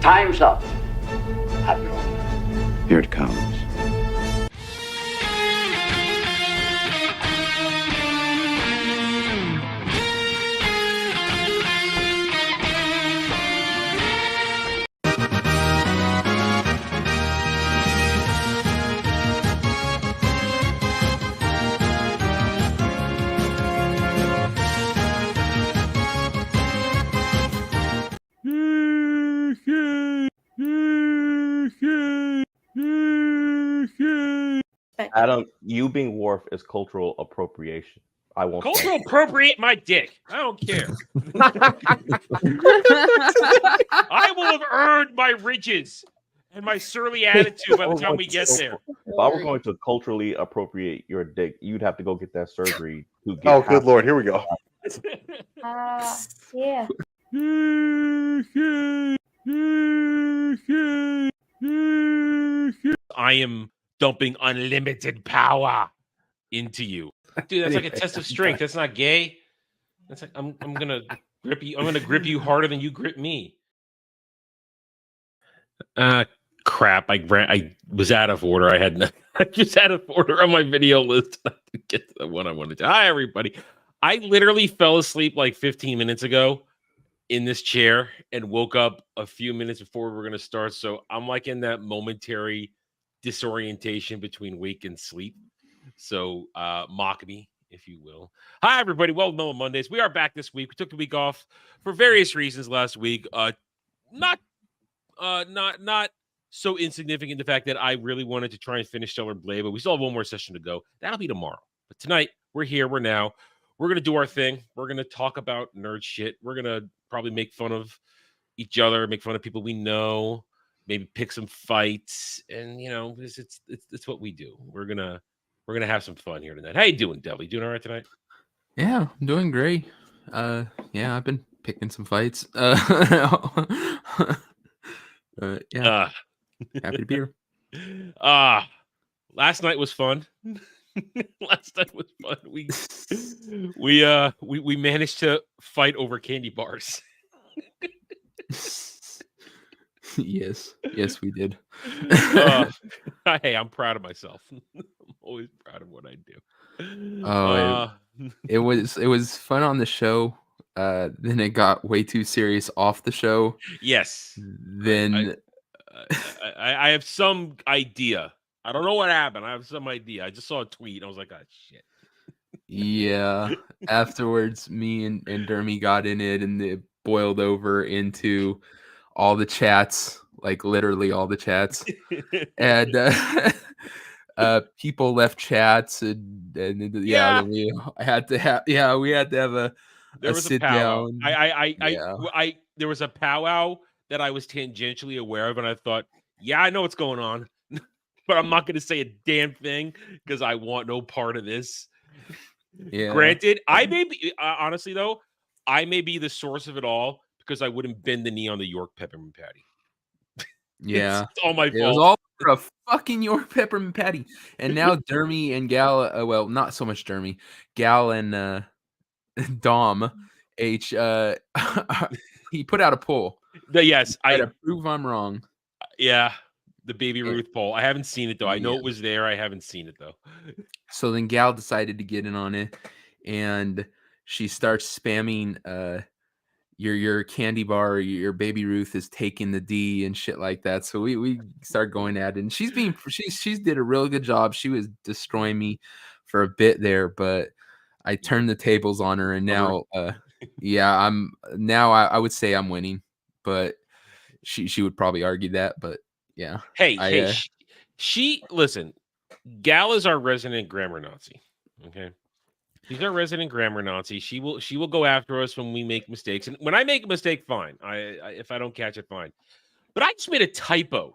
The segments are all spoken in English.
Time's up, Admiral. Here it comes. Adam, you being Worf is cultural appropriation. I won't. Cultural appropriate my dick. I don't care. I will have earned my riches and my surly attitude by the time we get there. If I were going to culturally appropriate your dick, you'd have to go get that surgery to get. Oh, good lord! Here we go. Yeah. I am dumping unlimited power into you, dude. That's like a test of strength. That's not gay. That's like I'm gonna grip you. I'm gonna grip you harder than you grip me. Crap. I was out of order. I just out of order on my video list. I didn't get to the one I wanted to. Hi, everybody. I literally fell asleep like 15 minutes ago in this chair and woke up a few minutes before we were going to start. So I'm like in that momentary disorientation between wake and sleep. So mock me, if you will. Hi, everybody. Welcome to Mellow Mondays. We are back this week. We took the week off for various reasons last week. Not so insignificant the fact that I really wanted to try and finish Stellar Blade, but we still have one more session to go. That'll be tomorrow. But tonight, we're here. We're now. We're going to do our thing. We're going to talk about nerd shit. We're going to probably make fun of each other, make fun of people we know, maybe pick some fights. And, you know, it's what we do. We're going to have some fun here tonight. How you doing, Deli? Doing all right tonight? Yeah, I'm doing great. Yeah, I've been picking some fights. Yeah. Happy to be here. Last night was fun. Last night was fun. We managed to fight over candy bars. Yes, we did. Hey, I'm proud of myself. I'm always proud of what I do. It was fun on the show. Then it got way too serious off the show. Yes. Then I have some idea. I don't know what happened. I have some idea. I just saw a tweet. I was like, oh, shit. Yeah. Afterwards, me and Dermy got in it, and it boiled over into all the chats, like literally all the chats. And people left chats, and we had to have a sit down. There was a powwow that I was tangentially aware of, and I thought, yeah, I know what's going on. But I'm not going to say a damn thing because I want no part of this. Yeah. Granted, I may be honestly though, I may be the source of it all because I wouldn't bend the knee on the York peppermint patty. Yeah, it's all my fault. It was all for a fucking York peppermint patty. And now Dermy and Gal, well, not so much Dermy, Gal and Dom H. He put out a poll. I prove I'm wrong. Yeah. The Baby Ruth poll. I haven't seen it though. I know it was there. I haven't seen it though. So then Gal decided to get in on it, and she starts spamming your candy bar, your Baby Ruth is taking the D and shit like that. So we start going at it, and she's did a real good job. She was destroying me for a bit there, but I turned the tables on her, and now I would say I'm winning, but she would probably argue that, but yeah. Hey, she listen. Gal is our resident grammar Nazi. Okay, she's our resident grammar Nazi. She will go after us when we make mistakes, and when I make a mistake, fine. If I don't catch it, fine. But I just made a typo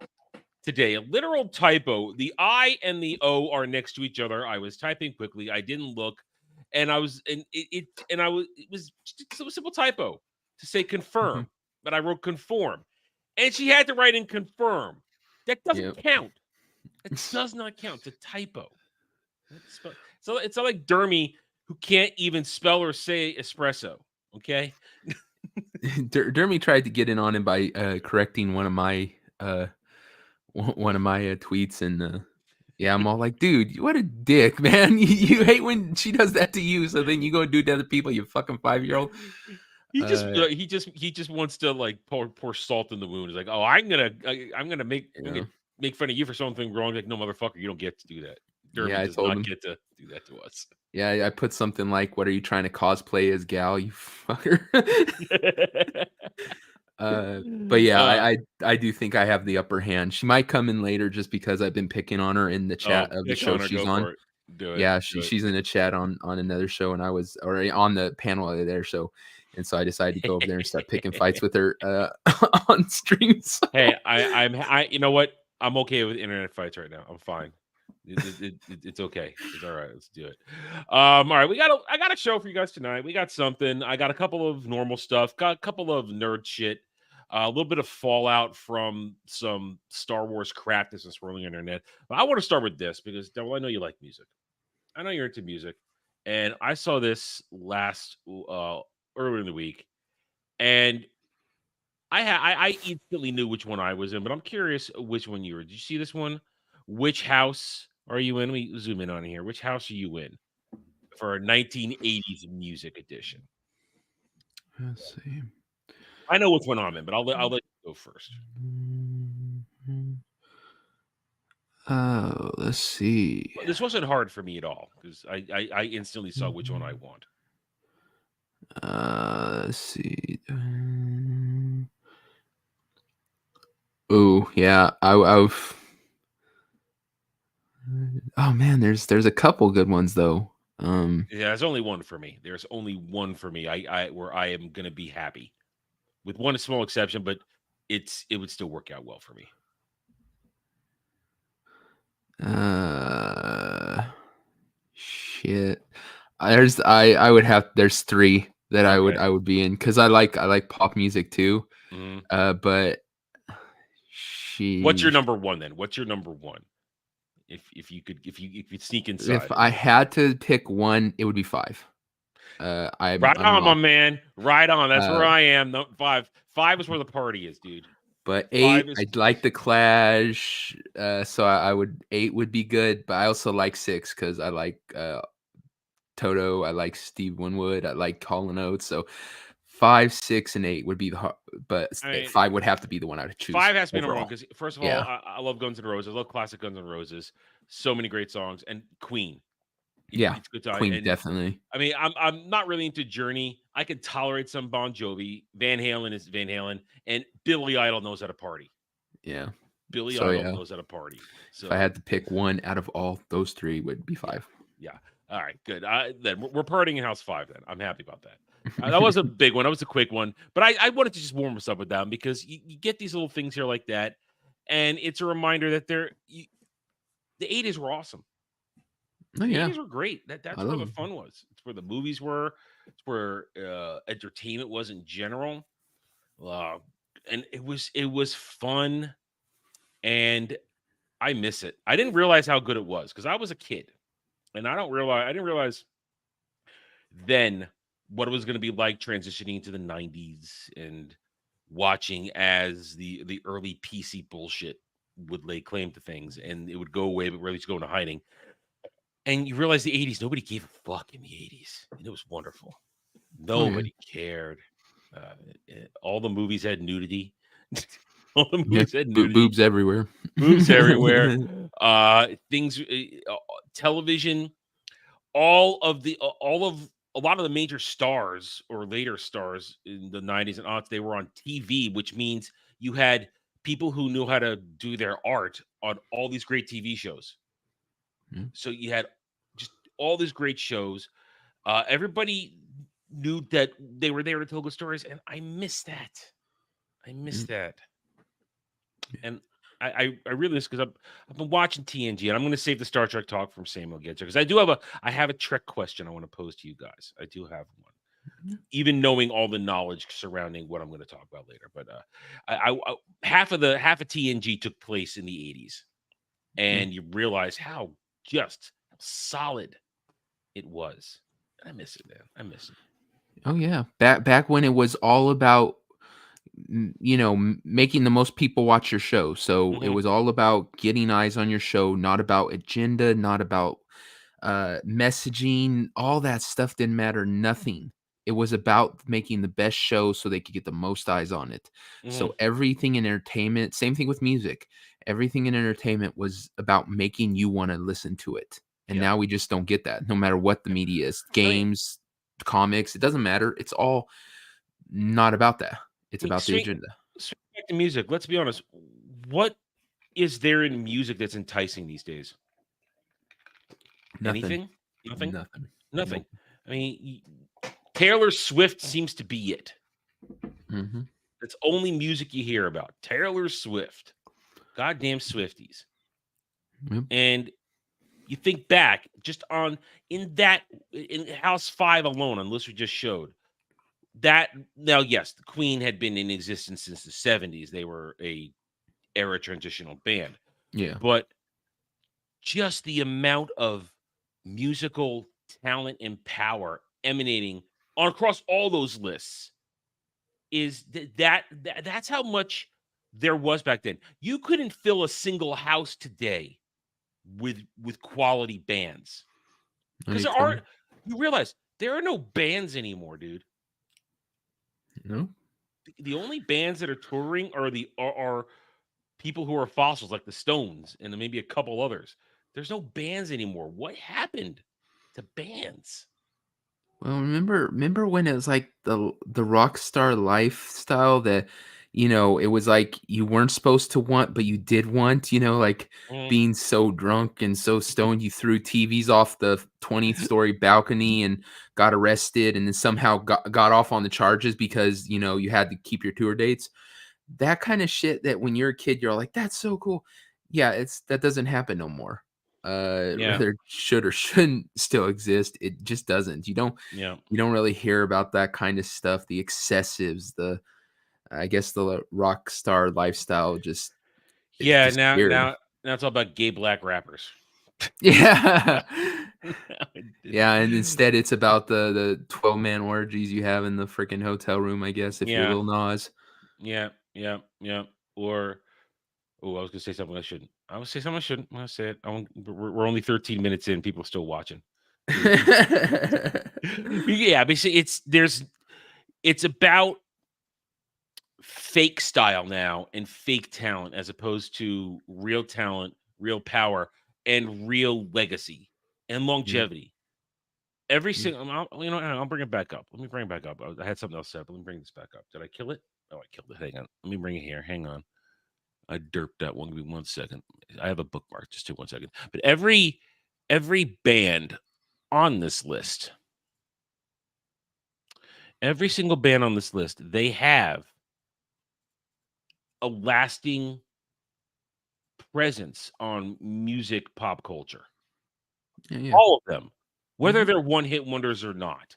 today, a literal typo. The I and the O are next to each other. I was typing quickly. I didn't look, and it was just a simple typo to say confirm, but I wrote conform, and she had to write in confirm. That doesn't count. It does not count. It's a typo. So it's not like Dermy who can't even spell or say espresso. Okay. Dermy tried to get in on him by correcting one of my tweets, and yeah, I'm all like, dude, what a dick, man. You hate when she does that to you, so then you go and do it to other people, you fucking 5-year-old. He just wants to like pour salt in the wound. He's like, oh, I'm gonna make fun of you for something wrong. Like, no, motherfucker, you don't get to do that. Dermy does not get to do that to us. Yeah, I put something like, what are you trying to cosplay as, Gal, you fucker? But yeah, I do think I have the upper hand. She might come in later just because I've been picking on her in the chat of the show she's on. Do it. Yeah, she's in a chat on another show, and I was on the panel there. So, and so I decided to go over there and start picking fights with her on streams. Hey, I you know what? I'm okay with internet fights right now. I'm fine. It's okay. It's all right. Let's do it. All right. I got a show for you guys tonight. We got something. I got a couple of normal stuff. Got a couple of nerd shit. A little bit of fallout from some Star Wars crap that's been swirling on the internet. But I want to start with this because, Devil, I know you like music. I know you're into music, and I saw this earlier in the week, and I instantly knew which one I was in, but I'm curious which one you were. Did you see this one? Which house are you in? Let me zoom in on here. Which house are you in for a 1980s music edition? Let's see. I know which one I'm in, but I'll let you go first. Oh, let's see. This wasn't hard for me at all because I instantly saw which one I want. Let's see. Oh yeah, I've. Oh man, there's a couple good ones though. Yeah, there's only one for me. There's only one for me. Where I am gonna be happy, with one small exception, but it would still work out well for me. Shit. There's three that I would be in because I like pop music too. Mm-hmm. But what's your number one then? What's your number one? If you could sneak inside. If I had to pick one, it would be 5. I'm on, my man. Right on. That's where I am. No, 5. 5 is where the party is, dude. But 8, I'd like the Clash. So 8 would be good. But I also like 6 because I like Toto. I like Steve Winwood. I like Hall & Oates. So 5, 6, and 8 would be the hard, but 5 would have to be the one I would choose. 5 has to be number one because first of all, I love Guns N' Roses. I love classic Guns N' Roses. So many great songs, and Queen. It's good time. Queen, and, definitely. I mean, I'm not really into Journey. I could tolerate some Bon Jovi. Van Halen is Van Halen, and Billy Idol knows how to party. Yeah, Billy Idol knows how to party. So if I had to pick one out of all those 3, would be 5. Yeah. All right, good. Then we're partying in House 5. Then I'm happy about that. That was a big one. That was a quick one, but I wanted to just warm us up with them because you get these little things here like that, and it's a reminder that the 80s were awesome. Oh, the yeah. 80s were great. That's where the fun was. It's where the movies were. It's where entertainment was in general. And it was fun, and I miss it. I didn't realize how good it was because I was a kid, and I didn't realize then what it was going to be like transitioning to the 90s and watching as the early PC bullshit would lay claim to things, and it would go away, but really just go into hiding. And you realize the 80s, nobody gave a fuck in the 80s. And it was wonderful. Nobody cared. All the movies had nudity. All the movies had nudity. Boobs everywhere. Boobs everywhere. Things, television, a lot of the major stars or later stars in the 90s and aughts, they were on TV, which means you had people who knew how to do their art on all these great TV shows. So you had just all these great shows. Everybody knew that they were there to tell good stories, and I miss that. That. And I really miss because I've been watching TNG, and I'm going to save the Star Trek talk from Samuel Getzer because I have a Trek question I want to pose to you guys. I do have one, even knowing all the knowledge surrounding what I'm going to talk about later. But half of TNG took place in the 80s, and you realize how just solid it was. I miss it, man. I miss it. Oh yeah, back when it was all about making the most people watch your show. So it Mhm. was all about getting eyes on your show, not about agenda, not about messaging. All that stuff didn't matter. Nothing. It was about making the best show so they could get the most eyes on it. Mhm. So everything in entertainment, same thing with music. Everything in entertainment was about making you want to listen to it. And Yeah. now we just don't get that. No matter what the media is, I mean, games, comics, it doesn't matter. It's all not about that. It's about the swing agenda. back to music. Let's be honest. What is there in music that's enticing these days? Nothing. Anything? Nothing? Nothing. Nothing. Nope. I mean, Taylor Swift seems to be it. Mhm. It's only music you hear about. Taylor Swift. Goddamn Swifties. Yep. And you think back just on in House 5 alone, on the list we just showed. That now, yes, the Queen had been in existence since the 70s. They were a era transitional band. Yeah. But just the amount of musical talent and power emanating across all those lists is that's how much there was back then. You couldn't fill a single house today with quality bands No, because you there couldn't. aren't. You realize there are no bands anymore, dude. No. The only bands that are touring are people who are fossils like the Stones and then maybe a couple others. There's no bands anymore. What happened to bands? Well, remember when it was like the rock star lifestyle that it was like you weren't supposed to want, but you did want, like Mm. being so drunk and so stoned you threw TVs off the 20th story balcony and got arrested and then somehow got off on the charges because, you had to keep your tour dates. That kind of shit that when you're a kid, you're like, that's so cool. Yeah, that doesn't happen no more. Yeah, Whether it should or shouldn't still exist, it just doesn't. yeah, You don't really hear about that kind of stuff, the excessives, I guess the rock star lifestyle just it's yeah. Now, disappeared. now, now it's all about gay black rappers. Yeah. Now Yeah, and instead it's about the 12-man orgies you have in the freaking hotel room, I guess, if you're yeah, Lil Nas. yeah, yeah, yeah. Or oh, I was gonna say something I shouldn't. I would say something I shouldn't. I say it. We're only 13 minutes in. People still watching. Yeah, but see, it's about fake style now and fake talent as opposed to real talent, real power, and real legacy and Yeah, longevity. Every yeah. single, I'll bring it back up. Let me bring it back up. I had something else said, but let me bring this back up. Did I kill it? Oh, I killed it. Hang on. Let me bring it here. Hang on. I derped that one. Give me 1 second. I have a bookmark. Just take 1 second. But every band on this list, every single band on this list, they have a lasting presence on music pop culture. Yeah, yeah. All of them, whether Mhm. they're one-hit wonders or not.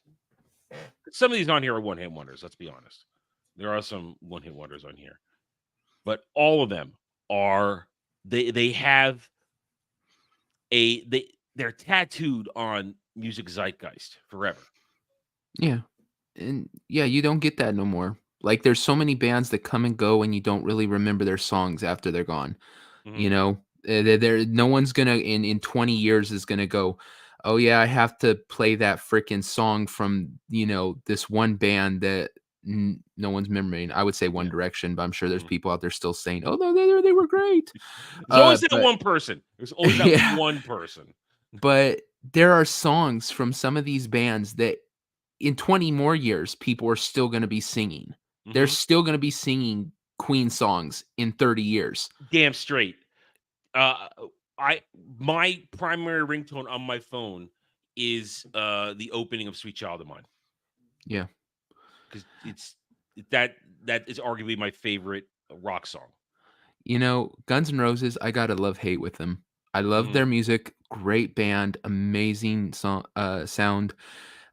Some of these on here are one-hit wonders, let's be honest. There are some one-hit wonders on here. But all of them are they have they're tattooed on music zeitgeist forever. Yeah. And yeah, you don't get that no more. Like there's so many bands that come and go and you don't really remember their songs after they're gone. Mhm. You know, no one's gonna in 20 years is gonna go, oh yeah, I have to play that freaking song from this one band that no one's remembering. I would say One Yeah. Direction, but I'm sure there's Mhm. people out there still saying, oh no, they were great. There's always that But one person. There's always that yeah, one person. but there are songs from some of these bands that in 20 more years people are still going to be singing. They're Mhm. still going to be singing Queen songs in 30 years. Damn straight. Uh, I my primary ringtone on my phone is the opening of "Sweet Child of Mine" Yeah. because that is arguably my favorite rock song. Guns N' Roses, I got to love hate with them. I love Mhm. their music, great band, amazing song sound.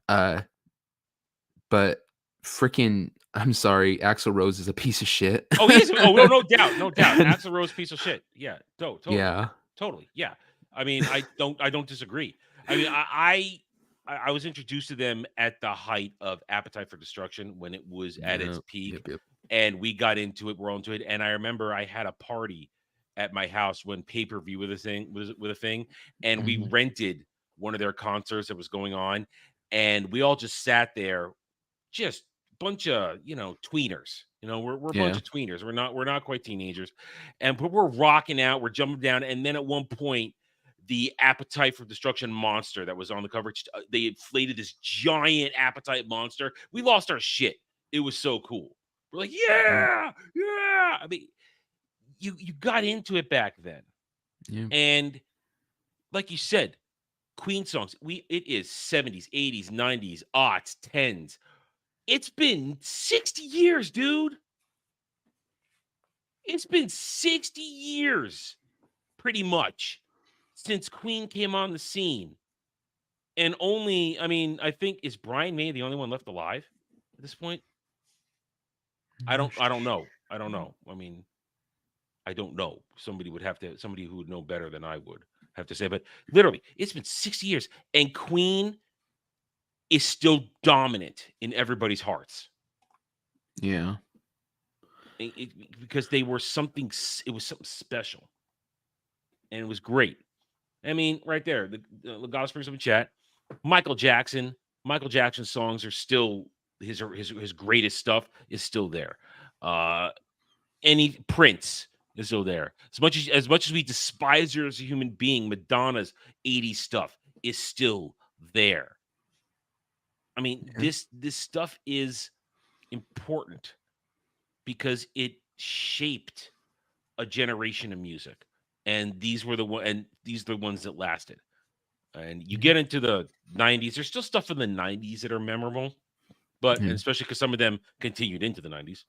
Uh but freaking I'm sorry, Axl Rose is a piece of shit. Oh, he is. Oh, no doubt, no doubt. And Axl Rose, piece of shit. Yeah, totally, yeah. totally. Yeah. I mean, I don't disagree. I mean, I I was introduced to them at the height of Appetite for Destruction when it was at its peak, Yep. and we got into it. We're all into it, and I remember I had a party at my house when pay-per-view was a thing, and we Mhm. rented one of their concerts that was going on, and we all just sat there, just bunch of tweeners. We're a bunch Yeah. of tweeners. We're not quite teenagers, but we're rocking out. We're jumping down, and then at one point, the Appetite for Destruction monster that was on the cover, they inflated this giant Appetite monster. We lost our shit. It was so cool. We're like, yeah. I mean, you got into it back then, Yeah. and like you said, Queen songs. It is 70s, 80s, 90s, aughts, 10s. It's been 60 years, dude. It's been 60 years, pretty much, since Queen came on the scene. And I think, is Brian May the only one left alive at this point? I don't know. I don't know. I mean, I don't know. Somebody who would know better than I would have to say. But literally, it's been 60 years, and Queen is still dominant in everybody's hearts. Yeah. Because they were something. It was something special, and it was great. I mean, right there, the God brings up in chat. Michael Jackson's songs are still his greatest stuff is still there. Any Prince is still there. As much as we despise her as a human being, Madonna's 80s stuff is still there. I mean, this stuff is important because it shaped a generation of music, and these are the ones that lasted. And you get into the 90s, there's still stuff in the 90s that are memorable, but and especially because some of them continued into the 90s.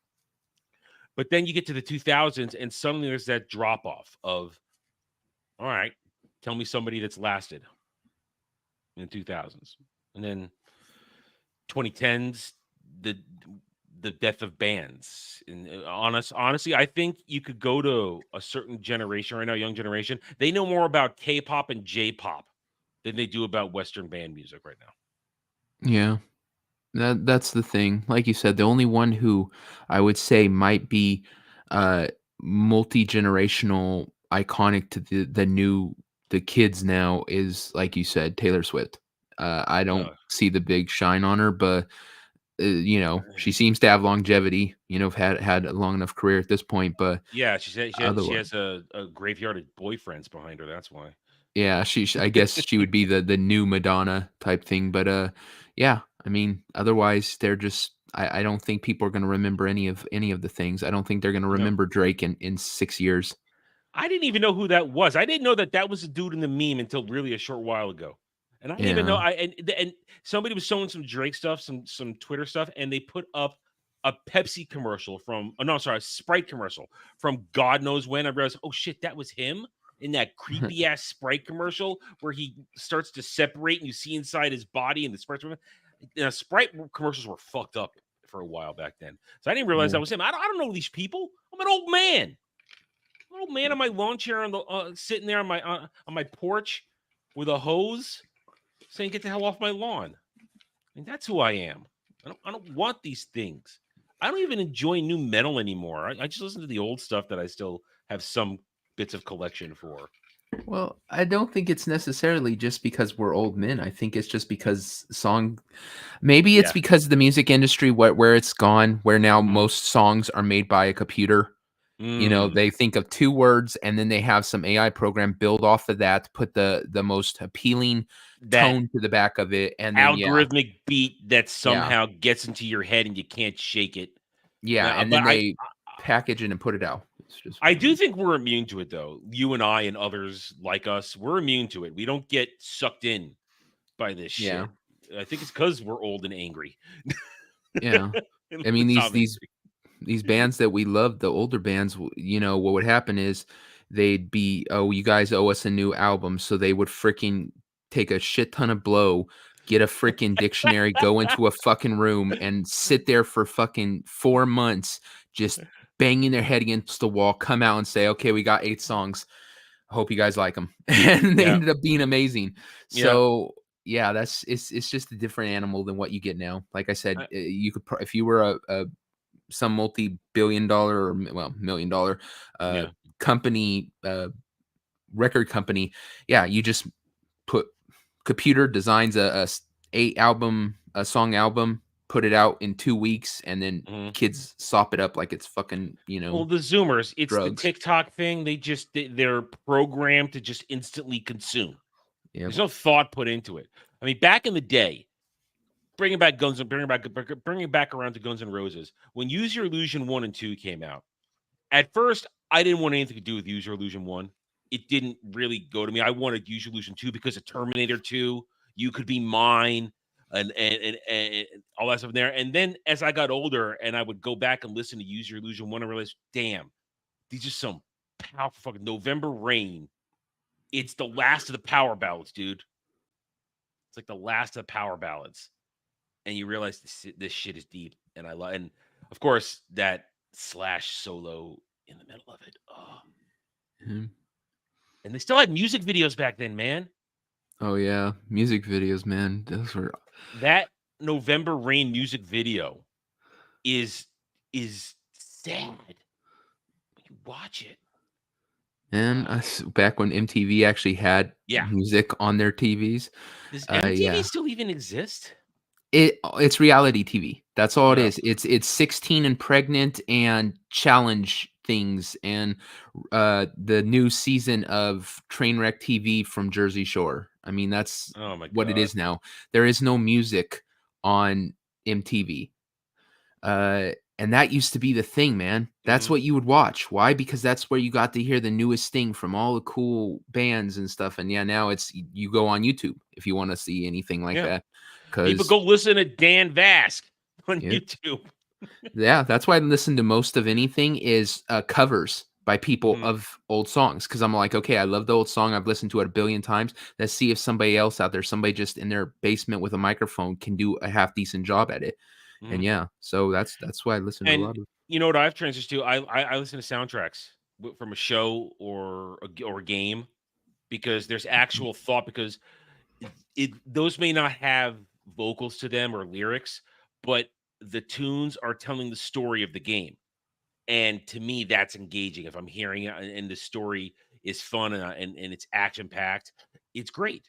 But then you get to the 2000s, and suddenly there's that drop off of, all right, tell me somebody that's lasted in the 2000s, and then 2010s, the death of bands. And honestly, I think you could go to a certain generation right now, young generation. They know more about K-pop and J-pop than they do about Western band music right now. Yeah. That's the thing. Like you said, the only one who I would say might be multi-generational iconic to the kids now is, like you said, Taylor Swift. I don't see the big shine on her, but she seems to have longevity, had a long enough career at this point, but yeah, she has a graveyard of boyfriends behind her. That's why. Yeah, I guess she would be the new Madonna type thing, but yeah, I mean, otherwise they're just I don't think people are going to remember any of the things. I don't think they're going to remember Drake in 6 years. I didn't even know who that was. I didn't know that was a dude in the meme until really a short while ago. And I didn't even know and somebody was showing some Drake stuff, some Twitter stuff, and they put up a Pepsi commercial a Sprite commercial from God knows when. I realized, oh shit, that was him in that creepy ass Sprite commercial where he starts to separate and you see inside his body and the Sprite commercials were fucked up for a while back then. So I didn't realize that was him. I don't know these people. I'm an old man. I'm an old man on my lawn chair on the sitting there on my porch with a hose saying, "Get the hell off my lawn." And that's who I am. I don't want these things. I don't even enjoy new metal anymore. I just listen to the old stuff that I still have some bits of collection for. Well, I don't think it's necessarily just because we're old men. I think it's just because maybe it's because the music industry where it's gone, where now most songs are made by a computer. They think of 2 words and then they have some AI program build off of that, put the most appealing tone to the back of it, and then algorithmic beat that somehow gets into your head and you can't shake it. Yeah, and then they package it and put it out. I do think we're immune to it, though. You and I and others like us, we're immune to it. We don't get sucked in by this shit. I think it's because we're old and angry. Yeah, I mean these bands that we love, the older bands, what would happen is they'd be, oh, you guys owe us a new album, so they would freaking take a shit ton of blow, get a freaking dictionary, go into a fucking room and sit there for fucking 4 months just banging their head against the wall, come out and say, okay, we got 8 songs. I hope you guys like them. And they ended up being amazing. So yeah, it's just a different animal than what you get now. Like I said, I- you could if you were a some multi-billion-dollar or million-dollar yeah. company, record company, yeah, you just put computer designs a song album, put it out in 2 weeks, and then Mhm. kids sop it up like it's fucking Well, the Zoomers, it's the drugs. TikTok thing. They're programmed to just instantly consume. Yep. There's no thought put into it. I mean, back in the day, bringing back bringing back around to Guns N' Roses, when Use Your Illusion 1 and 2 came out. At first, I didn't want anything to do with Use Your Illusion 1. It didn't really go to me. I wanted Use Your Illusion 2 because of Terminator 2, You Could Be Mine, and all that stuff in there. And then as I got older and I would go back and listen to Use Your Illusion 1, I realized, damn, these are some powerful fucking November Rain. It's the last of the power ballads, dude. It's like the last of the power ballads. And you realize this shit is deep. And I love, and of course, that Slash solo in the middle of it. Oh. Mhm. And they still had music videos back then, man. Oh yeah, music videos, man. Those were That November Rain music video is sad when you watch it. and back when MTV actually had Yeah. music on their TVs. Does MTV Yeah. still even exist? It's reality TV. That's all it Yeah. is. It's 16 and pregnant and challenge things and the new season of Trainwreck TV from Jersey Shore. I mean, that's Oh my what it God. is now. There is no music on MTV. And that used to be the thing, man. That's Mhm. what you would watch. Why? Because that's where you got to hear the newest thing from all the cool bands and stuff. And yeah, now it's you go on YouTube if you want to see anything like Yeah. that. People Because go listen to Dan Vasc on yeah, YouTube. yeah, that's why I listen to most of anything is covers by people Mhm. of old songs. Because I'm like, okay, I love the old song. I've listened to it a billion times. Let's see if somebody else out there, somebody just in their basement with a microphone, can do a half decent job at it. And Mhm. yeah, so that's why I listen to a And lot of. you know what I've transitioned to? I listen to soundtracks from a show or a game because there's actual thought because those may not have vocals to them or lyrics, but the tunes are telling the story of the game. And to me, that's engaging. If I'm hearing it and the story is fun and it's action packed, it's great.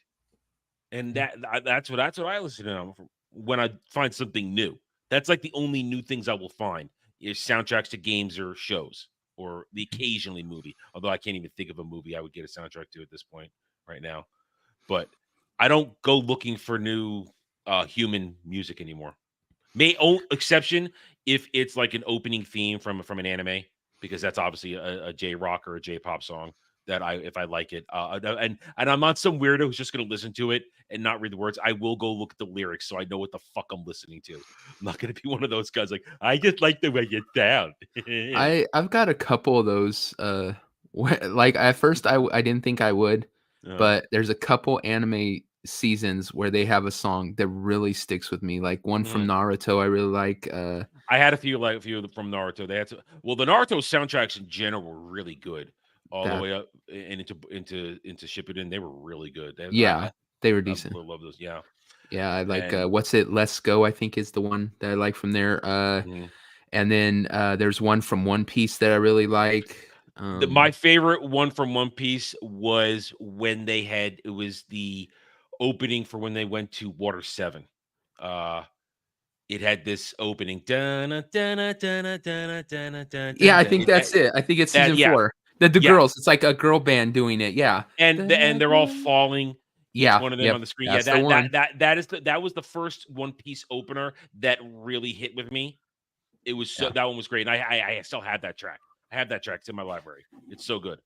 And that's what I listen to when I find something new. That's like the only new things I will find is soundtracks to games or shows or the occasionally movie. Although I can't even think of a movie I would get a soundtrack to at this point right now. But I don't go looking for new human music anymore. May own exception if it's like an opening theme from an anime, because that's obviously a J rock or a J pop song that if I like it, and I'm not some weirdo who's just gonna listen to it and not read the words. I will go look at the lyrics so I know what the fuck I'm listening to. I'm not gonna be one of those guys like I just like the way you down. I've got a couple of those. Like at first I didn't think I would, Uh, but there's a couple anime seasons where they have a song that really sticks with me. Like one from mm. Naruto, I really like. I had a few from Naruto. They had to. Well, the Naruto soundtracks in general were really good, all the That way up and into Shippuden. They were really good. yeah, they were I decent. love those. Yeah, Yeah, I like. and What's it? Let's Go. I think is the one that I like from there. mhm. And then there's one from One Piece that I really like. My favorite one from One Piece was when they had it was the opening for when they went to Water 7. Uh it had this opening. Dun, dun, dun, dun, dun, dun, dun, Yeah, dun, I dun. think that's it. I think it's That season yeah, 4. The yeah. girls. It's like a girl band doing it. Yeah. And they're all falling, each Yeah. one of them Yep. on the screen. Yeah, That's the one. that was the first One Piece opener that really hit with me. It was so Yeah. that one was great. And I still have that track. I have that track. It's in my library. It's so good.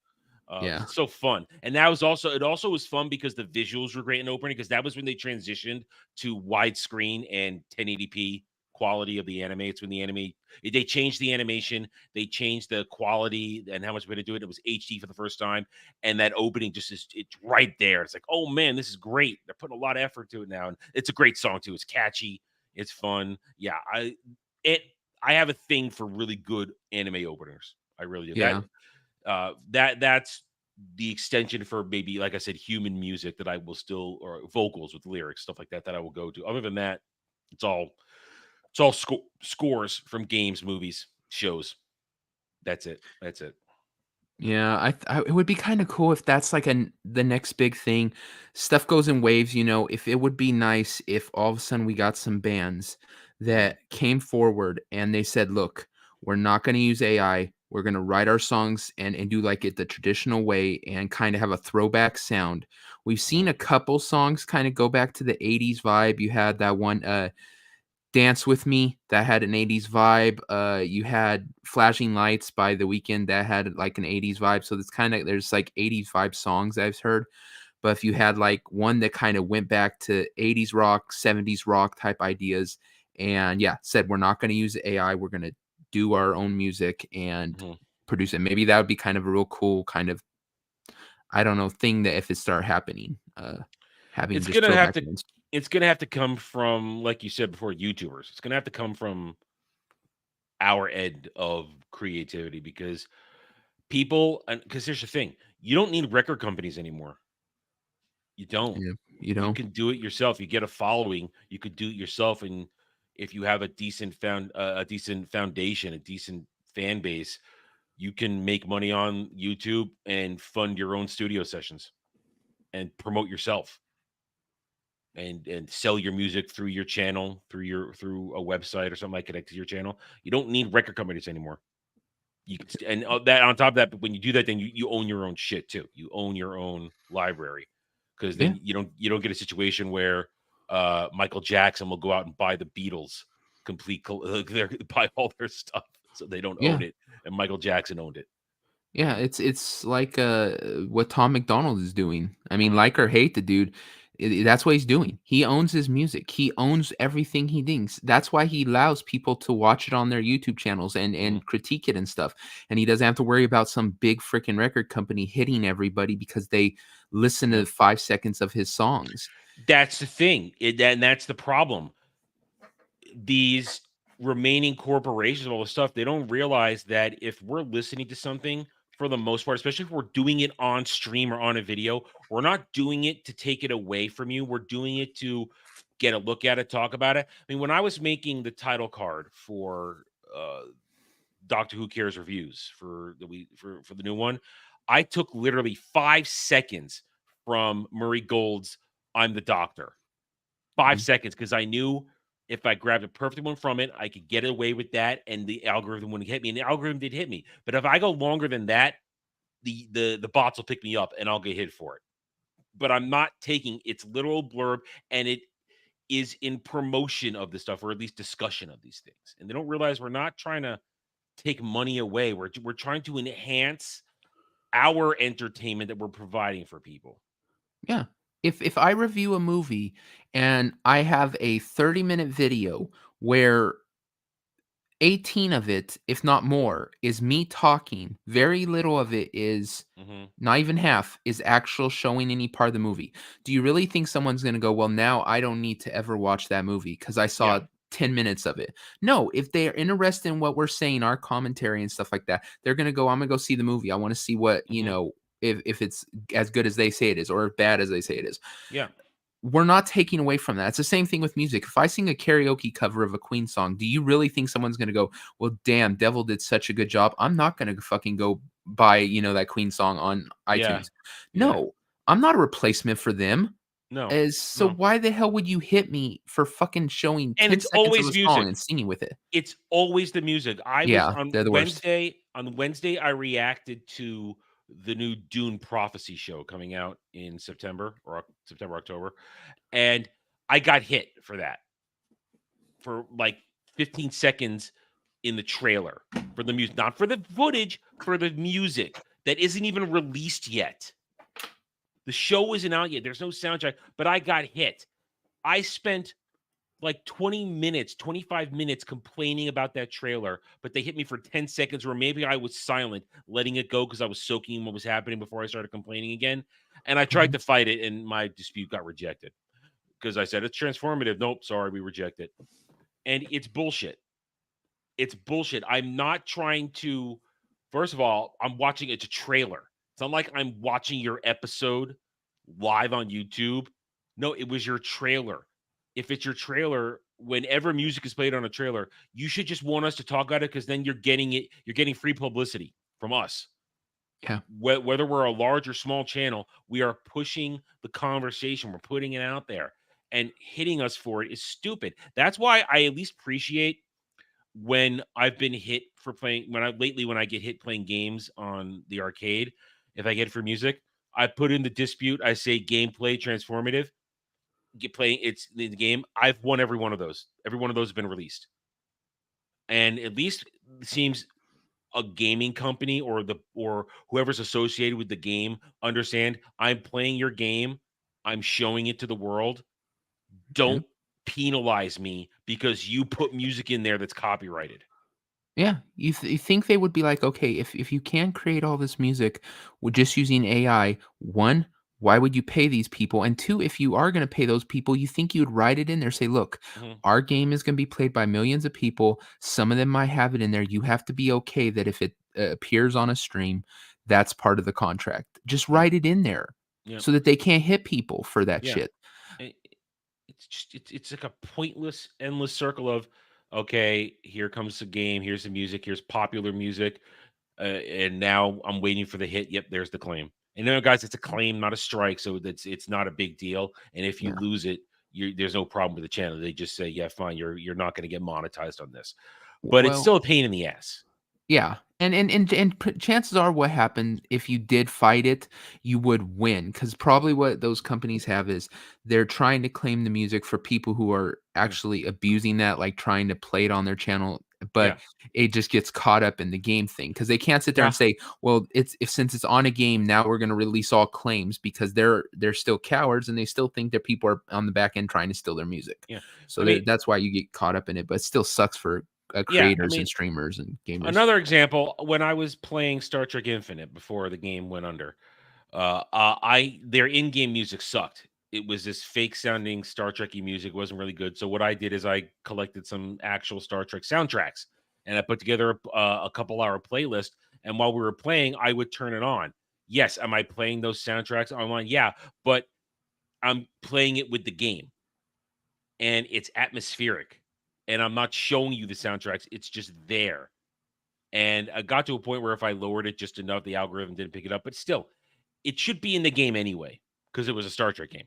Yeah. It's so fun. And that was also it also was fun because the visuals were great in opening because that was when they transitioned to widescreen and 1080p quality of the anime. It's when the anime they changed the animation, they changed the quality and how much way to do it. It was HD for the first time. And that opening just is it's right there. It's like, oh man, this is great. They're putting a lot of effort to it now. And it's a great song too. It's catchy, it's fun. Yeah, it I have a thing for really good anime openers. I really do. Yeah. That's the extension for maybe, like I said, human music that I will still, or vocals with lyrics, stuff like that, that I will go to. Other than that, it's all scores from games, movies, shows. That's it. That's it. Yeah, it would be kind of cool if that's like the next big thing. Stuff goes in waves, you know. If it would be nice if all of a sudden we got some bands Mhm. that came forward and they said, "Look, we're not going to use AI. We're going to write our songs and do like it the traditional way and kind of have a throwback sound." We've seen Mhm. a couple songs kind of go back to the 80s vibe. You had that one Dance With Me, that had an 80s vibe. You had Flashing Lights by The Weeknd that had like an 80s vibe. So it's kind of there's like 80s vibe songs I've heard. But if you had like one that kind of went back to 80s rock, 70s rock type ideas, and yeah, said we're not going to use AI, we're going to do our own music and Mhm. produce it. Maybe that would be kind of a real cool kind of, I don't know, thing that if it started happening, having It's just gonna have throwback to ones. it's gonna have to come from, like you said before, YouTubers. It's gonna have to come from our end of creativity, because because here's the thing, you don't need record companies anymore. You don't. Yeah, you You know? can do it yourself. You get a following, you could do it yourself, and if you have a decent foundation, a decent fan base, you can make money on YouTube and fund your own studio sessions and promote yourself and sell your music through your channel, through a website or something like connect to your channel. You don't need record companies anymore. You can, and that on top of that, but when you do that, then you own your own shit too. You own your own library, because Yeah. then you don't get a situation where Michael Jackson will go out and buy the Beatles buy all their stuff, so they don't Yeah. own it, and Michael Jackson owned it. Yeah, it's like, what Tom McDonald is doing. I mean, Mhm. like or hate the dude, that's what he's doing. He owns his music. He owns everything he thinks. That's why he allows people to watch it on their YouTube channels Mhm. and critique it and stuff. And he doesn't have to worry about some big freaking record company hitting everybody because they listen Mhm. to 5 seconds of his songs. That's the thing, and that's the problem. These remaining corporations, all this stuff, they don't realize that if we're listening to something, for the most part, especially if we're doing it on stream or on a video, we're not doing it to take it away from you. We're doing it to get a look at it, talk about it. I mean, when I was making the title card for Doctor Who Cares reviews for the new one, I took literally 5 seconds from Murray Gold's "I'm the Doctor." 5 Mhm. seconds, because I knew if I grabbed a perfect one from it, I could get away with that, and the algorithm wouldn't hit me, and the algorithm did hit me. But if I go longer than that, the bots will pick me up, and I'll get hit for it. But I'm not taking its literal blurb, and it is in promotion of this stuff, or at least discussion of these things. And they don't realize we're not trying to take money away. We're trying to enhance our entertainment that we're providing for people. Yeah. If I review a movie and I have a 30-minute video where 18 of it, if not more, is me talking. Very little of it is Mhm. not even half is actual showing any part of the movie. Do you really think someone's going to go, "Well, now I don't need to ever watch that movie cuz I Yeah. saw 10 minutes of it." No, if they're interested in what we're saying, our commentary and stuff like that, they're going to go, "I'm going to go see the movie. I want to see what, Mhm. if it's as good as they say it is or as bad as they say it is." Yeah. We're not taking away from that. It's the same thing with music. If I sing a karaoke cover of a Queen song, do you really think someone's going to go, "Well, damn, Devil did such a good job. I'm not going to fucking go buy, that Queen song on Yeah. iTunes." Yeah. No, I'm not a replacement for them. No. As so No. why the hell would you hit me for fucking showing And 10 it's seconds of always a song music. and singing with it? It's always the music. I was Yeah, they're the worst. On Wednesday, I reacted to the new Dune Prophecy show coming out in September, October, and I got hit for that for like 15 seconds in the trailer for the music, not for the footage, for the music that isn't even released yet. The show isn't out yet. There's no soundtrack, but I got hit. I spent like 20 minutes, 25 minutes complaining about that trailer, but they hit me for 10 seconds, or maybe I was silent, letting it go because I was soaking in what was happening before I started complaining again. And I tried Mhm. to fight it, and my dispute got rejected because I said it's transformative. Nope, sorry, we reject it. And it's bullshit. It's bullshit. I'm not trying to, first of all, I'm watching it's a trailer. It's not like I'm watching your episode live on YouTube. No, it was your trailer. If it's your trailer, whenever music is played on a trailer, you should just want us to talk about it because then you're getting free publicity from us. Yeah. Whether we're a large or small channel, we are pushing the conversation. We're putting it out there, and hitting us for it is stupid. That's why I at least appreciate when I've been hit for playing when I get hit playing games on the arcade. If I get it for music, I put in the dispute. I say gameplay transformative. Get playing it's the game. I've won every one of those. Every one of those has been released, and at least it seems a gaming company or whoever's associated with the game understand I'm playing your game. I'm showing it to the world. Yeah. Don't penalize me because you put music in there that's copyrighted. Yeah, you think they would be like, okay, if you can create all this music with just using AI, one, why would you pay these people? And two, if you are going to pay those people, you think you would write it in there, say, look, Mhm. our game is going to be played by millions of people. Some of them might have it in there. You have to be okay that if it appears on a stream, that's part of the contract. Just Yep. write it in there Yep. so that they can't hit people for that Yeah. shit. I- It's just it's like a pointless, endless circle of okay, here comes the game, here's the music, here's popular music, and now I'm waiting for the hit. Yep, there's the claim. And guys, it's a claim, not a strike, so it's not a big deal. And if you Yeah. lose it, there's no problem with the channel. They just say, yeah, fine, you're not going to get monetized on this, but it's Well, still a pain in the ass. yeah, and chances are what happened if you did fight it, you would win because probably what those companies have is they're trying to claim the music for people who are Mm. actually abusing that, like trying to play it on their channel, but Yeah, it just gets caught up in the game thing because they can't sit there and yeah, say, "Well, it's if since it's on a game, now we're going to release all claims," because they're still cowards and they still think that people are on the back end trying to steal their music. yeah. So I mean, that's why you get caught up in it, but it still sucks for yeah. I creators and mean, streamers and gamers. another example when I was playing Star Trek Infinite before the game went under. I their in-game music sucked. It was this fake sounding Star Trekky music, wasn't really good. So what I did is I collected some actual Star Trek soundtracks and I put together a couple hour playlist. And while we were playing, I would turn it on. Yes, am I playing those soundtracks online? Yeah, but I'm playing it with the game and it's atmospheric. And I'm not showing you the soundtracks, it's just there. And I got to a point where if I lowered it just enough, the algorithm didn't pick it up. But still, it should be in the game anyway because it was a Star Trek game.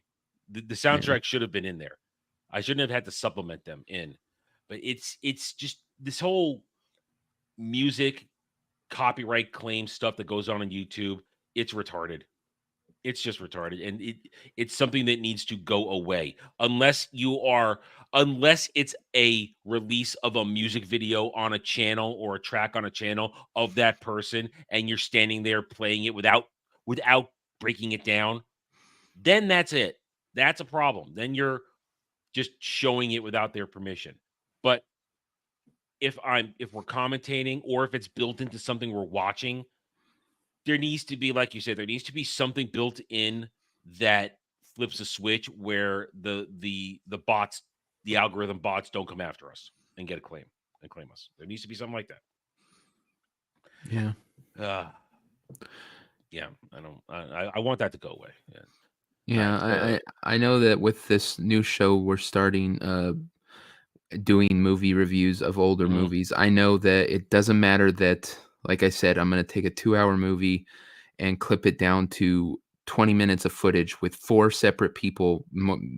The Yeah. soundtrack should have been in there. I shouldn't have had to supplement them in. But it's just this whole music copyright claim stuff that goes on YouTube. It's retarded. It's just retarded, and it's something that needs to go away unless it's a release of a music video on a channel or a track on a channel of that person, and you're standing there playing it without breaking it down. Then that's it. That's a problem. Then you're just showing it without their permission. But if we're commentating or if it's built into something we're watching, there needs to be, like you said, there needs to be something built in that flips a switch where the bots, the algorithm bots, don't come after us and get a claim and claim us. There needs to be something like that. Yeah. Yeah, I don't. I want that to go away. Yeah. Yeah, Alright, I know that with this new show we're starting doing movie reviews of older Mhm. movies. I know that it doesn't matter that like I said I'm going to take a 2-hour movie and clip it down to 20 minutes of footage with 4 separate people,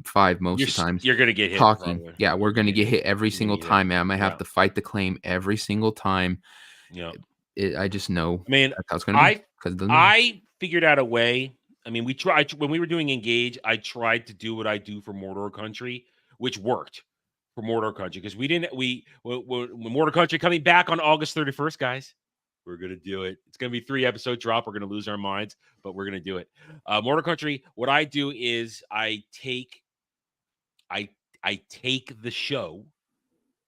5 most of the times You're gonna get hit talking. probably. Yeah, we're You're going to gonna get hit every you're gonna single get hit. time, man. I'm going to have Yeah. to fight the claim every single time. Yeah. I just know I mean, that's how it's going to be I because of the movie. I figured out a way. I mean, we tried when we were doing Engage. I tried to do what I do for Mordor Country, which worked for Mordor Country because we didn't. When Mordor Country coming back on August 31st, guys. We're gonna do it. It's gonna be 3 episode drop. We're gonna lose our minds, but we're gonna do it. Mordor Country. What I do is I take the show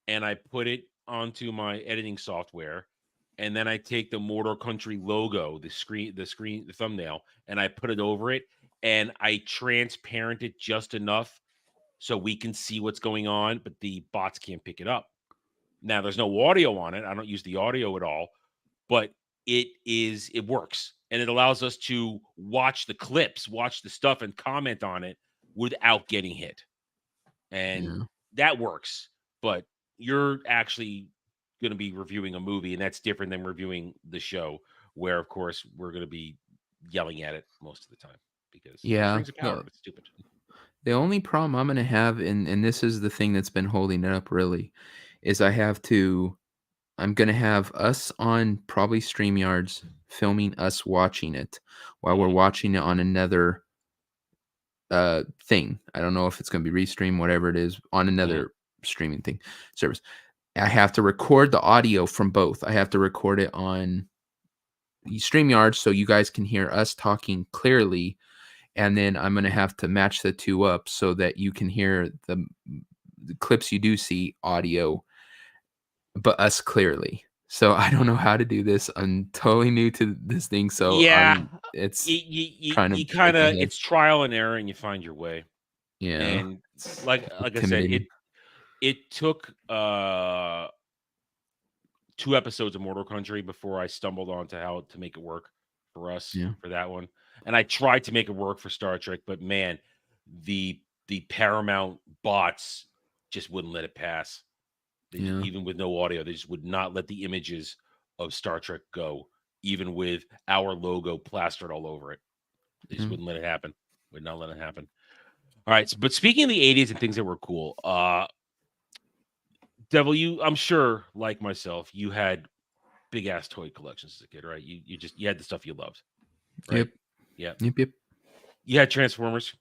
and I put it onto my editing software. And then I take the Mordor Country logo, the thumbnail, and I put it over it. And I transparent it just enough so we can see what's going on, but the bots can't pick it up. Now, there's no audio on it. I don't use the audio at all, but it works. and it allows us to watch the clips, watch the stuff, and comment on it without getting hit. And that works. But you're actually going to be reviewing a movie, and that's different than reviewing the show, where, of course, we're going to be yelling at it most of the time because it brings a power. It's stupid. The only problem I'm going to have, and this is the thing that's been holding it up really, is I'm going to have us on probably StreamYards filming us watching it while we're watching it on another thing. I don't know if it's going to be restream, whatever it is, on another streaming thing service. I have to record the audio from both. I have to record it on StreamYard so you guys can hear us talking clearly, and then I'm going to have to match the two up so that you can hear the clips you do see audio, but us clearly. So I don't know how to do this. I'm totally new to this thing, so it's it's trial and error, and you find your way. Yeah, and like I said, it took 2 episodes of Mortal Country before I stumbled onto how to make it work for us for that one. And I tried to make it work for Star Trek, but man, the Paramount bots just wouldn't let it pass. Even with no audio, they just would not let the images of Star Trek go, even with our logo plastered all over it. They just wouldn't let it happen. Would not let it happen. All right, but speaking of the 80s and things that were cool, Devil, I'm sure, like myself, you had big ass toy collections as a kid, right? You had the stuff you loved. Right? Yep. You had Transformers.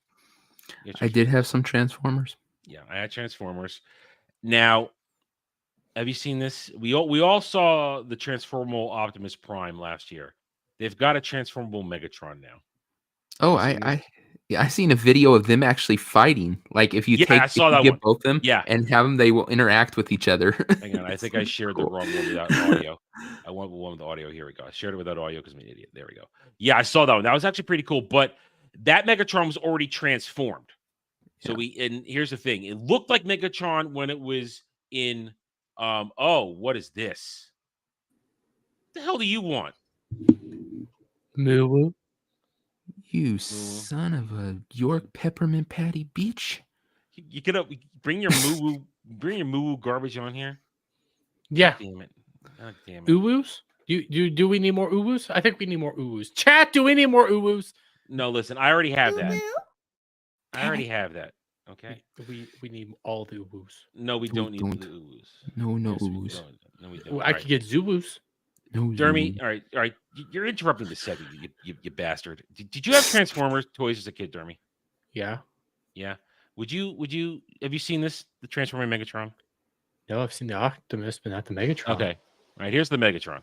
I did have some Transformers. Yeah, I had Transformers. Now, have you seen this? We all saw the Transformable Optimus Prime last year. They've got a Transformable Megatron now. Oh, I seen a video of them actually fighting. Like if you get both of them, and have them, they will interact with each other. Hang on, I think I shared the wrong one without audio. I want one with audio. Here we go. I shared it without audio because I'm an idiot. There we go. Yeah, I saw that one. That was actually pretty cool. But that Megatron was already transformed. So and here's the thing. It looked like Megatron when it was in what is this? What the hell do you want? Moo. You son of a York peppermint patty bitch. You get up, bring your moo garbage on here. Yeah. God damn it. Uwoos? Do we need more uwoos? I think we need more uwoos. Chat, do we need more uwoos? No, listen, I already have that. I already have that. Okay. We need all the uwoos. No, we don't need the uwoos. No uwoos. No, we don't. I could get zoos. No, Jeremy, all right. You're interrupting the segment, you bastard. Did you have Transformers toys as a kid, Jeremy? Yeah. Yeah. Have you seen this, the Transformer Megatron? No, I've seen the Optimus, but not the Megatron. Okay. All right, here's the Megatron.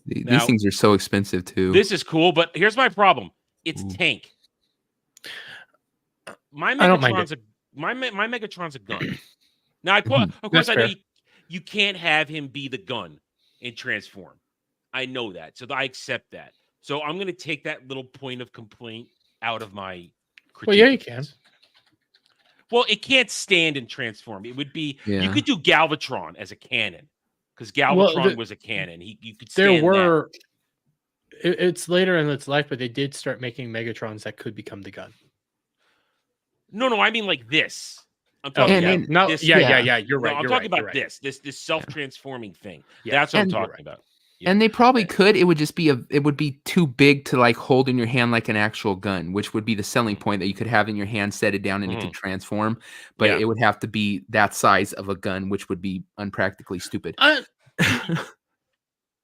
These things are so expensive too. This is cool, but here's my problem. It's tank. My Megatron's a gun. Now, of course, I know you can't have him be the gun and transform. I know that, so I accept that. So I'm going to take that little point of complaint out of my critique. Well, yeah, you can. Well, it can't stand and transform. It would be you could do Galvatron as a cannon because Galvatron was a cannon. You could stand it's later in its life, but they did start making Megatrons that could become the gun. No, I mean like this. I'm talking about this. Yeah. You're right. I'm talking about this self-transforming thing. That's what I'm talking about. Yeah. And they probably could. It would just be it would be too big to like hold in your hand like an actual gun, which would be the selling point, that you could have in your hand, set it down, and it could transform. But it would have to be that size of a gun, which would be unpractically stupid.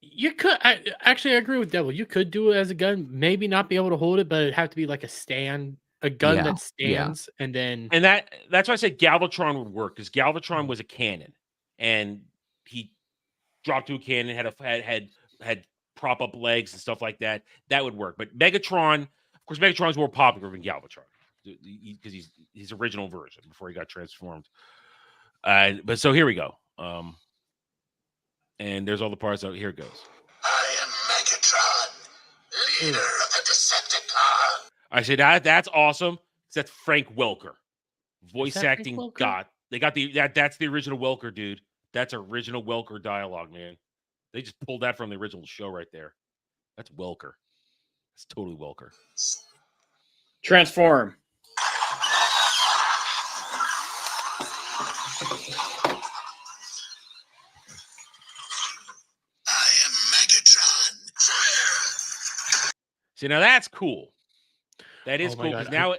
You could I agree with Devil. You could do it as a gun, maybe not be able to hold it, but it'd have to be like a gun that stands, and that's why I said Galvatron would work, because Galvatron was a cannon, and he dropped to a cannon, had prop up legs and stuff like that. That would work. But Megatron, of course, Megatron's more popular than Galvatron because he's his original version before he got transformed. But so here we go. And there's all the parts out. Here it goes. I am Megatron, leader of the Decepticons. I said that's awesome. That's Frank Welker, voice acting god. They got that's the original Welker, dude. That's original Welker dialogue, man. They just pulled that from the original show right there. That's Welker. It's totally Welker. Transform. I am Megatron. See, now that's cool. That is Oh my cool God, because now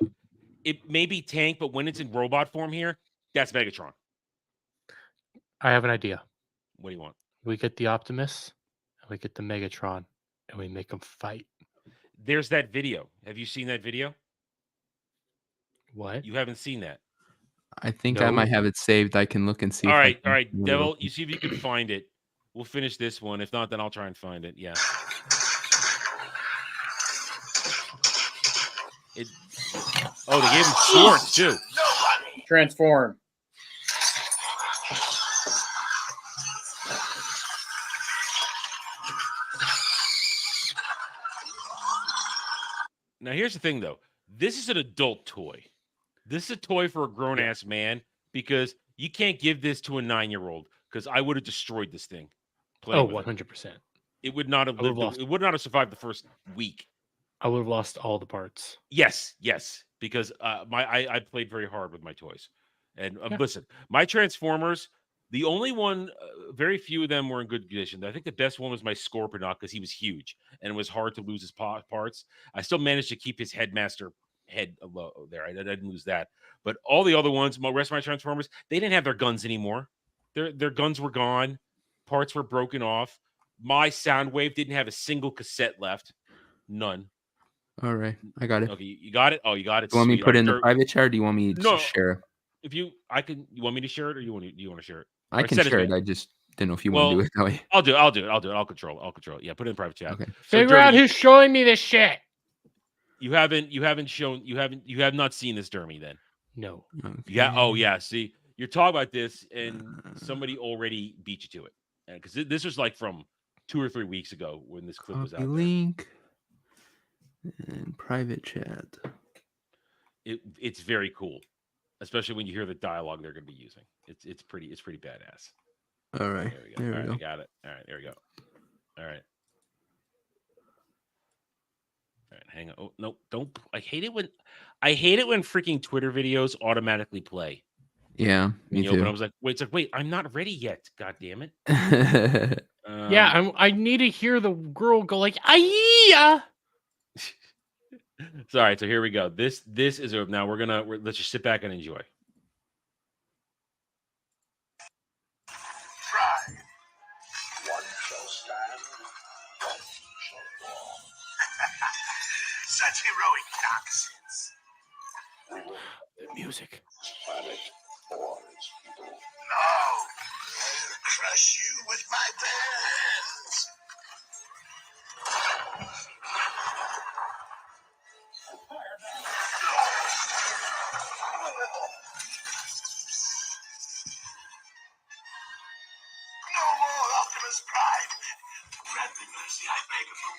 it may be Tank, but when it's in robot form here, that's Megatron. I have an idea. What do you want? We get the Optimus, and we get the Megatron, and we make them fight. There's that video. Have you seen that video? What? You haven't seen that. I think I might No. have it saved. I can look and see. All if I right, can all right, pull it Devil. open. You see if you can find it. We'll finish this one. If not, then I'll try and find it. Yeah. It. Oh, they gave him shorts too. Nobody. Transform. Now, here's the thing, though. This is an adult toy. This is a toy for a grown ass man because you can't give this to a 9-year-old because I would have destroyed this thing. Oh, Playing with it. 100%. It would not have I would've lived. lost. It would not have survived the first week. I would have lost all the parts. Yes, because I played very hard with my toys, and Yeah. listen, my Transformers. The only one, very few of them were in good condition. I think the best one was my Scorponok because he was huge and it was hard to lose his parts. I still managed to keep his headmaster head low there. I didn't lose that, but all the other ones, my rest of my Transformers, they didn't have their guns anymore. Their guns were gone. Parts were broken off. My Soundwave didn't have a single cassette left. None. All right, I got it. Okay, you got it. Oh, you got it. Do you want me Sweet. to put it in the Alright, private chat, or do you want me to No. share? If you, I can. You want me to share it, or you want to share it? I Or can send it to share it. me. I just didn't know if you want to do Well, it that way. I'll do it. I'll control it. Yeah, put it in private chat. Okay. So, Figure Dermy, out who's showing me this shit. you have not seen this, Dermy. Then No. yeah. Oh yeah. See, you're talking about this, and somebody already beat you to it, because this was like from 2 or 3 weeks ago when this clip was out Copy there. link and private chat. It's very cool, especially when you hear the dialogue they're going to be using. It's pretty badass. All right, There we go. there All we right, go. I got it. All right, there we go. All right. All right, hang on. Oh no, don't. I hate it when freaking Twitter videos automatically play. Yeah, When me you open it, I too. was like, wait, I'm not ready yet. God damn it. Yeah, I need to hear the girl go like, "Aiyah." So, all right, so here we go. This is now let's just sit back and enjoy. Pride. One shall stand, one shall fall. Such heroic nonsense. The music. Planet for its people. No! I'll crush you with my bare hands. No more Optimus Prime. Grant me mercy, I beg of you.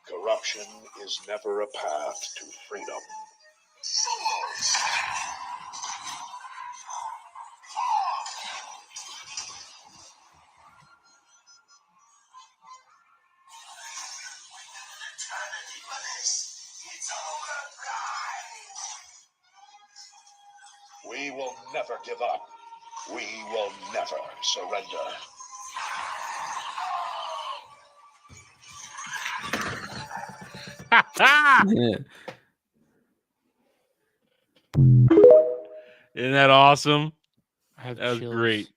Corruption is never a path to freedom. Fools! Eternity for this. It's over, Prime. We will never give up. We will never surrender. Isn't that awesome? I have That was chills. great.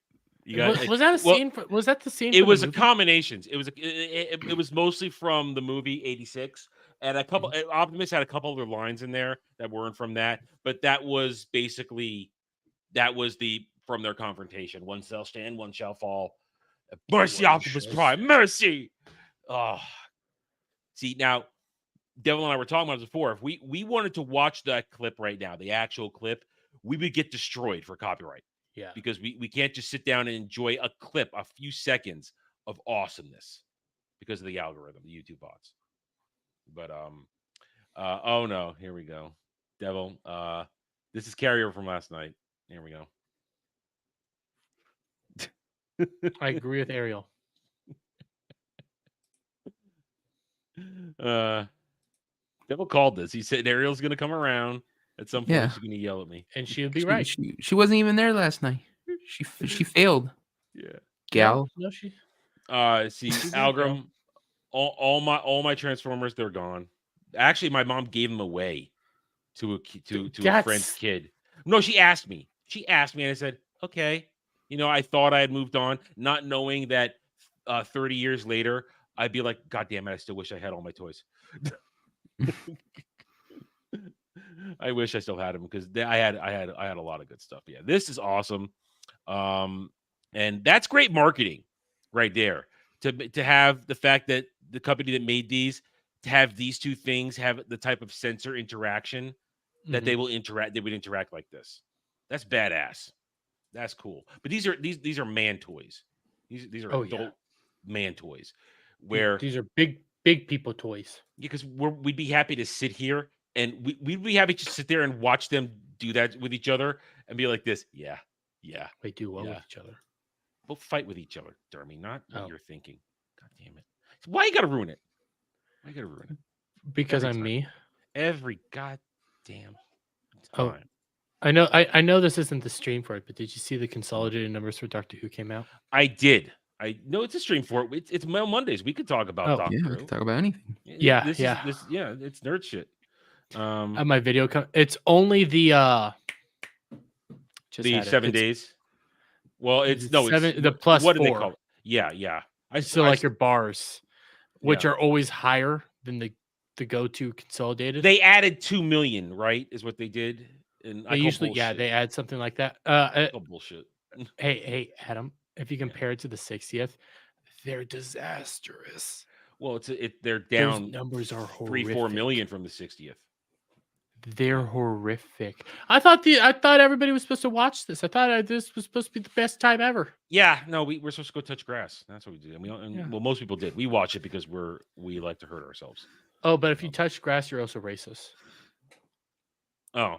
You got Was that a well, scene? Was that the scene? It from was the a movie? combination. It was mostly from the movie '86, and a couple. Optimus had a couple other lines in there that weren't from that, but that was basically from their confrontation. One shall stand, one shall fall. Mercy, One Optimus shall Prime, mercy. Oh, see now, Devil and I were talking about this before. If we wanted to watch that clip right now, the actual clip, we would get destroyed for copyright. Yeah. Because we can't just sit down and enjoy a clip, a few seconds of awesomeness because of the algorithm, the YouTube bots. But oh no, here we go. Devil. This is carryover from last night. Here we go. I agree with Ariel. Devil called this. He said Ariel's gonna come around at some point. Yeah. She's gonna yell at me. And she would be right. She wasn't even there last night. She failed. Yeah. Gal. No, she. See, She's a Algrim, all my Transformers, they're gone. Actually, my mom gave them away to a friend's kid. No, she asked me. And I said, okay. You know, I thought I had moved on, not knowing that 30 years later, I'd be like, God damn it, I still wish I had all my toys. I wish I still had them because I had a lot of good stuff. Yeah, this is awesome. And that's great marketing right there. To have the fact that the company that made these, to have these two things have the type of sensor interaction that they would interact like this. That's badass. That's cool. But these are man toys. These are adult man toys. Where these are big people toys. Yeah, because we'd be happy to sit here and we'd be happy to sit there and watch them do that with each other and be like this. Yeah. They do well with each other. We'll fight with each other, Dermy, not what you're thinking. God damn it. Why you gotta ruin it? Because Every I'm time. me. Every goddamn time. I know this isn't the stream for it, but did you see the consolidated numbers for Doctor Who came out? I did. I know it's a stream for it. It's Mail Mondays. We could talk about Doctor Who. We could talk about anything. It's nerd shit. My video it's only the 7 days. Well, it's the plus what 4. Do they call it? Yeah. Like your bars, which are always higher than the go-to consolidated. They added 2 million, right? Is what they did. And they usually they add something like that. Bullshit. Hey, Adam, if you compare it to the 60th, they're disastrous. Well, they're down. Those numbers are 3-4 million from the 60th. They're horrific. I thought everybody was supposed to watch this. I thought this was supposed to be the best time ever. Yeah, no, we're supposed to go touch grass. That's what we did. Well, most people did. We watch it because we like to hurt ourselves. Oh, but if you touch grass, you're also racist. Oh,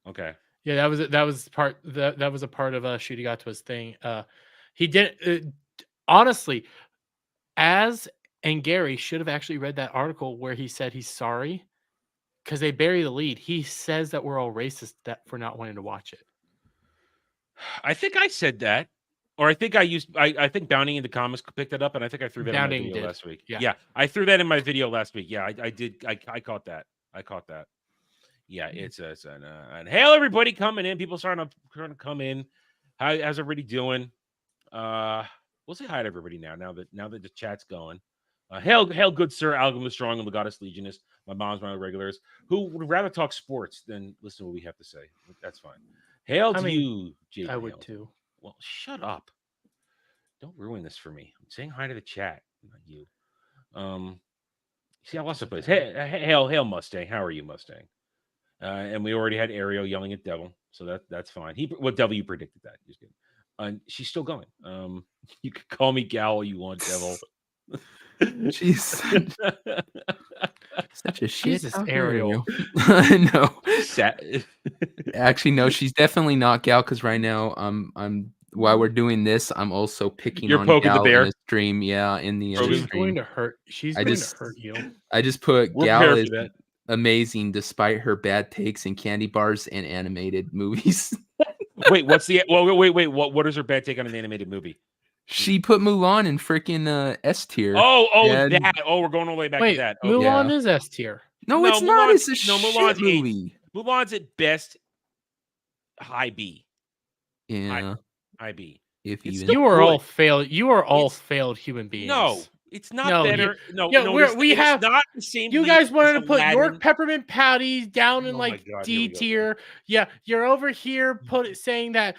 okay. Yeah, that was a part of Shooty Gatwa's thing. He did honestly, and Gary should have actually read that article where he said he's sorry. Because they bury the lead. He says that we're all racist for not wanting to watch it. I think I said that. Or I think I think Bounty in the comics picked that up, and I think I threw that in my video last week. Yeah, I threw that in my video last week. Yeah, I did. I caught that. Yeah, it's and hail everybody coming in. People starting to come in. How's everybody doing? We'll say hi to everybody now that the chat's going. Hail, good sir, Algrim the Strong and the Goddess Legionist. My mom's one of the regulars who would rather talk sports than listen to what we have to say. That's fine. Hail to you, Jake. I would too. Well, shut up. Don't ruin this for me. I'm saying hi to the chat, not you. See, I lost the place. Hail, Mustang. How are you, Mustang? And we already had Ariel yelling at Devil, so that's fine. Devil, you predicted that. Just kidding. And she's still going. You could call me Gal all you want, Devil. She's such a shit. Jesus, Ariel. No. Actually, no, she's definitely not Gal, because right now I'm while we're doing this, I'm also picking on poking Gal the bear in the stream. Yeah, in the she's stream. going to hurt. She's going to hurt you. I just put We're Gal is that. amazing despite her bad takes in candy bars and animated movies. Wait, wait. What is her bad take on an animated movie? She put Mulan in freaking S tier. That. Oh, we're going all the way back to that. Okay. Mulan is S tier. No, it's not. It's a shit Mulan's movie. Mulan's at best high B. Yeah. High B. If even. You are all failed. You are all failed human beings. No, it's not better. It's not the same. You guys wanted to put York Peppermint Patty down in D tier. Yeah, you're over here saying that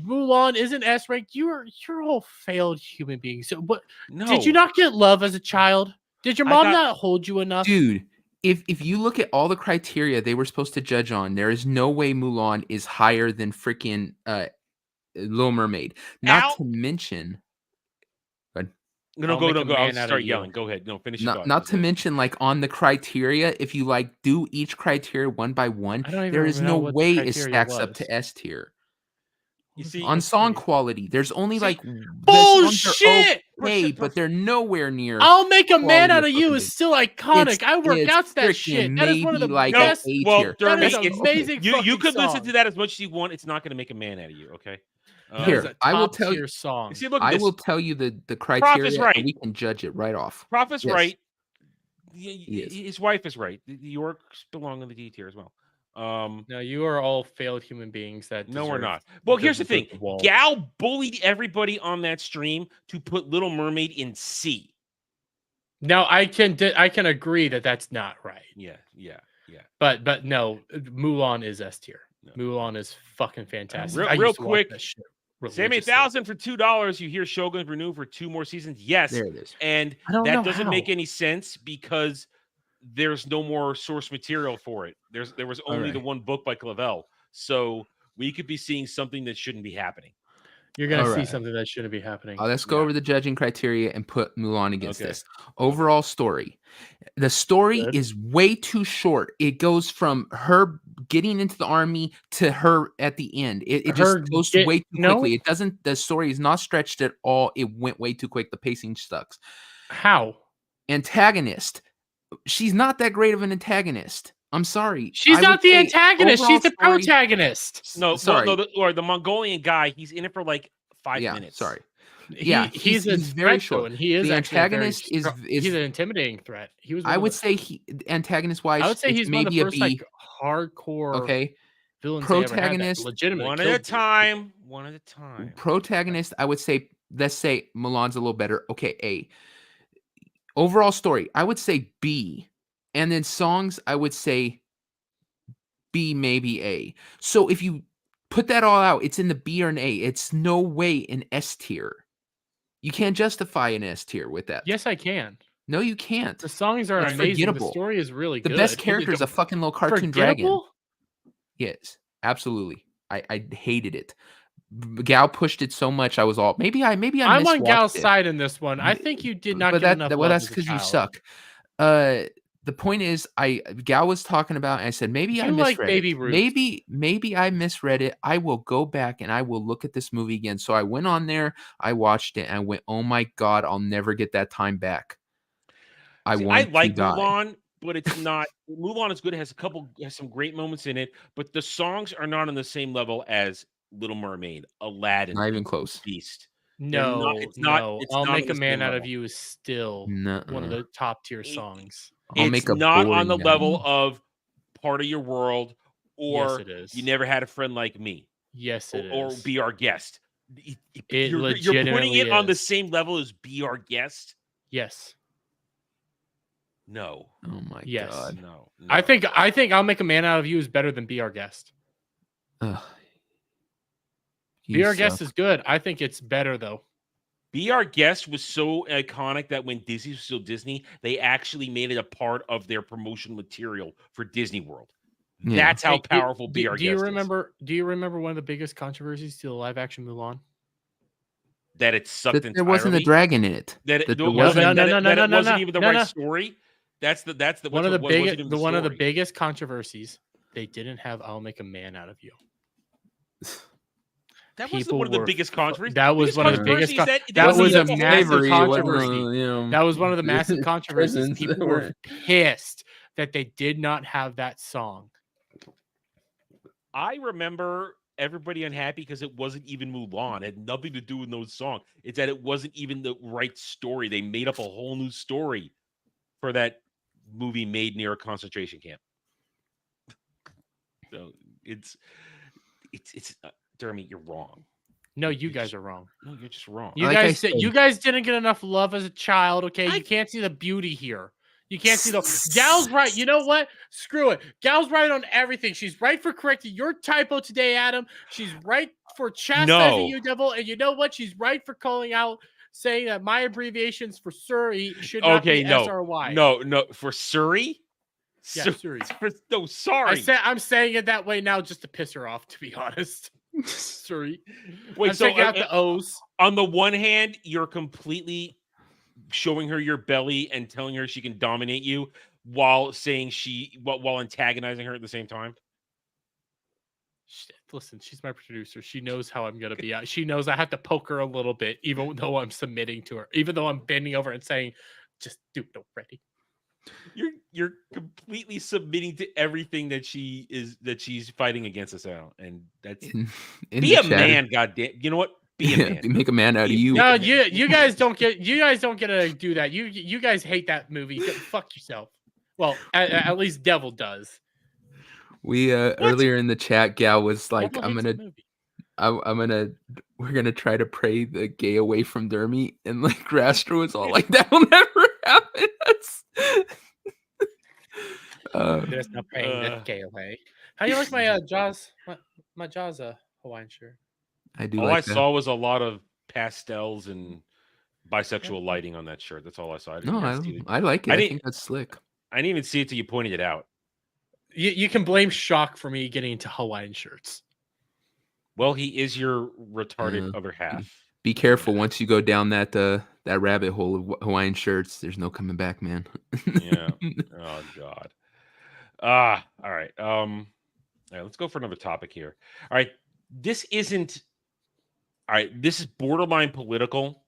Mulan isn't S ranked. You're all failed human beings. So what? No. Did you not get love as a child? Did your mom not hold you enough? Dude, if you look at all the criteria they were supposed to judge on, there is no way Mulan is higher than freaking Little Mermaid. Not to mention. No, go. I'll start yelling. Go ahead. No, finish. Not to mention, like, on the criteria, if you do each criteria one by one, there is no way it stacks up to S tier. You see, On song quality, there's only See, like the songs are Bullshit! okay, but they're nowhere near. I'll Make a Man quality out of of You fucking is still iconic. I work it's out to that freaking shit. That is one of the maybe like best. an A well, tier. That is Dermy, an amazing you fucking could listen to song. that as much as you want. It's not going to make a man out of you. Okay. That is Here, a I will top tell you. tier song. See, look at I this. will tell you the Prof criteria, is right. and we can judge it right off. Prof is Yes. right. is. His wife is right. The Yorks belong in the D tier as well. No, you are all failed human beings that No, we're deserve not. Well, here's the deserve thing. wall. Gal bullied everybody on that stream to put Little Mermaid in C. Now I can agree that that's not right. Yeah. But no, Mulan is S tier. No. Mulan is fucking fantastic. Real I used to watch quick, that shit Sammy religiously. 1000 for $2. You hear Shogun renew for 2 more seasons. Yes. There it is. And I don't that know doesn't how. make any sense because there's no more source material for it. There was only the right. one book by Clavel. So we could be seeing something that shouldn't be happening. You're gonna All see right. something that shouldn't be happening. Let's go Yeah. over the judging criteria and put Mulan against Okay. this. Overall story. The story Good. is way too short. It goes from her getting into the army to her at the end. It Her just goes get- way too no. quickly. It doesn't. The story is not stretched at all. It went way too quick. The pacing sucks. How? Antagonist. She's not that great of an antagonist. I'm sorry. She's I not would the say antagonist. overall She's the story- protagonist. No, Sorry. or the Mongolian guy, he's in it for like 5 Yeah, minutes. sorry. He- Yeah, he's a he's very threat, though, short. and he is The actually a very antagonist is- strong- is- he's an intimidating threat. He was. I would say antagonist wise. I would say he's one of the first like hardcore okay. villains they ever had that Protagonist, legitimately One at killed a people. time. One at a time. Protagonist, I would say, let's say Milan's a little better. Okay, A. Overall story, I would say B. And then songs, I would say B, maybe A. So if you put that all out, it's in the B or an A. It's no way an S tier. You can't justify an S tier with that. Yes, I can. No, you can't. The songs are That's amazing. forgettable. The story is really The good. best character is a fucking little cartoon dragon. Yes, absolutely. I hated it. Gal pushed it so much. I was all maybe I I'm on miswatched Gal's it. side in this one. I think you did not But get enough. well, love that's as a because you child. suck. The point is, Gal was talking about, and I said maybe I You like misread Baby it. Ruth. Maybe I misread it. I will go back and I will look at this movie again. So I went on there, I watched it, and I went, oh my god, I'll never get that time back. I like die. Mulan, but it's not. Mulan is good. It has some great moments in it, but the songs are not on the same level as Little Mermaid, Aladdin, Not even close. Beast. No, it's not I'll on Make the a Man same Out of level. You is still one Nuh-uh. of the top tier songs. I'll It's make a not on boring the guy. level of Part of Your World Yes, or it is. You Never Had a Friend Like Me Yes, it or is. Be Our Guest. It You're putting legitimately it on the is. same level as Be Our Guest? Yes. No. Oh my Yes. god. No. I think I'll Make a Man Out of You is better than Be Our Guest. Ugh. Be Our Guest is good. I think it's better though. Be Our Guest was so iconic that when Disney was still Disney, they actually made it a part of their promotional material for Disney World. Yeah. That's how Hey, powerful Be Our do Guest you is. remember? Do you remember one of the biggest controversies to the live action Mulan? That it sucked That there wasn't a entirely? dragon in it. That That it there wasn't, wasn't- that it wasn't no, even the no, right no. story. That's the One of the biggest one of the story. biggest controversies. They didn't have "I'll Make a Man Out of You." That wasn't people one of the were biggest controversies. That was one of the biggest. That was wasn't a just massive slavery, it wasn't, controversy. That was one of the massive controversies. prisons People that were were- pissed that they did not have that song. I remember everybody unhappy because it wasn't even Mulan. It had nothing to do with those songs. It's that it wasn't even the right story. They made up a whole new story for that movie made near a concentration camp. So it's Jeremy, you're wrong. No, you guys are wrong. No, you're just wrong. You Like I guys, said- you guys didn't get enough love as a child. Okay, you can't see the beauty here. You can't see the Gal's right. You know what? Screw it. Gal's right on everything. She's right for correcting your typo today, Adam. She's right for chastising you, Devil. And you know what? She's right for calling out, saying that my abbreviations for Surrey should not be SRY. No, for Surrey. Yeah, Surrey. No, sorry. I'm saying it that way now just to piss her off. To be honest, Surrey. Wait, I'm so taking out the O's. on the one hand, you're completely showing her your belly and telling her she can dominate you while saying while antagonizing her at the same time. listen, she's my producer. She knows how I'm gonna be. She knows I have to poke her a little bit, even though I'm submitting to her, even though I'm bending over and saying, "Just do it already." You're completely submitting to everything that she's fighting against us out, and that's In be the a chat, man. Goddamn, you know what? Be a man. make a man out of you. No, you guys don't get to do that. You guys hate that movie. Go fuck yourself. Well, at least Devil does. We earlier in the chat, Gal was like, Devil hates the movie. we're gonna try to pray the gay away from Dermy, and like Rastra was all like, that will never happen. There's no praying that gay away. How do you like my Jaws? My Jaws Hawaiian shirt. I do. All like I that. saw was a lot of pastels and bisexual lighting on that shirt. That's all I saw. I No, didn't see it. I like it. I I didn't- think that's slick. I didn't even see it till you pointed it out. You can blame Shock for me getting into Hawaiian shirts. Well, he is your retarded other half. Be careful once you go down that that rabbit hole of Hawaiian shirts. There's no coming back, man. Yeah. Oh God. All right. All right. Let's go for another topic here. All right. This isn't. All right. This is borderline political.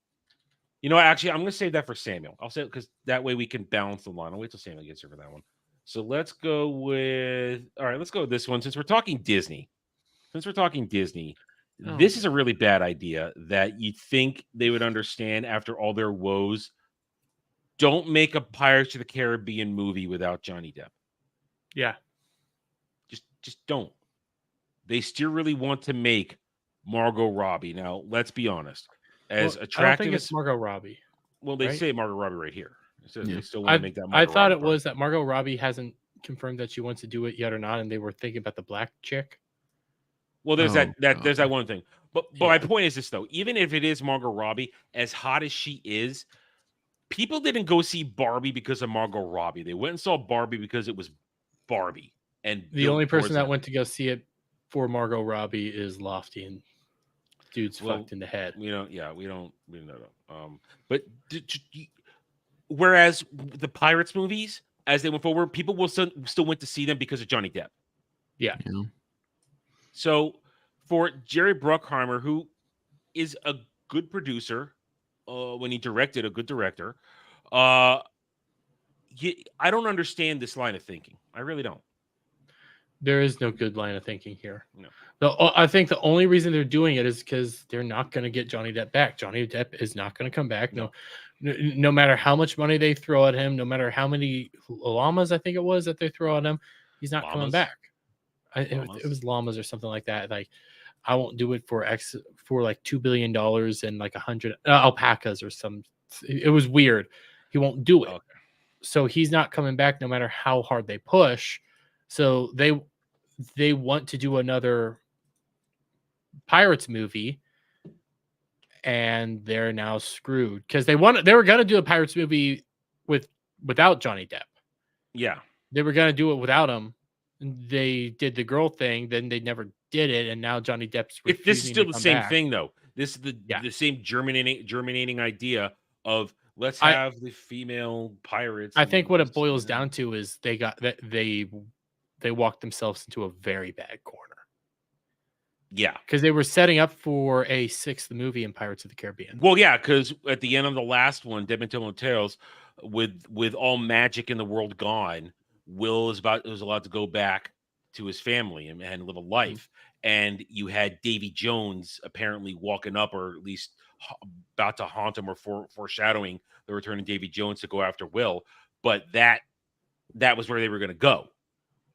You know, actually, I'm going to save that for Samuel. I'll say it because that way we can balance the line. I'll wait till Samuel gets here for that one. So let's go with. All right. Let's go with this one since we're talking Disney. This is a really bad idea that you think they would understand after all their woes. Don't make a Pirates of the Caribbean movie without Johnny Depp. Yeah. Just don't. They still really want to make Margot Robbie. Now, let's be honest. As I don't attractive think as it's Margot Robbie. well, they right? say Margot Robbie right here. So Yeah. they still want to make that Margot I thought Robbie it was that Margot Robbie hasn't confirmed that she wants to do it yet or not, and they were thinking about the black chick. Well, there's Oh, there's that one thing. But my Yeah. point is this though, even if it is Margot Robbie, as hot as she is, people didn't go see Barbie because of Margot Robbie. They went and saw Barbie because it was Barbie. And The only person that went to go see it for Margot Robbie is Lofty, and dude's fucked in the head. We don't know. But whereas the Pirates movies, as they went forward, people will still went to see them because of Johnny Depp. Yeah. Yeah. So for Jerry Bruckheimer, who is a good producer, when he directed, a good director, I don't understand this line of thinking. I really don't. There is no good line of thinking here. No. I think the only reason they're doing it is because they're not going to get Johnny Depp back. Johnny Depp is not going to come back. No matter how much money they throw at him, no matter how many llamas I think it was that they throw at him, he's not coming back. It was llamas or something like that. Like, I won't do it for like $2 billion and like 100 alpacas or some. It was weird. He won't do it. Okay. So he's not coming back no matter how hard they push. So they want to do another Pirates movie, and they're now screwed because they were going to do a Pirates movie without Johnny Depp. Yeah. They were going to do it without him. They did the girl thing, then they never did it, and now Johnny Depp's. If this is still the same back. thing, though, this is the same germinating idea of let's have the female pirates. I think what it boils down to is they walked themselves into a very bad corner. Yeah, because they were setting up for a 6th movie in Pirates of the Caribbean. Well, yeah, because at the end of the last one, Dead Man Telling Tales, with all magic in the world gone, Will was allowed to go back to his family and live a life. And you had Davy Jones apparently walking up, or at least about to haunt him, or foreshadowing the return of Davy Jones to go after Will. But that was where they were going to go.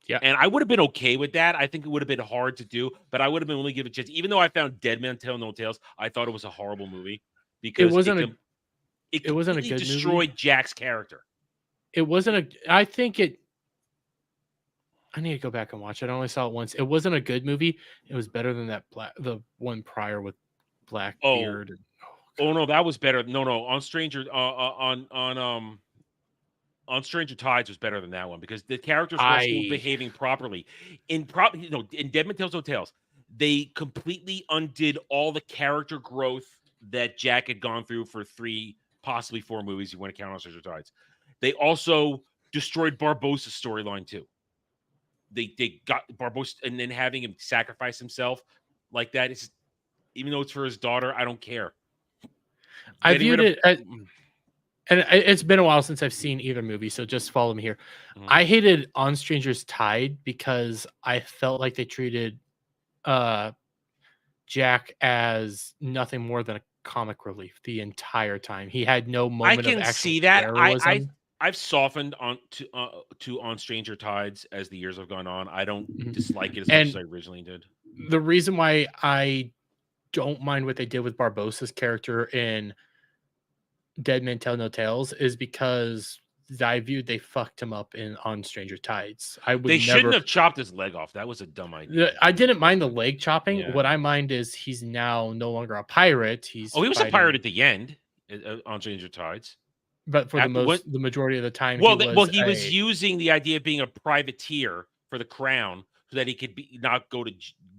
Yeah. And I would have been okay with that. I think it would have been hard to do, but I would have been willing to give it a chance. Even though I found Dead Man Tell No Tales, I thought it was a horrible movie because it wasn't a good destroyed movie. Jack's character. It wasn't I think it. I need to go back and watch it. I only saw it once. It wasn't a good movie. It was better than the one prior with Blackbeard. Oh no, that was better. No, on Stranger on Stranger Tides was better than that one because the characters were still behaving properly. In Dead Man Tells No Tales, they completely undid all the character growth that Jack had gone through for 3, possibly 4 movies. You want to count on Stranger Tides. They also destroyed Barbossa's storyline too. they got Barbosa, and then having him sacrifice himself like that is, even though it's for his daughter, I don't care. I Getting viewed rid it as, and it's been a while since I've seen either movie, so just follow me here. Mhm. I hated On Stranger's Tide because I felt like they treated Jack as nothing more than a comic relief the entire time. He had no I moment of can actual see that. heroism. I've softened on to On Stranger Tides as the years have gone on. I don't Mhm. dislike it as much And as I originally did. the reason why I don't mind what they did with Barbosa's character in Dead Men Tell No Tales is because I viewed they fucked him up in On Stranger Tides. I would They never. shouldn't have chopped his leg off. That was a dumb idea. I didn't mind the leg chopping. Yeah. What I mind is he's now no longer a pirate. He's Oh, he was fighting, a pirate at the end on Stranger Tides. but for after what- the majority of the time, Well, he was was using the idea of being a privateer for the crown so that he could not go to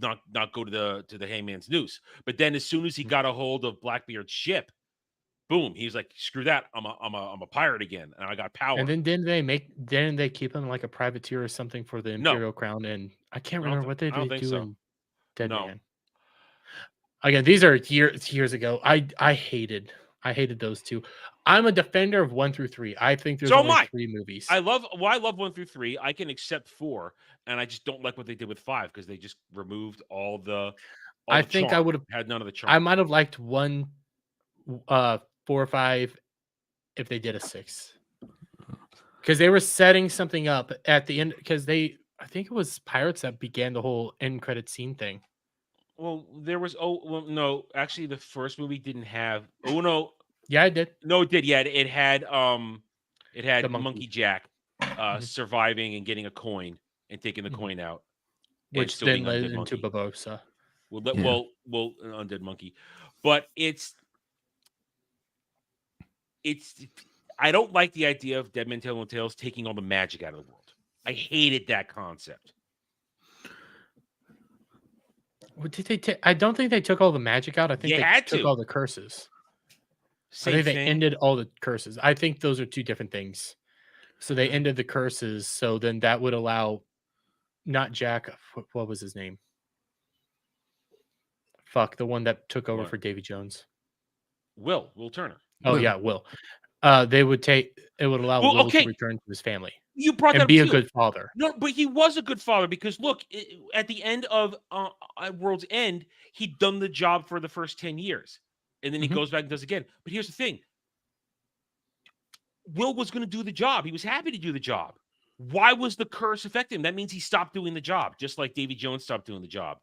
the Hangman's Noose. But then, as soon as he got a hold of Blackbeard's ship, boom, he's like, "Screw that! I'm a pirate again, and I got power." And then didn't they keep him like a privateer or something for the No. Imperial Crown? And I can't I don't remember thi- what they I don't did think do so. in Dead No. Man. Again, these are years ago. I hated those two. I'm a defender of 1 through 3. I think there's So am only I. 3 movies. I love 1 through 3. I can accept 4, and I just don't like what they did with 5 because they just removed all the. I think I charm. would have had none of the charm. I might have liked 1, 4 or 5 if they did a 6. Because they were setting something up at the end. Because I think it was Pirates that began the whole end credit scene thing. Well, there was. Oh, well, no. Actually, the first movie didn't have. Oh no, Yeah, I did. no, it did. Yeah, it had. It had The monkey. Monkey Jack, Mhm. surviving and getting a coin and taking the Mhm. coin out, and Which still then being led Undead into Monkey. Barbosa. Yeah. Well, Undead Monkey, but it's. I don't like the idea of Dead Men Tell No Tales taking all the magic out of the world. I hated that concept. What did they take? I don't think they took all the magic out. I think They they had took to. all the curses. I Same think they thing. ended all the curses. I think those are 2 different things. So they Mhm. ended the curses. So then that would allow not Jack. What was his name? Fuck, the one that took over What? for Davy Jones. Will Turner. Oh Will. yeah, Will. They would take. It would allow Well, Will okay. to return to his family You brought that and up be a too. good father. No, but he was a good father because look, at the end of World's End, he'd done the job for the first 10 years. And then he Mhm. goes back and does it again. But here's the thing. Will was going to do the job. He was happy to do the job. Why was the curse affecting him? That means he stopped doing the job, just like Davy Jones stopped doing the job.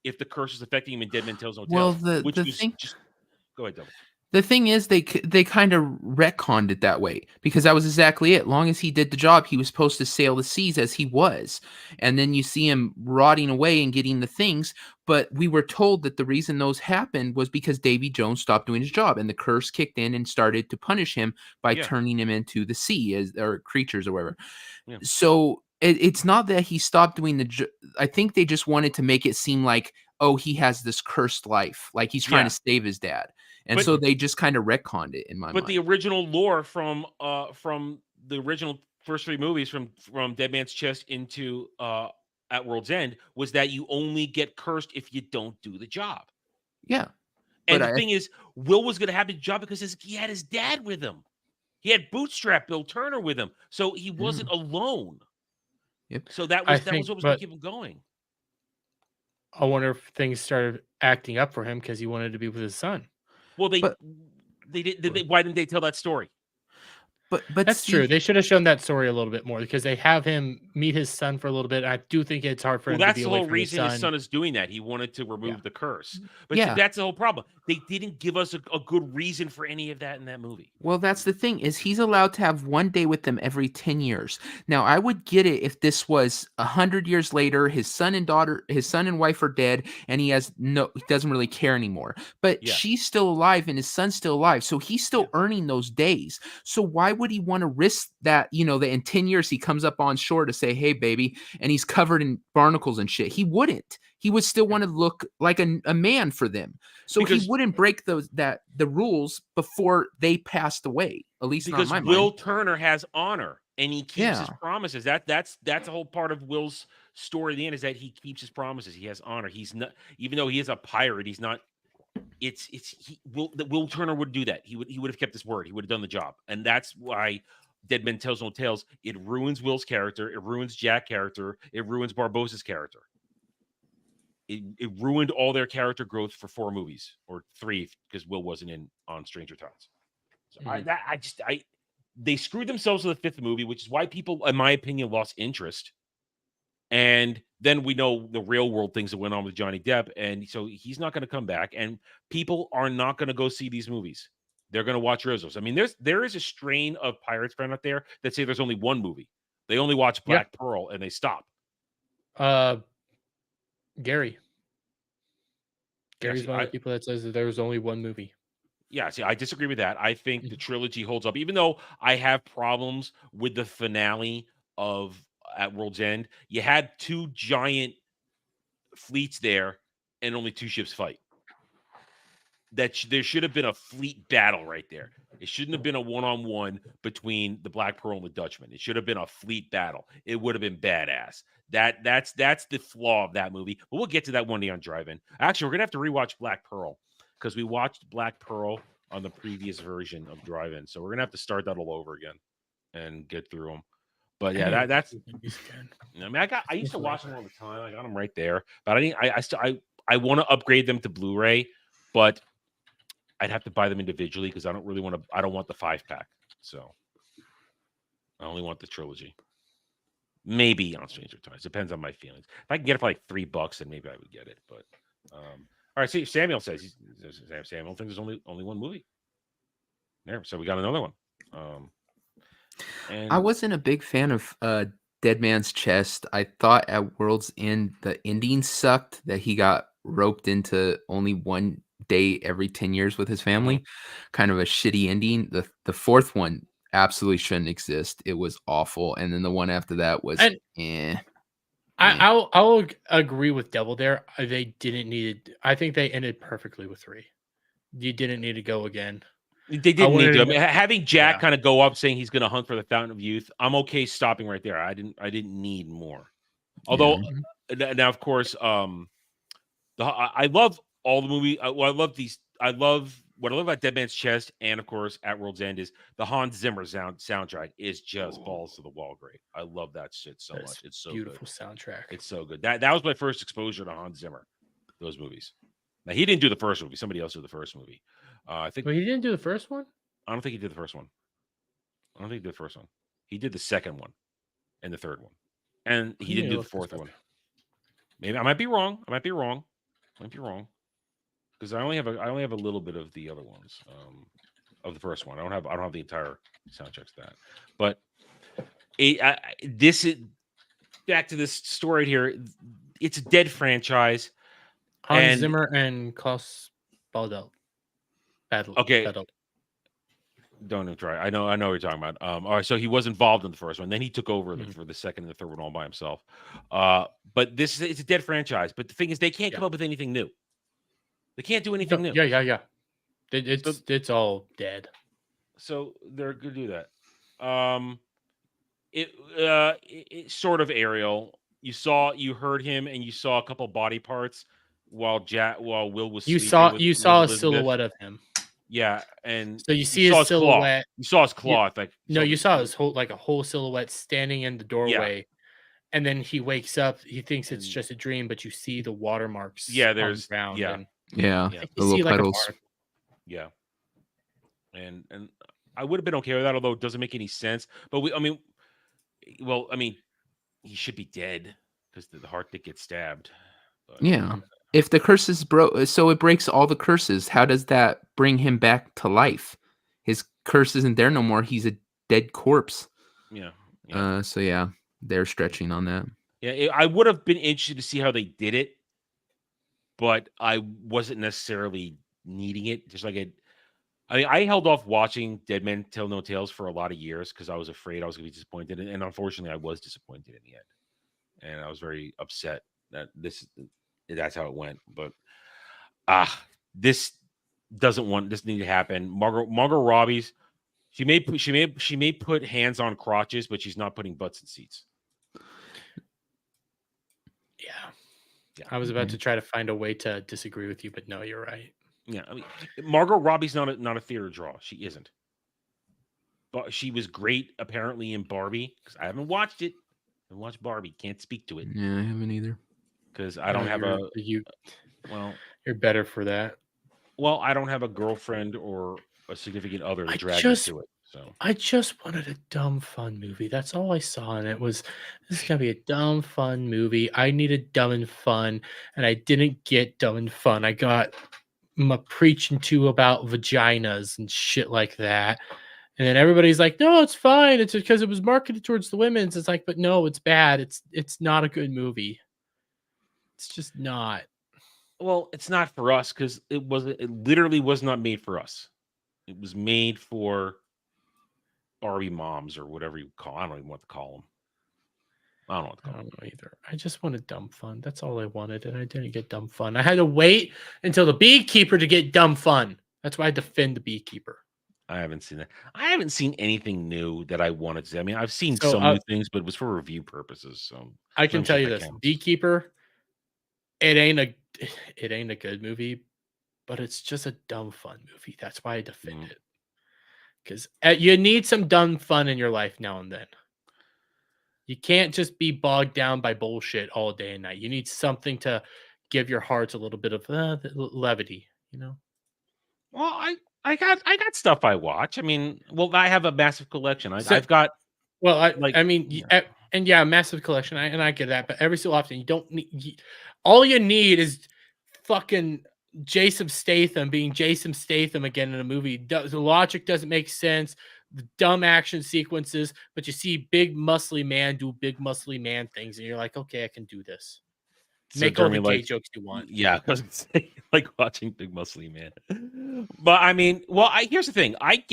If the curse was affecting him in Dead Men Tell No Tales, Well, which the was thing just go ahead, Devil. the thing is, they kind of retconned it that way because that was exactly it. Long as he did the job, he was supposed to sail the seas as he was, and then you see him rotting away and getting the things. But we were told that the reason those happened was because Davy Jones stopped doing his job, and the curse kicked in and started to punish him by Yeah. turning him into the sea or creatures or whatever. Yeah. So it's not that he stopped doing I think they just wanted to make it seem like, oh, he has this cursed life, like he's trying Yeah. to save his dad. And But- so they just kind of retconned it in my But mind. the original lore from the original first 3 movies from Dead Man's Chest into At World's End was that you only get cursed if you don't do the job. Yeah. And But the thing is, Will was going to have the job because he had his dad with him. He had Bootstrap Bill Turner with him, so he wasn't alone. Yep. So that I was think, what was going but- to keep him going. I wonder if things started acting up for him because he wanted to be with his son. Well, they But- did. Why didn't they tell that story? But That's true. Steve, They should have shown that story a little bit more because they have him meet his son for a little bit. I do think it's hard for Well, him to that's be the away whole from reason his his son is doing that. He wanted to remove the curse. But Yeah. that's the whole problem. They didn't give us a good reason for any of that in that movie. well, that's the thing is he's allowed to have one day with them every 10 years. Now, I would get it if this was 100 years later, his son and wife are dead, and he doesn't really care anymore. But Yeah. she's still alive and his son's still alive. So he's still earning those days. So why would he want to risk that, that in 10 years he comes up on shore to say, hey, baby, and he's covered in barnacles and shit? He wouldn't. He would still want to look like a man for them. So Because- he wouldn't break the rules before they passed away. At least not Because in my Will mind. Turner has honor. and he keeps his promises. That's the whole part of Will's story at the end, is that he keeps his promises. He has honor. He's not, even though he is a pirate, he's not. Will Turner would do that. He would have kept his word. He would have done the job, and that's why Dead Men Tells No Tales. It ruins Will's character. It ruins Jack's character. It ruins Barbossa's character. It ruined all their character growth for 4 movies, or 3, because Will wasn't in on Stranger Tides. So they screwed themselves with the 5th movie, which is why people, in my opinion, lost interest. And then we know the real world things that went on with Johnny Depp, and so he's not going to come back, and people are not going to go see these movies. They're going to watch Rizzos. I mean, there is a strain of Pirates fan out there that say there's only one movie. They only watch Black Pearl and they stop. Gary's one of the people that says that there was only one movie. Yeah, see, I disagree with that. I think the trilogy holds up, even though I have problems with the finale of At World's End. You had 2 giant fleets there and only 2 ships fight. There should have been a fleet battle right there. It shouldn't have been a one-on-one between the Black Pearl and the Dutchman. It should have been a fleet battle. It would have been badass. That's the flaw of that movie. But we'll get to that one day on Drive-In. Actually, we're gonna have to rewatch Black Pearl, because we watched Black Pearl on the previous version of Drive-In. So we're gonna have to start that all over again and get through them. But yeah, that's. I mean, I used to watch them all the time. I got them right there, but I want to upgrade them to Blu-ray, but I'd have to buy them individually because I don't really want to. I don't want the 5-pack, so I only want the trilogy. Maybe on Stranger Tides, depends on my feelings. If I can get it for like $3, then maybe I would get it. But all right, see, Samuel says Samuel thinks there's only one movie. There, so we got another one. And I wasn't a big fan of Dead Man's Chest. I thought at World's End the ending sucked, that he got roped into only one day every 10 years with his family. Kind of a shitty ending. The 4th one absolutely shouldn't exist. It was awful. And then the one after that was I'll agree with Devil there. They didn't need it. I think they ended perfectly with 3. You didn't need to go again. They didn't need to. I mean, having Jack kind of go up saying he's going to hunt for the Fountain of Youth, I'm okay stopping right there. I didn't need more. Although now, of course, I love all the movie. What I love about Dead Man's Chest and, of course, At World's End is the Hans Zimmer soundtrack is just balls to the wall great. I love that shit so much. It's so beautiful good. Soundtrack. It's so good. That was my first exposure to Hans Zimmer. Those movies. Now he didn't do the first movie. Somebody else did the first movie. I think. Well, he didn't do the first one. I don't think he did the first one. He did the second one, and the third one, and he didn't do the 4th one. Maybe I might be wrong. Because I only have a little bit of the other ones of the first one. I don't have the entire soundtrack to that. But this is back to this story here. It's a dead franchise. Hans Zimmer and Klaus Badelt. Okay. Don't even try. I know what you're talking about. All right, so he was involved in the first one. Then he took over for the second and the third one all by himself. But it's a dead franchise. But the thing is, they can't come up with anything new. They can't do anything new. Yeah. It's all dead. So they're going to do that. It sort of Ariel. You heard him, and you saw a couple body parts while Will was. You sleeping saw with a silhouette of him. Yeah, and so you see his silhouette. You saw his cloth. You saw his whole silhouette standing in the doorway, and then he wakes up. He thinks it's just a dream, but you see the watermarks. Yeah, there's ground. The little petals. Yeah, and I would have been okay with that, although it doesn't make any sense. But he should be dead because the heart did get stabbed. But, if the curse is so it breaks all the curses. How does that bring him back to life? His curse isn't there no more. He's a dead corpse. Yeah. So they're stretching on that. Yeah, I would have been interested to see how they did it, but I wasn't necessarily needing it. Just like I held off watching Dead Men Tell No Tales for a lot of years because I was afraid I was going to be disappointed, and unfortunately, I was disappointed in the end, and I was very upset that that's how it went. But this need to happen. Margot Robbie's She may put hands on crotches, but she's not putting butts in seats. Yeah. I was about to try to find a way to disagree with you, but no, you're right. Yeah, I mean, Margot Robbie's not a theater draw. She isn't. But she was great apparently in Barbie, because I haven't watched it. I haven't watched Barbie. Can't speak to it Yeah, I haven't either. because I don't have You're better for that. Well, I don't have a girlfriend or a significant other to drag me to it. So I just wanted a dumb, fun movie. That's all I saw, and it was, this is gonna be a dumb, fun movie. I needed dumb and fun, and I didn't get dumb and fun. I got preaching to about vaginas and shit like that. And then everybody's like, no, it's fine. It's because it was marketed towards the women's. It's like, but no, it's bad. It's not a good movie. It's just not. well, it's not for us because it literally was not made for us. It was made for Barbie moms or whatever you call. I don't even know what to call them. I don't know what to I call them. don't know either. I just wanted dumb fun. That's all I wanted, and I didn't get dumb fun. I had to wait until the Beekeeper to get dumb fun. That's why I defend the Beekeeper. I haven't seen that. I haven't seen anything new that I wanted to see. I mean, I've seen So, some new things, but it was for review purposes. So I can I'm tell sure you that this: counts. Beekeeper, it ain't a good movie, but it's just a dumb fun movie. That's why I defend it. Because you need some dumb fun in your life now and then. You can't just be bogged down by bullshit all day and night. You need something to give your heart a little bit of levity, you know? Well, I got stuff I watch. I mean, well, I have a massive collection. So- I've got Well, like, I mean, and yeah, massive collection. I get that, but every so often you don't need. All you need is fucking Jason Statham being Jason Statham again in a movie. The logic doesn't make sense. The dumb action sequences, but you see big muscly man do big muscly man things, and you're like, okay, I can do this. so Make all the Jeremy gay likes- jokes you want. Yeah, I was gonna say, like watching Big Muscly Man. But I mean, well, here's the thing. I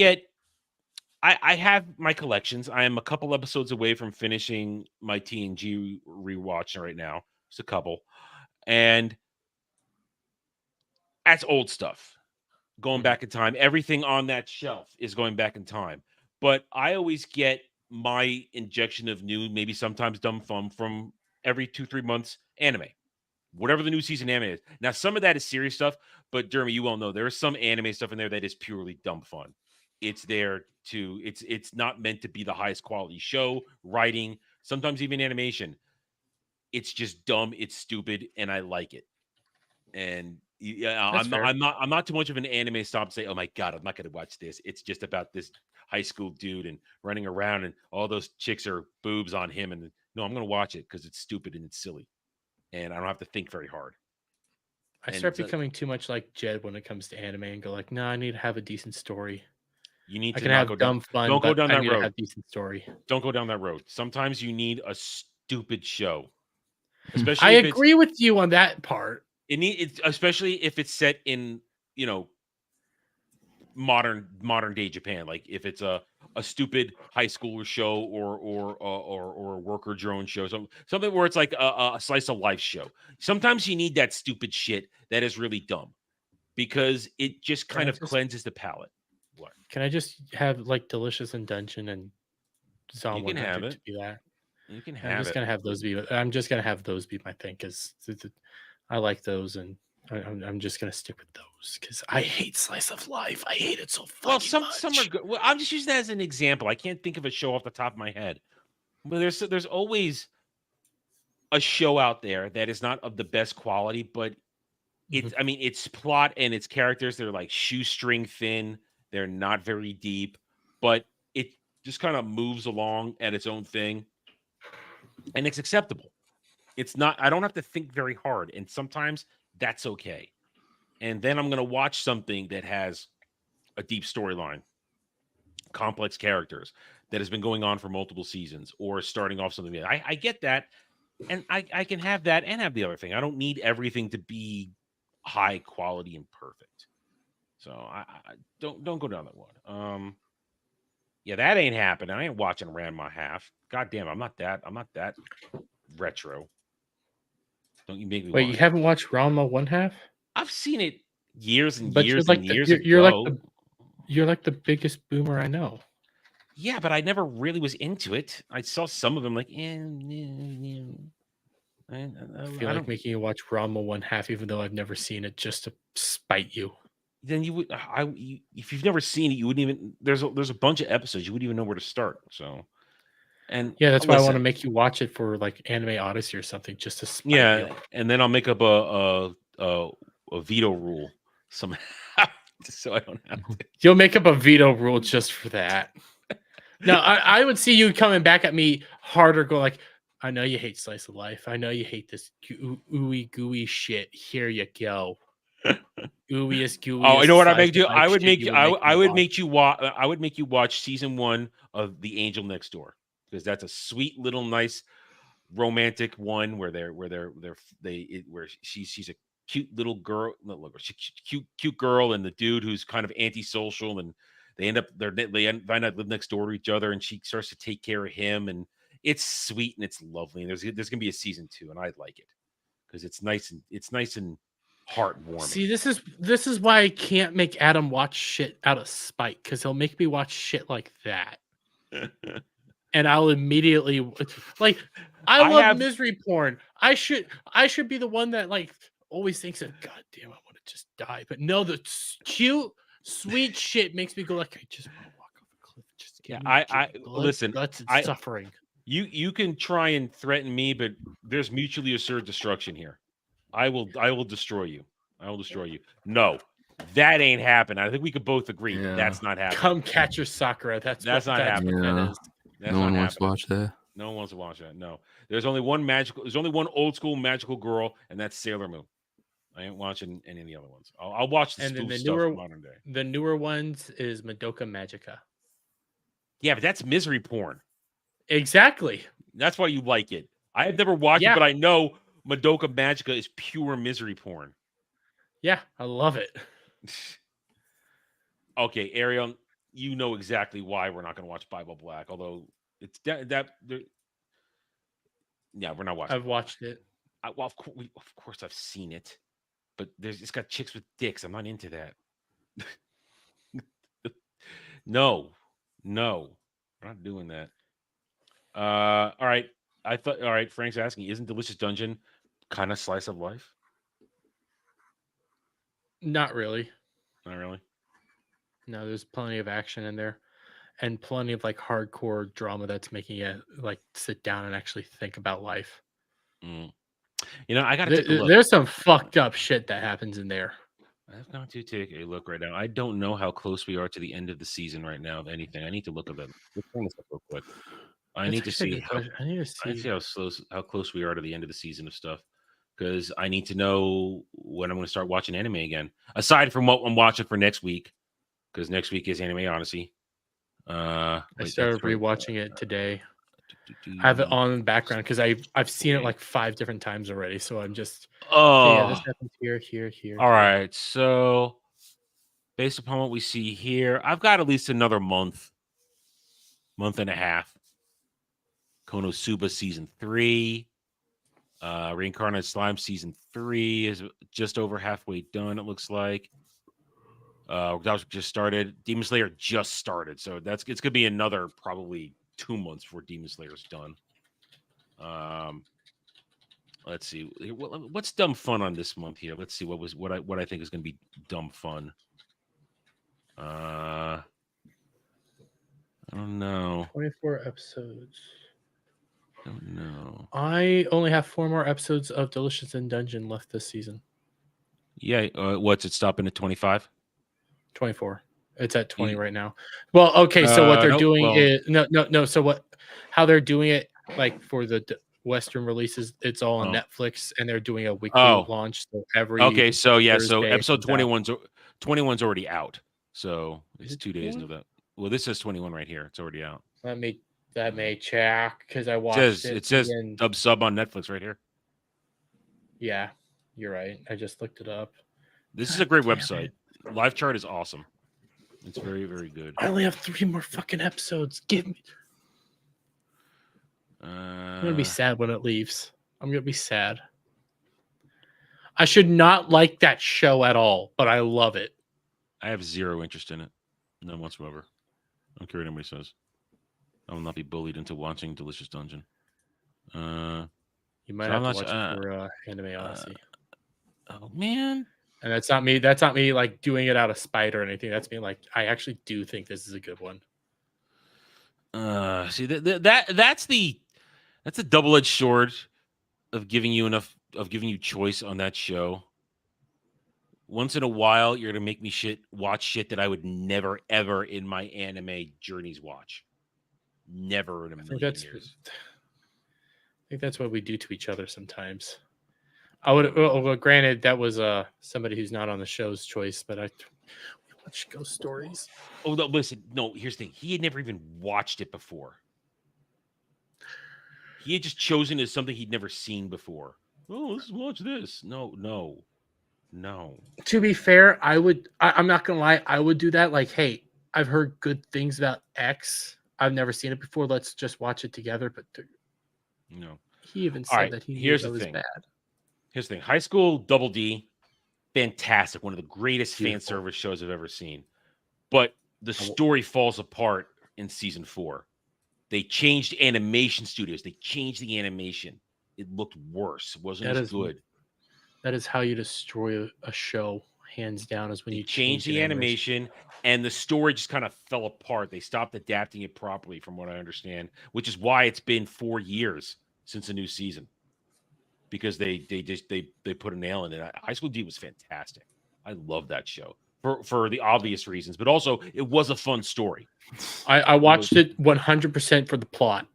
have my collections. I am a couple episodes away from finishing my TNG rewatch right now. Just a couple. And that's old stuff. Going back in time. Everything on that shelf is going back in time. But I always get my injection of new, maybe sometimes dumb fun from every 2-3 months anime. Whatever the new season anime is. Now, some of that is serious stuff, but Jeremy, you all know there is some anime stuff in there that is purely dumb fun. It's there to it's not meant to be the highest quality show, writing, sometimes even animation. It's just dumb, it's stupid, and I like it. And yeah, I'm not too much of an anime snob to say, oh my god, I'm not going to watch this. It's just about this high school dude and running around, and all those chicks are boobs on him. And no, I'm going to watch it because it's stupid and it's silly, and I don't have to think very hard. I start becoming too much like Jed when it comes to anime and go like, no, I need to have a decent story. You need I to can not have go dumb down. fun. Don't go but down I that need to road. have decent story. Don't go down that road. Sometimes you need a stupid show, especially. I if agree with you on that part. Especially if it's set in modern day Japan. Like if it's a stupid high schooler show or a worker drone show, something where it's like a slice of life show. Sometimes you need that stupid shit that is really dumb because it just kind of cleanses the palate. What? Can I just have like Delicious in Dungeon and Zom You can have 100 it. to be that? You can I'm have just it. gonna have those be. I'm just gonna have those be my thing because I like those, and I'm just gonna stick with those because I hate slice of life. I hate it so fucking much. Some are good. Well, I'm just using that as an example. I can't think of a show off the top of my head, but there's always a show out there that is not of the best quality, but it's I mean its plot and its characters, they're like shoestring thin. They're not very deep, but it just kind of moves along at its own thing, and it's acceptable. It's not. I don't have to think very hard, and sometimes that's okay. And then I'm going to watch something that has a deep storyline, complex characters that has been going on for multiple seasons, or starting off something that I get that, and I can have that and have the other thing. I don't need everything to be high quality and perfect. So I don't go down that one. Yeah, that ain't happening. I ain't watching Ranma half. God damn, I'm not that retro. Don't you make me Wait, lie. you haven't watched Ranma 1/2? I've seen it years and But years you're like and years you're ago. you're like the biggest boomer I know. Yeah, but I never really was into it. I saw some of them like, I I feel I like don't. making you watch Rama one half, even though I've never seen it, just to spite you. Then you would. If you've never seen it, you wouldn't even. There's a bunch of episodes. You wouldn't even know where to start. So, and Yeah, that's why I want to listen, make you watch it for like Anime Odyssey or something, just to spite you. yeah, and then I'll make up a veto rule somehow, just so I don't have to. You'll make up a veto rule just for that. No, I would see you coming back at me harder, go like, I know you hate slice of life. I know you hate this ooey gooey shit. Here you go. Ooeyest gooeyest. Oh, you know what I slice make of you? life I would shit make you you. would make I me would watch. make you watch. I would make you watch season 1 of The Angel Next Door, because that's a sweet little nice romantic one where where she's a cute little girl, not little girl, cute girl, and the dude who's kind of antisocial, and they end up find out live next door to each other, and she starts to take care of him, and it's sweet and it's lovely. And there's gonna be a season 2, and I'd like it because it's nice and heartwarming. See, this is why I can't make Adam watch shit out of spite, because he'll make me watch shit like that. And I'll immediately like I love misery porn. I should be the one that like always thinks that God damn, I want to just die. But no, the cute, sweet shit makes me go like, I just want to walk off a cliff. Just give me blood, listen. guts, and suffering. You can try and threaten me, but there's mutually assured destruction here. I will destroy you. I will destroy you. No, that ain't happening. I think we could both agree that's not happening. Come catch your Sakura. That's not happening. What that is. That's no one wants happening. to watch that. No one wants to watch that. No, there's only one old school magical girl, and that's Sailor Moon. I ain't watching any of the other ones. I'll watch the spoof stuff modern day. The newer ones is Madoka Magica. Yeah, but that's misery porn. Exactly. That's why you like it. I have never watched it, but I know Madoka Magica is pure misery porn. Yeah, I love it. Okay, Ariel, you know exactly why we're not going to watch Bible Black, although it's yeah, we're not watching. I've watched it. Well, of course, I've seen it, but it's got chicks with dicks. I'm not into that. No, we're not doing that. All right. All right. Frank's asking, isn't Delicious Dungeon kind of slice of life? Not really. Not really. No, there's plenty of action in there, and plenty of like hardcore drama that's making you like sit down and actually think about life. You know, I gotta take a look. There's some fucked up shit that happens in there. I've got to take a look right now. I don't know how close we are to the end of the season right now. If anything, I need to look at that. Let's bring this up real quick. I need to see how close we are to the end of the season of stuff, because I need to know when I'm going to start watching anime again. Aside from what I'm watching for next week, because next week is Anime Odyssey. I started rewatching it today. I have it on in the background because I've seen it like 5 different times already. So I'm just this happens here. All right. So based upon what we see here, I've got at least another month and a half. Konosuba season 3. Reincarnated Slime season 3 is just over halfway done, it looks like. That just started. Demon Slayer just started, so it's gonna be another probably 2 months before Demon Slayer's done. Let's see what's dumb fun on this month here. Let's see what I think is gonna be dumb fun. I don't know. 24 episodes. I don't know. I only have 4 more episodes of Delicious in Dungeon left this season. Yeah, what's it stopping at 25? 24. It's at 20 right now. Well, okay, so what they're doing is no. So how they're doing it, like for the Western releases, it's all on Netflix, and they're doing a weekly launch. So every so yeah, Thursday so episode 21's already out. So it's 2 days 21? of that. Well, this says 21 right here. It's already out. That may check because I watched it. It says sub on Netflix right here. Yeah, you're right. I just looked it up. This is a great website. Live chart is awesome. It's very, very good. I only have 3 more fucking episodes. Give me. I'm gonna be sad when it leaves. I'm gonna be sad. I should not like that show at all, but I love it. I have zero interest in it. None whatsoever. I don't care what anybody says. I will not be bullied into watching Delicious Dungeon. You might So have I'm to not. watch it for Anime Odyssey. Oh man. And that's not me. That's not me like doing it out of spite or anything. That's me like I actually do think this is a good one. See that's the double-edged sword of giving you choice on that show. Once in a while, you're gonna make me watch shit that I would never ever in my anime journeys watch. Never in a million years. I think that's what we do to each other sometimes. I would. Well, granted, that was somebody who's not on the show's choice, but we watch Ghost Stories. Oh no! Listen, no. Here's the thing: he had never even watched it before. He had just chosen as something he'd never seen before. Oh, let's watch this. No. To be fair, I'm not gonna lie. I would do that. Like, hey, I've heard good things about X. I've never seen it before. Let's just watch it together. But no. He even All said right, that he knew here's that the was thing. bad. Here's the thing: High School Double D, fantastic. One of the greatest fan Beautiful. service shows I've ever seen. But the story falls apart in season 4. They changed animation studios. They changed the animation. It looked worse. It wasn't as good. That is how you destroy a show, hands down, is when you change the animation, and the story just kind of fell apart. They stopped adapting it properly, from what I understand, which is why it's been 4 years since a new season. Because they put a nail in it. High School D was fantastic. I love that show for the obvious reasons, but also it was a fun story. I watched it 100% for the plot.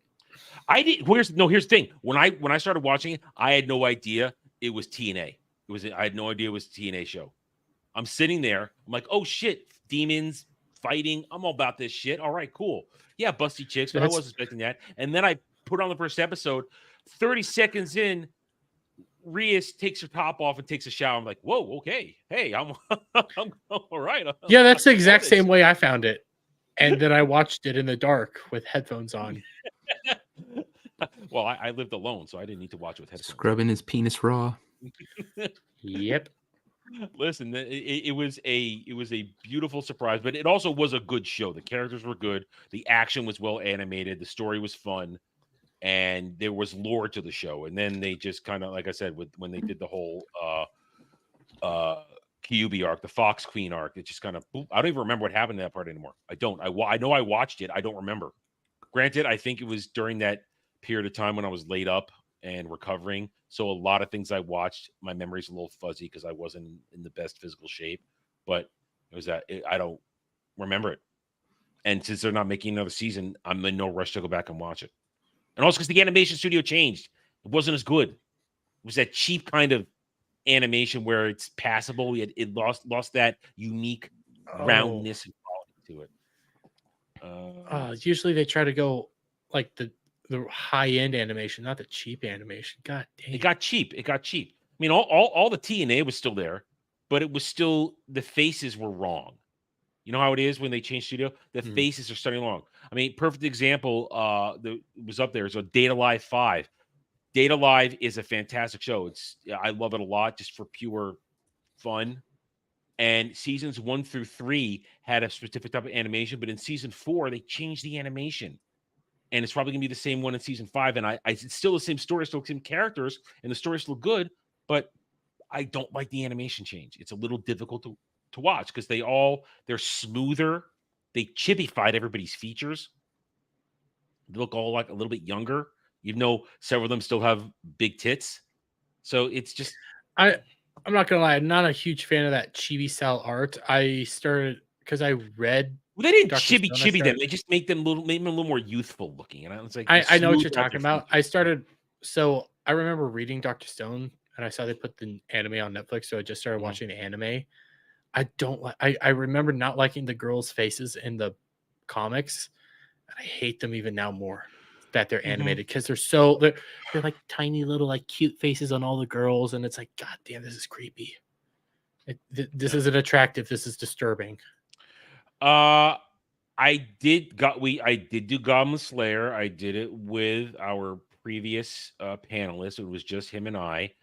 I did. Here's the thing. When I started watching it, I had no idea it was TNA. I had no idea it was a TNA show. I'm sitting there. I'm like, oh shit, demons fighting. I'm all about this shit. All right, cool. Yeah, busty chicks, but I wasn't expecting that. And then I put on the first episode. 30 seconds in, Rias takes her top off and takes a shower. I'm like, whoa, okay. Hey, I'm all right. Yeah, that's the exact same way I found it. And then I watched it in the dark with headphones on. Well, I lived alone, so I didn't need to watch it with headphones. Scrubbing his penis raw. Yep. Listen, it was a beautiful surprise, but it also was a good show. The characters were good. The action was well animated. The story was fun. And there was lore to the show. And then they just kind of, like I said, when they did the whole Kyuubi arc, the Fox Queen arc, it just kind of, I don't even remember what happened in that part anymore. I don't. I know I watched it. I don't remember. Granted, I think it was during that period of time when I was laid up and recovering. So a lot of things I watched, my memory's a little fuzzy because I wasn't in the best physical shape. But it was I don't remember it. And since they're not making another season, I'm in no rush to go back and watch it. And also because the animation studio changed. It wasn't as good. It was that cheap kind of animation where it's passable. It lost that unique roundness and quality to it. Usually they try to go like the high-end animation, not the cheap animation. God damn. It got cheap. I mean, all the TNA was still there, but it was still, the faces were wrong. You know how it is when they change studio? The faces are starting wrong. I mean, perfect example was up there. So Data Live 5. Data Live is a fantastic show. I love it a lot just for pure fun. And seasons 1 through 3 had a specific type of animation, but in season 4, they changed the animation. And it's probably going to be the same one in season 5. And it's still the same story, still the same characters, and the story's still good, but I don't like the animation change. It's a little difficult to watch because they're smoother. They chibified everybody's features. They look all like a little bit younger, even though several of them still have big tits. So it's just, I'm not gonna lie, I'm not a huge fan of that chibi style art. I started because I read. Well, they didn't Dr. chibi them. They just made them a little more youthful looking. And it's like, I know what you're talking about. So I remember reading Dr. Stone, and I saw they put the anime on Netflix, so I just started watching anime. I remember not liking the girls' faces in the comics, and I hate them even now more that they're animated because they're like tiny little like cute faces on all the girls, and it's like, God damn, this is creepy. This isn't attractive. This is disturbing. I did do Goblin Slayer. I did it with our previous panelist. It was just him and I.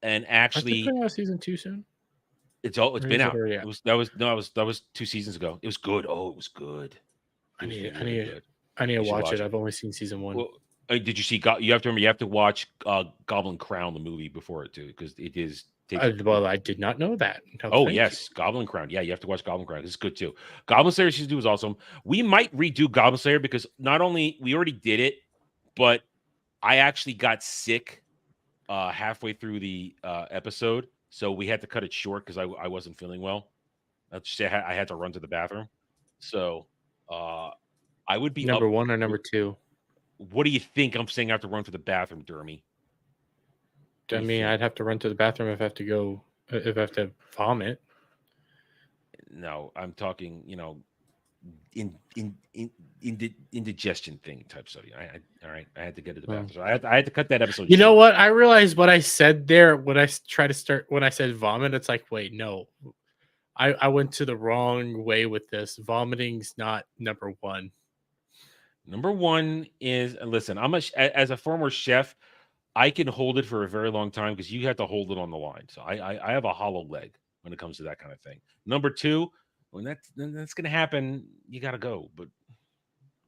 And actually, are they putting out season 2 soon? It's been out. That was 2 seasons ago. It was good. Oh, it was good. I need I need to You should watch watch it. it. I've only seen season 1. Well, did you see? You have to remember. You have to watch Goblin Crown, the movie, before it too, because it is. Well, I did not know that. No, Oh thank yes, Goblin Crown. Yeah, you have to watch Goblin Crown. It's good too. Goblin Slayer season 2 is awesome. We might redo Goblin Slayer because not only we already did it, but I actually got sick halfway through the episode, so we had to cut it short because I wasn't feeling well. Let's just say I had to run to the bathroom. So I would be you. Number up. 1 or number 2? What do you think I'm saying? I have to run to the bathroom, Dermy. I mean, I'd have to run to the bathroom if I have to go. If I have to vomit. No, I'm talking. Indigestion thing type study. All right. I had to get to the bathroom. So I had to cut that episode. You know what? I realized what I said there when I try to start when I said vomit. It's like, wait, no, I went to the wrong way with this. Vomiting's not number 1. Number 1 is listen. As a former chef, I can hold it for a very long time because you have to hold it on the line. So I have a hollow leg when it comes to that kind of thing. Number 2, when that's going to happen, you got to go. But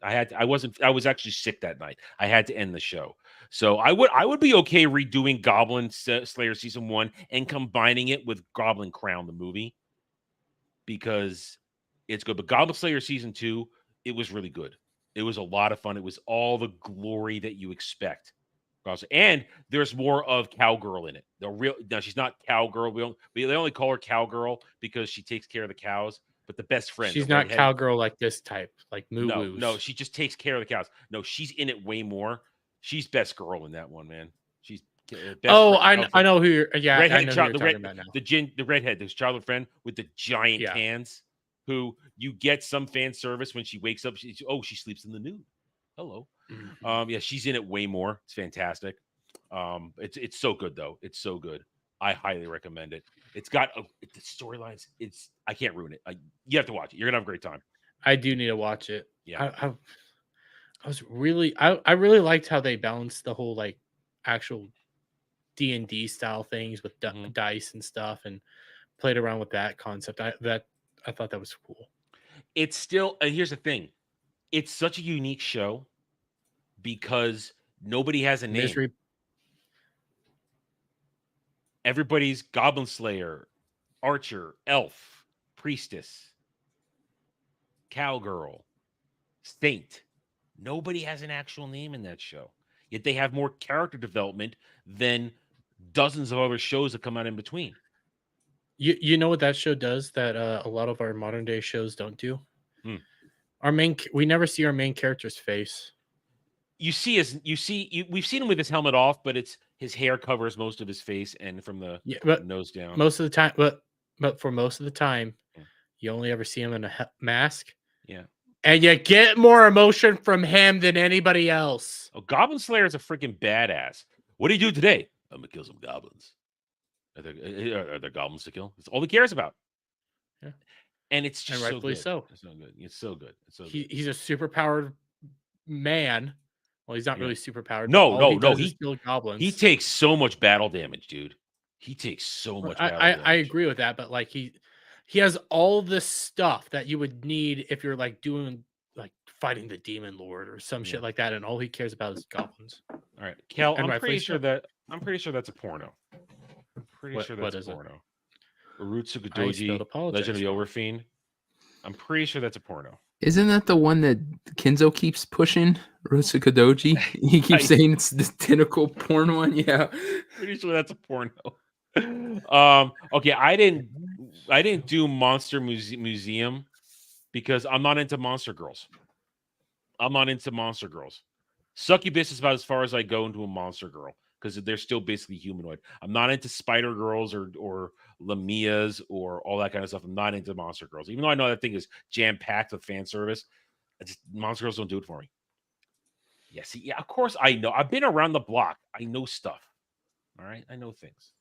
I was actually sick that night. I had to end the show. So I would be okay redoing Goblin Slayer season 1 and combining it with Goblin Crown, the movie, because it's good. But Goblin Slayer season 2, it was really good. It was a lot of fun. It was all the glory that you expect. And there's more of Cowgirl in it. Now she's not Cowgirl. They only call her Cowgirl because she takes care of the cows. But the best friend. She's not Cowgirl like this type, like Moo. No, she just takes care of the cows. No, she's in it way more. She's best girl in that one, man. She's best friend. I know who you're. Yeah, redhead I know child, who you're talking about now. The redhead, this childhood friend with the giant hands, who you get some fan service when she wakes up. She sleeps in the nude. Hello. Mm-hmm. Yeah, she's in it way more. It's fantastic. It's so good though. It's so good. I highly recommend it. It's got the storylines. I can't ruin it. You have to watch it. You're gonna have a great time. I do need to watch it. Yeah. I really liked how they balanced the whole like actual D&D style things with dice and stuff, and played around with that concept. I thought that was cool. It's still here's the thing. It's such a unique show because nobody has a name. Everybody's Goblin Slayer, Archer, Elf, Priestess, Cowgirl, Saint. Nobody has an actual name in that show. Yet they have more character development than dozens of other shows that come out in between. You know what that show does that a lot of our modern day shows don't do? We never see our main character's face. We've seen him with his helmet off, but his hair covers most of his face and from the nose down. Most of the time, but for most of the time, you only ever see him in a mask. Yeah. And you get more emotion from him than anybody else. Oh, Goblin Slayer is a freaking badass. What do you do today? I'm gonna kill some goblins. Are there goblins to kill? It's all he cares about. Yeah. And it's just rightfully so good. It's so good. He's a superpowered man. Well, he's not really superpowered. No. He kills goblins. He takes so much battle damage, dude. He takes so much battle damage. I agree with that, but like he has all this stuff that you would need if you're like doing like fighting the demon lord or some shit like that, and all he cares about is goblins. All right, Kel, I'm pretty sure that's a porno. I'm pretty sure that's a porno. Urutsu Godoji, Legend of the Overfiend. I'm pretty sure that's a porno. Isn't that the one that Kenzo keeps pushing? Urutsu Godoji? He keeps saying it's the tentacle porn one. Yeah. Pretty sure that's a porno. Okay, I didn't do Monster Museum because I'm not into monster girls. Succubus is about as far as I go into a monster girl because they're still basically humanoid. I'm not into spider girls or Lamias or all that kind of stuff. I'm not into monster girls, even though I know that thing is jam packed with fan service. Monster girls don't do it for me. Yeah, of course I know. I've been around the block. I know stuff. All right, I know things.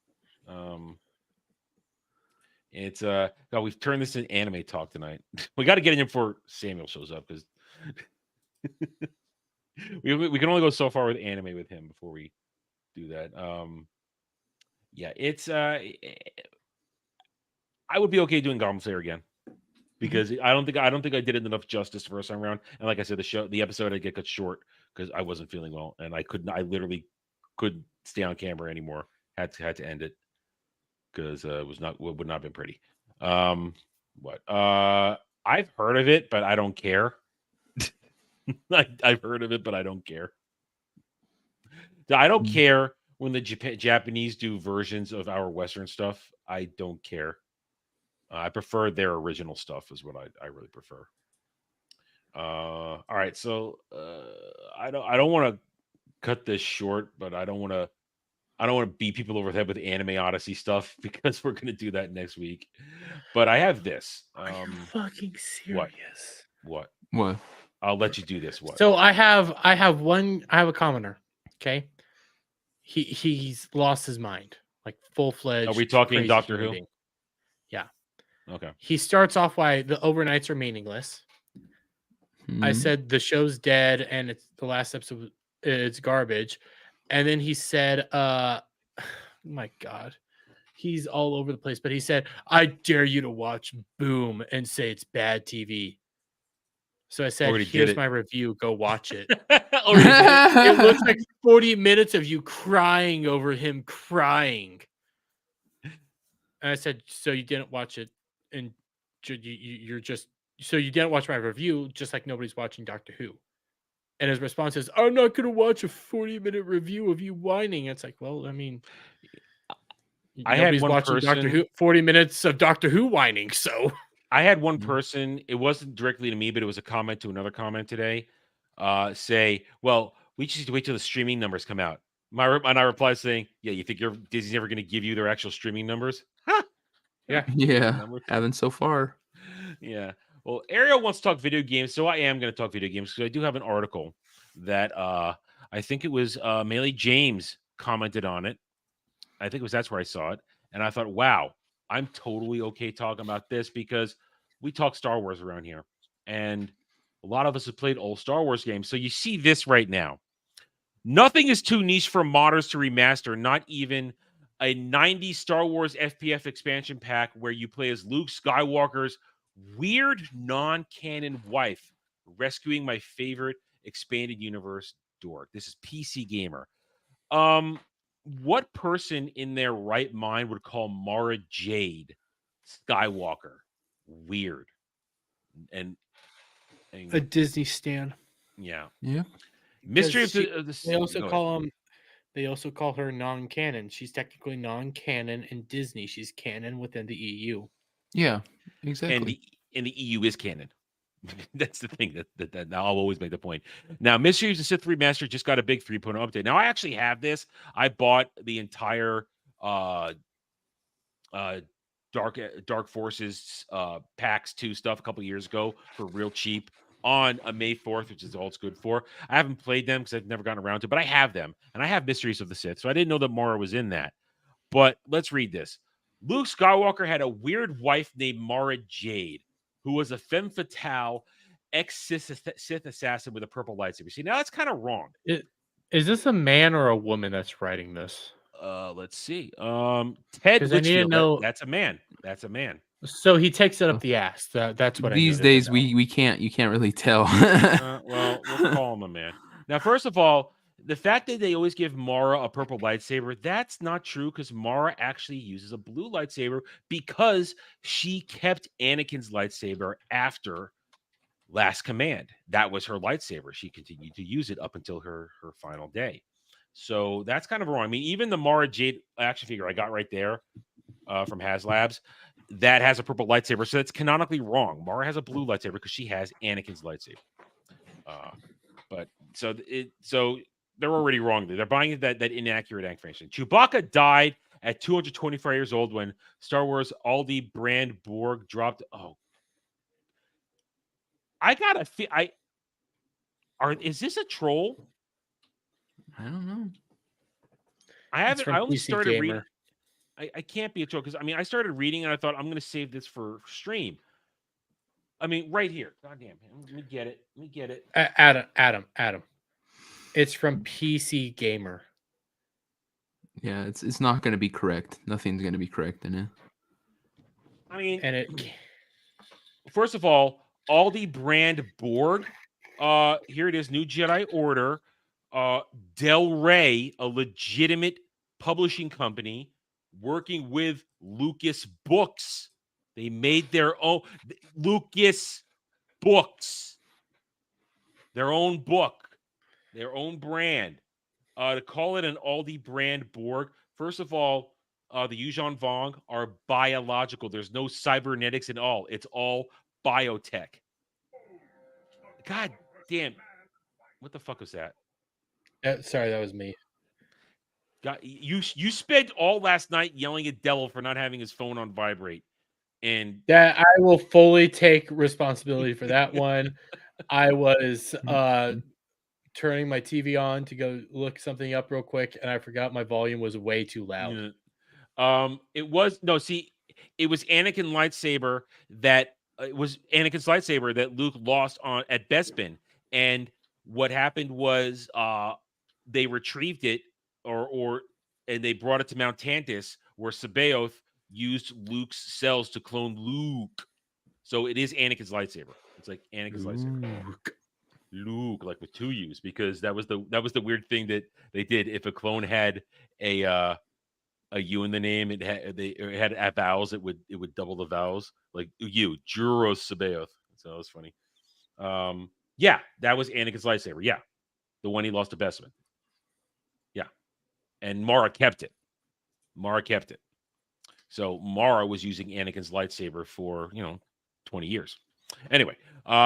It's we've turned this into anime talk tonight. We got to get in before Samuel shows up because we can only go so far with anime with him before we do that. Yeah, it's I would be okay doing Goblin Slayer again. because I don't think I did it enough justice the first time around. And like I said, the episode I get cut short because I wasn't feeling well and I literally couldn't stay on camera anymore. Had to end it because it would not have been pretty. What? I've heard of it, but I don't care. I've heard of it, but I don't care. I don't care when the Japanese do versions of our Western stuff. I don't care. I prefer their original stuff is what I really prefer. All right, so I don't want to cut this short, but I don't want to beat people over the head with Anime Odyssey stuff because we're gonna do that next week. But I have this. Are you fucking serious? What? What? I'll let you do this. What? So I have a commenter. Okay, he's lost his mind, like full-fledged. Are we talking crazy Doctor human Who? being. Yeah. Okay. He starts off why the overnights are meaningless. I Mhm. said the show's dead and it's the last episode. It's garbage, and then he said, my God, he's all over the place. But he said, "I dare you to watch Boom and say it's bad TV." So I said, Already did "Here's it. my review. Go watch it." Already did it. It looks like 40 minutes of you crying over him crying. And I said, "So you didn't watch it, and you're just so you didn't watch my review, just like nobody's watching Doctor Who." And his response is, "I'm not going to watch a 40-minute review of you whining." It's like, well, I mean, I had nobody's one watching Doctor person- Who 40 minutes of Doctor Who whining. So I had one person, it wasn't directly to me, but it was a comment to another comment today, say, well, we just need to wait till the streaming numbers come out. And I replied saying, yeah, you think Disney's never going to give you their actual streaming numbers? Huh? yeah, Yeah, Numbers. haven't so far. Yeah. Well, Ariel wants to talk video games, so I am going to talk video games because I do have an article that I think it was Melee James commented on it. I think that's where I saw it. And I thought, wow, I'm totally okay talking about this because we talk Star Wars around here. And a lot of us have played old Star Wars games. So you see this right now. Nothing is too niche for modders to remaster, not even a 90s Star Wars FPF expansion pack where you play as Luke Skywalker's weird non-canon wife rescuing my favorite expanded universe dork. This is PC Gamer. What person in their right mind would call Mara Jade Skywalker weird? And a Disney stan. yeah. Mystery Mystery of the They also go call him. They also call her non-canon. She's technically non-canon in Disney. She's canon within the EU. Yeah, exactly. and the EU is canon. That's the thing that I'll always make the point. Now, Mystery of the Sith Remastered just got a big 3.0 update. Now, I actually have this. I bought the entire Dark Forces PAX 2 stuff a couple years ago for real cheap on a May 4th, which is all it's good for. I haven't played them because I've never gotten around to it, but I have them. And I have Mysteries of the Sith, so I didn't know that Mara was in that. But let's read this. Luke Skywalker had a weird wife named Mara Jade, who was a femme fatale ex-Sith assassin with a purple lightsaber. See, now that's kind of wrong. Is this a man or a woman that's writing this? Let's see. Ted Litchfield. Know... That's a man. That's a man. So he takes it up the ass. That's what these days you can't really tell. Well, we'll call him a man. Now, first of all, the fact that they always give Mara a purple lightsaber, that's not true because Mara actually uses a blue lightsaber because she kept Anakin's lightsaber after Last Command. That was her lightsaber. She continued to use it up until her final day. So that's kind of wrong. I mean, even the Mara Jade action figure I got right there from HasLabs, that has a purple lightsaber. So that's canonically wrong. Mara has a blue lightsaber because she has Anakin's lightsaber. So they're already wrong. They're buying that inaccurate information. Chewbacca died at 224 years old when Star Wars Aldi brand Borg dropped. Oh, I gotta feel. Is this a troll? I don't know. I haven't. I only PC started Gamer. reading. I can't be a troll because I started reading and I thought I'm going to save this for stream. I mean, right here. God damn. Let me get it. Adam. It's from PC Gamer. Yeah, it's not going to be correct. Nothing's going to be correct in it. I mean, And it. first of all, Aldi brand Borg. Here it is, New Jedi Order. Del Rey, a legitimate publishing company, working with Lucas Books. They made their own Lucas Books, their own book, their own brand. To call it an Aldi brand Borg, first of all, the Yuuzhan Vong are biological. There's no cybernetics at all. It's all biotech. God damn. What the fuck was that? Sorry, that was me. God, you spent all last night yelling at Devil for not having his phone on vibrate. And That I will fully take responsibility for that one. I was turning my TV on to go look something up real quick, and I forgot my volume was way too loud. it was Anakin's lightsaber that Luke lost on at Bespin. And what happened was they retrieved it and they brought it to Mount Tantus, where Sabaoth used Luke's cells to clone Luke. So it is Anakin's lightsaber. It's like Anakin's lightsaber. Luke, like with 2 U's, because that was the weird thing that they did. If a clone had a U in the name, it had vowels. It would double the vowels, like U, Juros Sabaoth. So that was funny. Yeah, that was Anakin's lightsaber. Yeah, the one he lost to Bespin. Yeah, and Mara kept it. So Mara was using Anakin's lightsaber for 20 years. Anyway,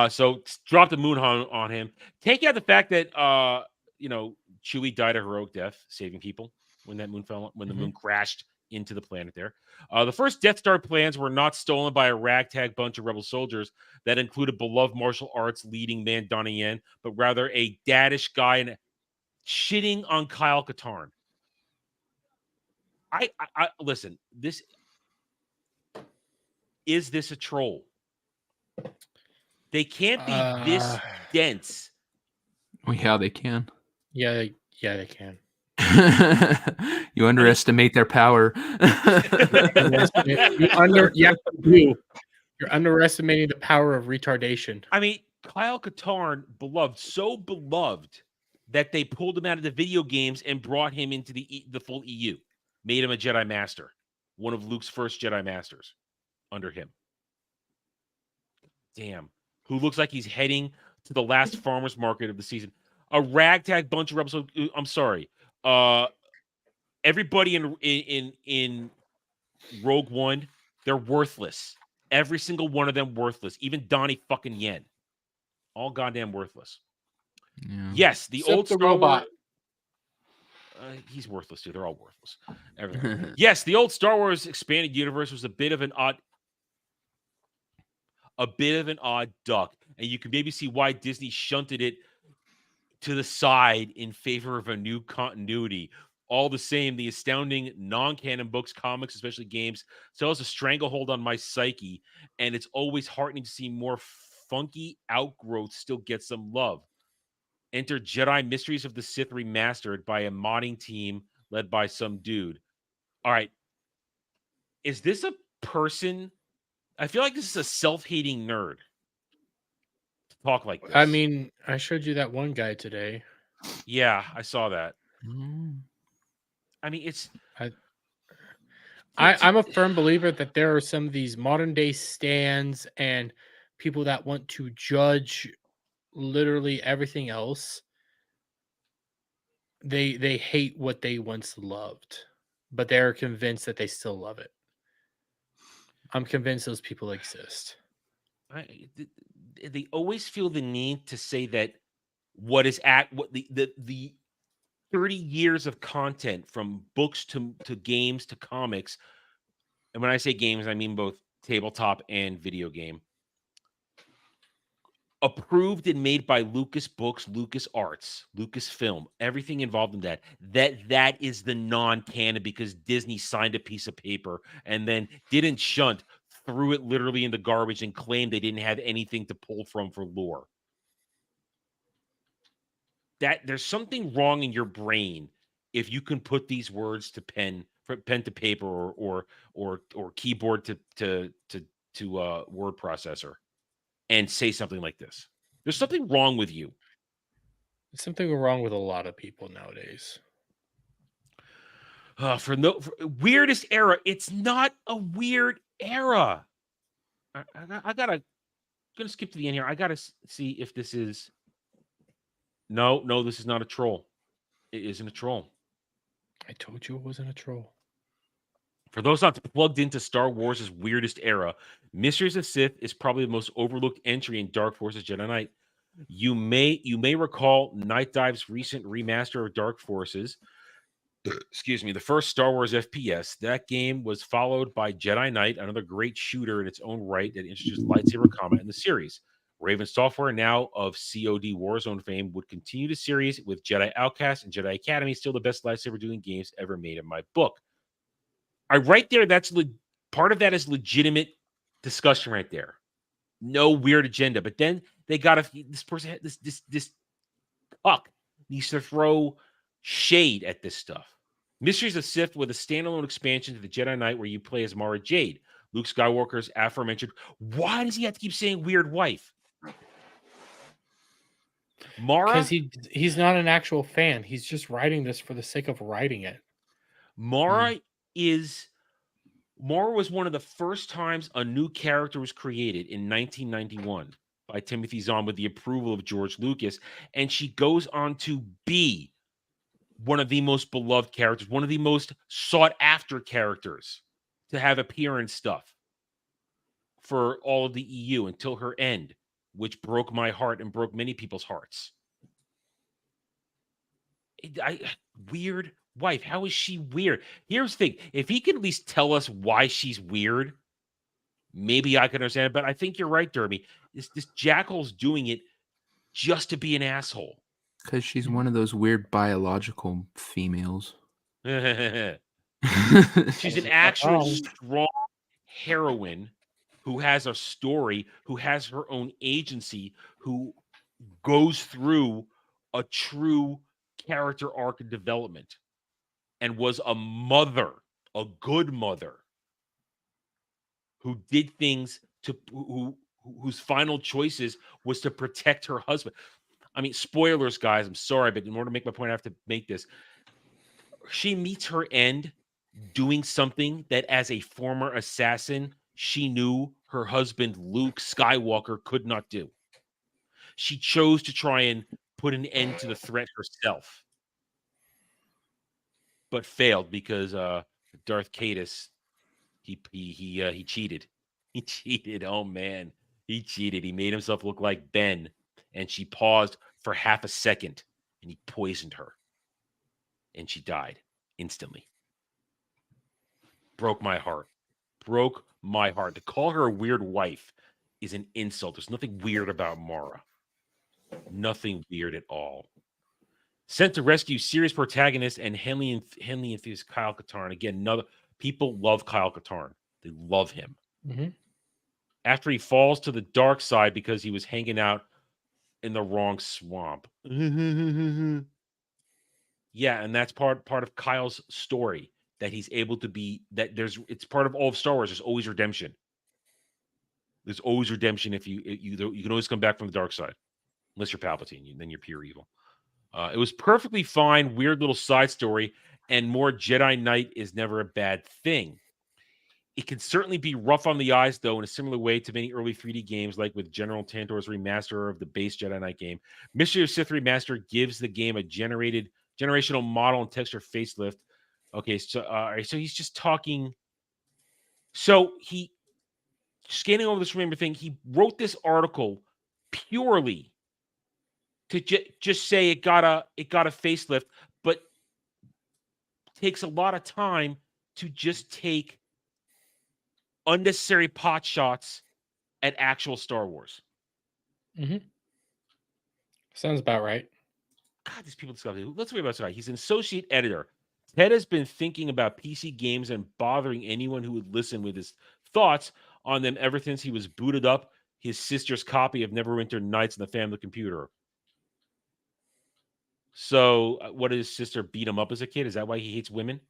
so drop the moon on him. Take out the fact that Chewie died a heroic death, saving people when that moon fell, when the moon crashed into the planet there. The first Death Star plans were not stolen by a ragtag bunch of rebel soldiers that included beloved martial arts leading man Donnie Yen, but rather a daddish guy and shitting on Kyle Katarn. I listen, is this a troll? They can't be this dense. Well, yeah, they can. Yeah, they can. You underestimate their power. You're underestimating the power of retardation. I mean, Kyle Katarn, so beloved that they pulled him out of the video games and brought him into the full EU, made him a Jedi Master, one of Luke's first Jedi Masters under him. Damn. Who looks like he's heading to the last farmer's market of the season. A ragtag bunch of rebels. I'm sorry. Everybody in Rogue One, they're worthless. Every single one of them worthless. Even Donnie fucking Yen. All goddamn worthless. Yeah. Yes, the Except old the Star robot. Wars, he's worthless too. They're all worthless. Everything. Yes, the old Star Wars expanded universe was a bit of an odd duck, and you can maybe see why Disney shunted it to the side in favor of a new continuity. All the same, the astounding non-canon books, comics, especially games, still has a stranglehold on my psyche, and it's always heartening to see more funky outgrowth still get some love. Enter Jedi Mysteries of the Sith Remastered by a modding team led by some dude. All right. Is this a person? I feel like this is a self-hating nerd to talk like this. I mean, I showed you that one guy today. Yeah, I saw that. Mm. I mean, I'm a firm believer that there are some of these modern day stands and people that want to judge literally everything else. They hate what they once loved, but they're convinced that they still love it. I'm convinced those people exist. They always feel the need to say that what the 30 years of content from books to games to comics, and when I say games, I mean both tabletop and video game, approved and made by Lucas Books, Lucas Arts, Lucasfilm, everything involved in that is the non-canon because Disney signed a piece of paper and then didn't shunt, threw it literally in the garbage and claimed they didn't have anything to pull from for lore. That there's something wrong in your brain if you can put these words to pen to paper or keyboard to word processor. and say something like this. There's something wrong with you. There's something wrong with a lot of people nowadays. For weirdest era, it's not a weird era. I gotta skip to the end here. I gotta see if this is. No, this is not a troll. It isn't a troll. I told you it wasn't a troll. For those not plugged into Star Wars' weirdest era, Mysteries of Sith is probably the most overlooked entry in Dark Forces Jedi Knight. You may recall Night Dive's recent remaster of Dark Forces. Excuse me, the first Star Wars FPS. That game was followed by Jedi Knight, another great shooter in its own right that introduced lightsaber combat in the series. Raven Software, now of COD Warzone fame, would continue the series with Jedi Outcast and Jedi Academy, still the best lightsaber dueling games ever made in my book. Right there, that's part of that is legitimate discussion right there. No weird agenda. But then they got this person, this puck needs to throw shade at this stuff. Mysteries of Sith with a standalone expansion to the Jedi Knight where you play as Mara Jade, Luke Skywalker's aforementioned. Why does he have to keep saying weird wife? Mara? Because he's not an actual fan. He's just writing this for the sake of writing it. Mara was one of the first times a new character was created in 1991 by Timothy Zahn with the approval of George Lucas, and she goes on to be one of the most beloved characters, one of the most sought-after characters to have appear in stuff for all of the EU until her end, which broke my heart and broke many people's hearts. Weird wife. How is she weird? Here's the thing. If he can at least tell us why she's weird, maybe I can understand it. But I think you're right, Derby. This Jackal's doing it just to be an asshole. Because she's one of those weird biological females. She's an actual strong heroine who has a story, who has her own agency, who goes through a true character arc and development, and was a mother, a good mother, who did things whose final choices was to protect her husband. I mean, spoilers, guys. I'm sorry, but in order to make my point, I have to make this. She meets her end doing something that, as a former assassin, she knew her husband, Luke Skywalker, could not do. She chose to try and put an end to the threat herself, but failed because Darth Caedus, he cheated. He cheated. Oh man, he cheated. He made himself look like Ben, and she paused for half a second, and he poisoned her, and she died instantly. Broke my heart. Broke my heart. To call her a weird wife is an insult. There's nothing weird about Mara. Nothing weird at all. Sent to rescue series protagonist and Henley enthusiast Kyle Katarn. Again, people love Kyle Katarn. They love him. Mm-hmm. After he falls to the dark side because he was hanging out in the wrong swamp. Yeah, and that's part of Kyle's story, that he's able to be, that it's part of all of Star Wars. There's always redemption. There's always redemption if you can always come back from the dark side. Unless you're Palpatine, then you're pure evil. It was perfectly fine, weird little side story, and more Jedi Knight is never a bad thing. It can certainly be rough on the eyes, though, in a similar way to many early 3D games, like with General Tantor's remaster of the base Jedi Knight game. Mystery of Sith Remaster gives the game a generational model and texture facelift. Okay, so he's just talking. So scanning over this remember thing, he wrote this article purely to just say it got a facelift, but takes a lot of time to just take unnecessary pot shots at actual Star Wars. Mm-hmm. Sounds about right. God, these people discover. Let's read about this guy. He's an associate editor. Ted has been thinking about PC games and bothering anyone who would listen with his thoughts on them ever since he was booted up his sister's copy of Neverwinter Nights on the family computer. So, what did his sister beat him up as a kid? Is that why he hates women?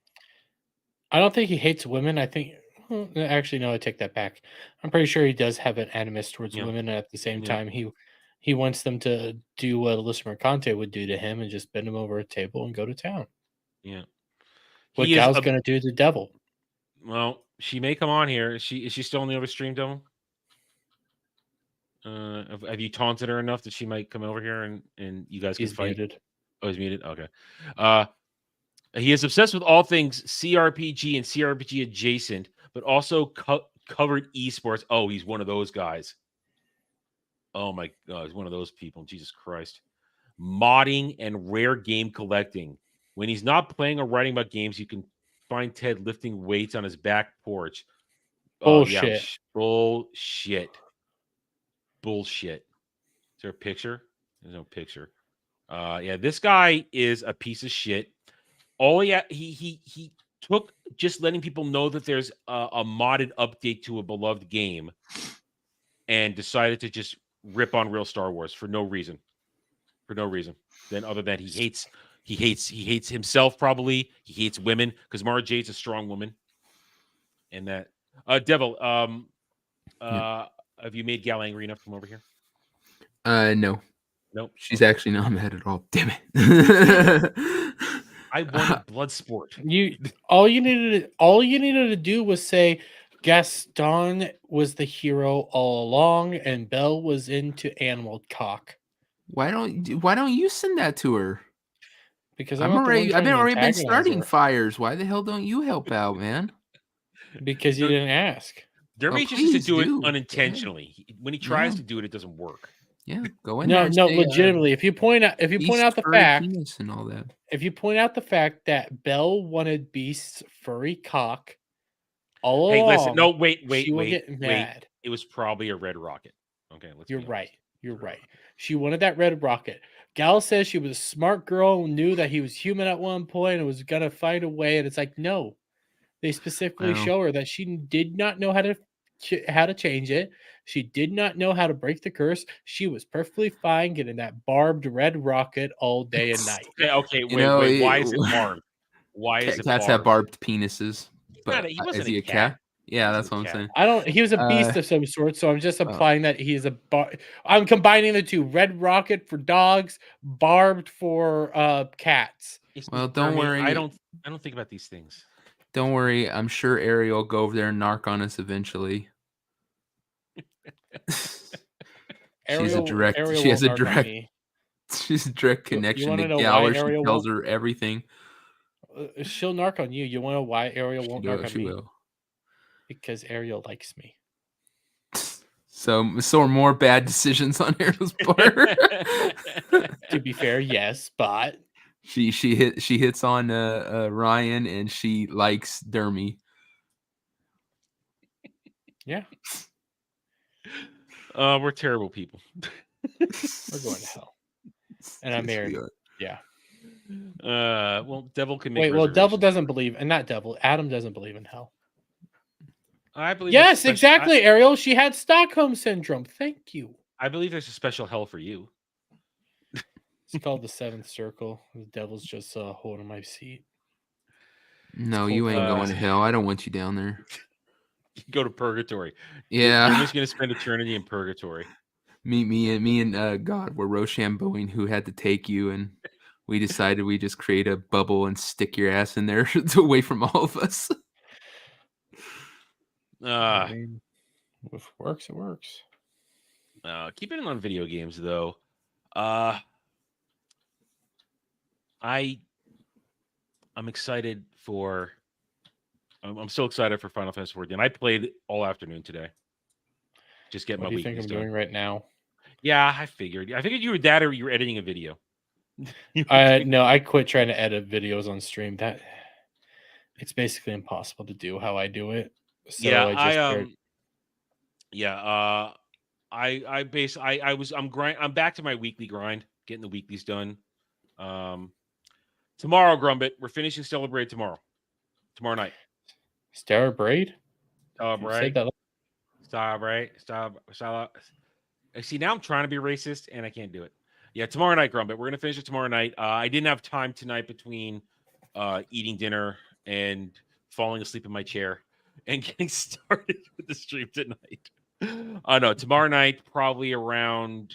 I don't think he hates women. I think Well, actually, no, I take that back. I'm pretty sure he does have an animus towards Yeah. women, and at the same Yeah. time, he wants them to do what Alyssa Mercante would do to him and just bend him over a table and go to town. Yeah. What He is Gal's a, gonna do to the devil? well, she may come on here. Is she still on the other stream, Devil? Have you taunted her enough that she might come over here and you guys can He's fight? muted. Oh, he's muted. Okay. He is obsessed with all things CRPG and CRPG adjacent, but also covered esports. Oh, he's one of those guys. Oh my God, he's one of those people. Jesus Christ. Modding and rare game collecting. When he's not playing or writing about games, you can find Ted lifting weights on his back porch. Oh, yeah. Bullshit. Bullshit. Bullshit. Is there a picture? There's no picture. Yeah, this guy is a piece of shit. He took just letting people know that there's a modded update to a beloved game and decided to just rip on real Star Wars for no reason. For no reason. Then other than he hates himself probably. He hates women because Mara Jade's a strong woman. And that Devil, have you made Gal angry enough to come over here? No. Nope. She's actually not mad at all. Damn it. I wanted Bloodsport. All you needed to do was say Gaston was the hero all along and Belle was into animal cock. Why don't you send that to her? Because I've already been starting fires. Why the hell don't you help out, man? Because you didn't ask. Dermot just used to do it unintentionally. When he tries to do it, it doesn't work. Yeah, go in there. No, legitimately. If you point out the fact and all that. If you point out the fact that Belle wanted Beast's furry cock all along, listen. No, wait. she will get mad. It was probably a red rocket. Okay, You're right. She wanted that red rocket. Gal says she was a smart girl and knew that he was human at one point and was gonna find a way. And it's like, no, they specifically show her that she did not know how to change it. She did not know how to break the curse. She was perfectly fine getting that barbed red rocket all day and night. Okay, wait. Why is it barbed? Why is it cats have barbed penises? But he wasn't is he a cat? Yeah, that's what I'm saying. He was a beast of some sort, so I'm just implying that he's I'm combining the two. Red rocket for dogs, barbed for cats. Well, don't worry. I don't think about these things. Don't worry. I'm sure Ariel will go over there and narc on us eventually. She's a direct connection to Gal, where she tells her everything. She'll narc on you. You want to know why Ariel won't narc on me? Will. Because Ariel likes me. So are more bad decisions on Ariel's part. To be fair, yes, but she hits on Ryan and she likes Dermy. Yeah. We're terrible people. We're going to hell. And I'm married. Yeah. Well, Devil can make. Wait, well, Devil doesn't believe, and not Devil. Adam doesn't believe in hell. I believe. Yes, exactly, Ariel. She had Stockholm syndrome. Thank you. I believe there's a special hell for you. It's called the Seventh Circle. The Devil's just holding my seat. No, you ain't going to hell. I don't want you down there. You go to purgatory. Yeah, you're just gonna spend eternity in purgatory. Me and God were Rochambeauing who had to take you, and we decided we just create a bubble and stick your ass in there away from all of us. I mean, if it works, it works. Keeping it on video games though. I'm excited for. I'm so excited for Final Fantasy XIV. I played all afternoon today. Just getting my weekends done. What do you think I'm doing right now? Yeah, I figured you were that or you were editing a video. No, I quit trying to edit videos on stream. That it's basically impossible to do how I do it. So I'm back to my weekly grind, getting the weeklies done. Tomorrow, Grumbit, we're finishing Celebrate tomorrow night. Celebrate. See, now I'm trying to be racist and I can't do it. Yeah, tomorrow night, Grumbit. We're gonna finish it tomorrow night. I didn't have time tonight between eating dinner and falling asleep in my chair. and getting started with the stream tonight. No, tomorrow night, probably around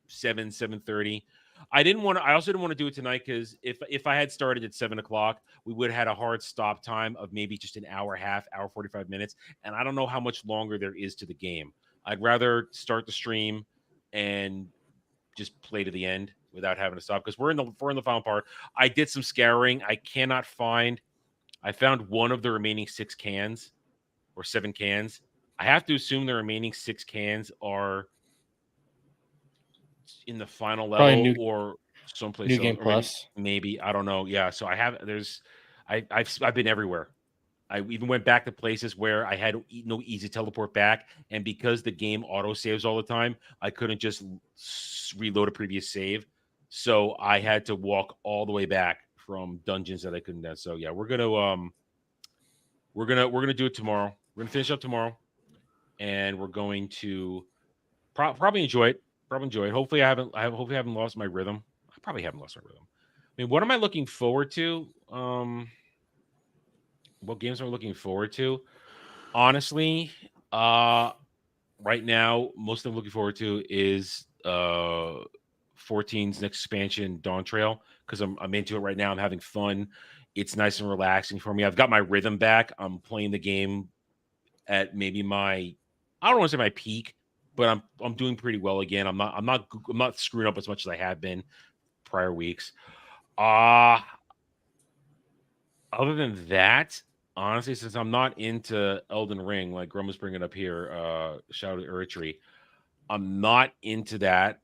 7:30. I also didn't want to do it tonight because if I had started at 7 o'clock, we would have had a hard stop time of maybe just an hour and a half, hour 45 minutes, and I don't know how much longer there is to the game. I'd rather start the stream and just play to the end without having to stop because we're in the final part. I did some scouring. I found one of the remaining 6 cans or 7 cans. I have to assume the remaining 6 cans are in the final level or someplace New else. Game Or Plus. maybe I don't know. Yeah, so I've been everywhere. I even went back to places where I had no easy teleport back, and because the game auto saves all the time, I couldn't just reload a previous save. So I had to walk all the way back from dungeons that I couldn't do. So yeah, we're gonna do it tomorrow. We're gonna finish up tomorrow, and we're going to probably enjoy it. Hopefully I haven't lost my rhythm. I probably haven't lost my rhythm. I mean, what am I looking forward to? What games am I looking forward to? Honestly, right now, most I'm looking forward to is 14's next expansion, Dawn Trail, because I'm into it right now. I'm having fun. It's nice and relaxing for me. I've got my rhythm back. I'm playing the game at maybe I don't want to say my peak, but I'm doing pretty well again. I'm not screwing up as much as I have been prior weeks. Other than that, honestly, since I'm not into Elden Ring, like Grum was bringing up here, shout out to Uritri, I'm not into that.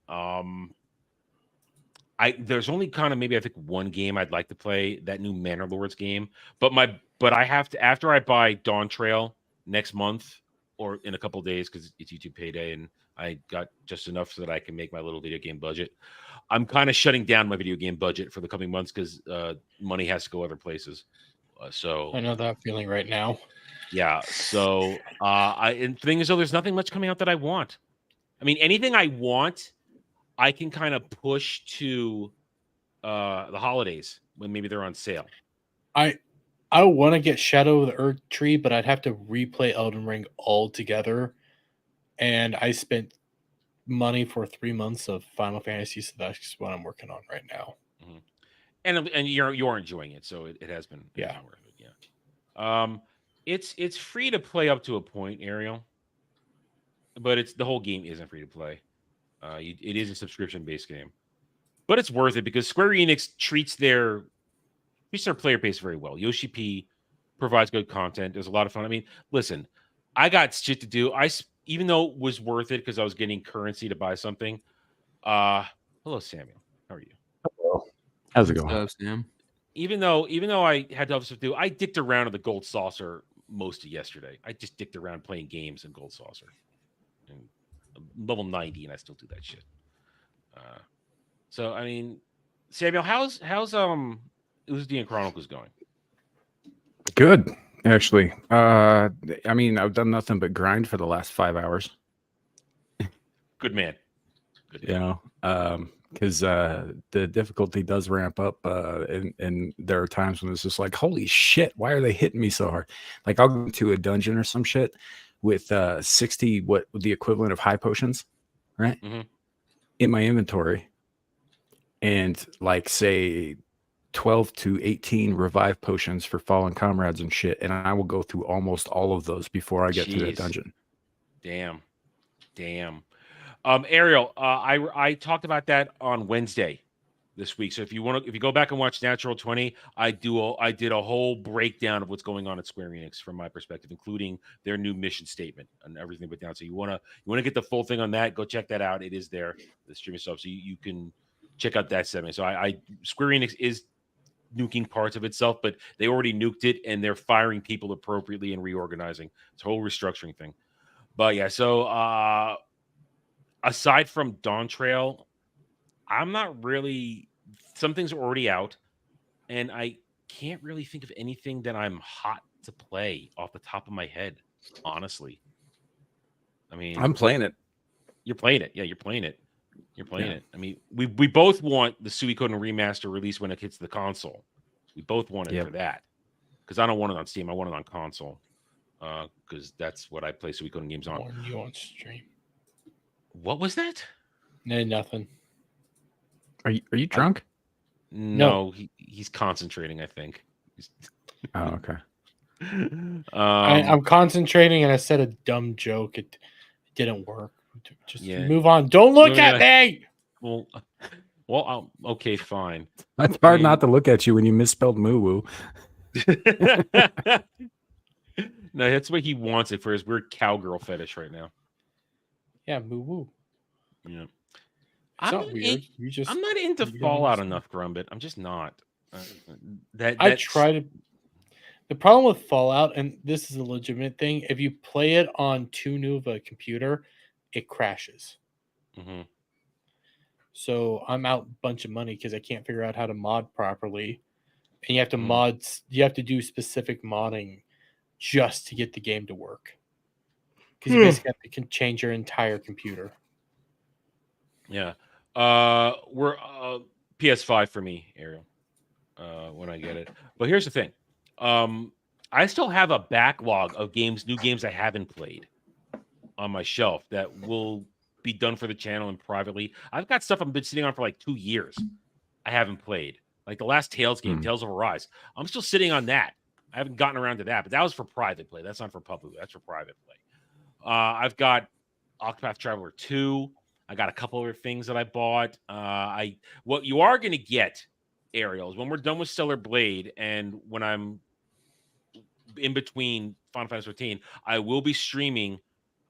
There's only kind of maybe I think one game I'd like to play, that new Manor Lords game. But I have to, after I buy Dawn Trail next month or in a couple of days because it's YouTube payday and I got just enough so that I can make my little video game budget. I'm kind of shutting down my video game budget for the coming months because money has to go other places. So I know that feeling right now. Yeah. So and the thing is, though, there's nothing much coming out that I want. I mean, anything I want, I can kind of push to the holidays when maybe they're on sale. I want to get Shadow of the Earth Tree, but I'd have to replay Elden Ring altogether. And I spent money for 3 months of Final Fantasy, so that's what I'm working on right now. Mm-hmm. And you're enjoying it, so it has been worth it. Yeah. It's free to play up to a point, Ariel, but the whole game isn't free to play. It is a subscription based game, but it's worth it because Square Enix treats their player base very well. Yoshi P provides good content. There's a lot of fun. I mean, listen, I got shit to do. Even though it was worth it because I was getting currency to buy something. Hello, Samuel. How are you? Hello. How's it What's going? up, Sam? Even though I had to have stuff to do, I dicked around in the Gold Saucer most of yesterday. I just dicked around playing games in Gold Saucer. And I'm level 90, and I still do that shit. So I mean, Samuel, how's Uzdi and Chronicles going? Good, actually. I mean, I've done nothing but grind for the last 5 hours. Good man. You know, because the difficulty does ramp up, and there are times when it's just like, holy shit, why are they hitting me so hard? Like I'll go to a dungeon or some shit with 60 what the equivalent of high potions, right? Mm-hmm. In my inventory, and like say 12 to 18 revive potions for fallen comrades and shit, and I will go through almost all of those before I get to the dungeon. Damn. Ariel, I talked about that on Wednesday this week. So if you go back and watch Natural 20, I did a whole breakdown of what's going on at Square Enix from my perspective, including their new mission statement and everything put down. So you wanna get the full thing on that, go check that out. It is there, the streaming stuff. So you can check out that segment. So Square Enix is nuking parts of itself, but they already nuked it and they're firing people appropriately and reorganizing. It's a whole restructuring thing. But yeah, so aside from Dawn Trail, I'm not really. Some things are already out, and I can't really think of anything that I'm hot to play off the top of my head. Honestly, I mean, I'm playing it. You're playing it, yeah. You're playing it. I mean, we both want the Suikoden remaster release when it hits the console. We both want it for that because I don't want it on Steam. I want it on console. because that's what I play Suikoden games on. Warn you on stream. What was that? No, nothing. Are you drunk? No, he's concentrating, I think. Oh, okay. I'm concentrating, and I said a dumb joke. It didn't work. Just Yeah. move on. Don't look No, at me. Well, okay, fine. It's hard not to look at you when you misspelled moo woo. No, that's what he wants it for his weird cowgirl fetish right now. Yeah, moo woo. Yeah. It's not weird. I'm not into you don't Fallout understand. enough, Grumbit. I'm just not. I try to. The problem with Fallout, and this is a legitimate thing, if you play it on too new of a computer, it crashes. Mm-hmm. So I'm out a bunch of money because I can't figure out how to mod properly. And you have to Mm. you have to do specific modding just to get the game to work. Because you basically have to change your entire computer. Yeah. We're PS5 for me, Ariel. When I get it. But here's the thing. I still have a backlog of new games I haven't played on my shelf that will be done for the channel and privately. I've got stuff I've been sitting on for like 2 years. I haven't played. Like the last Tales game, Tales of Arise. I'm still sitting on that. I haven't gotten around to that, but that was for private play. That's not for public. That's for private play. I've got Octopath Traveler 2. I got a couple other things that I bought. What you are going to get, Ariel, is when we're done with Stellar Blade and when I'm in between Final Fantasy 15, I will be streaming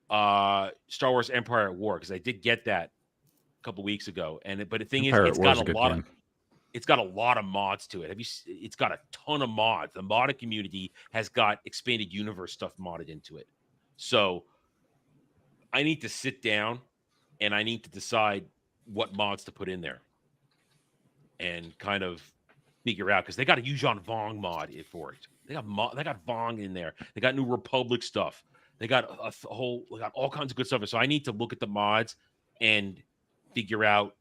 Star Wars Empire at War because I did get that a couple weeks ago. But the thing Empire is, at War is a good game. It's got a lot of mods to it. It's got a ton of mods. The modded community has got expanded universe stuff modded into it. So I need to sit down and I need to decide what mods to put in there and kind of figure out because they got a Yuuzhan Vong mod for it. They got Vong in there. They got New Republic stuff. They got they got all kinds of good stuff. So I need to look at the mods and figure out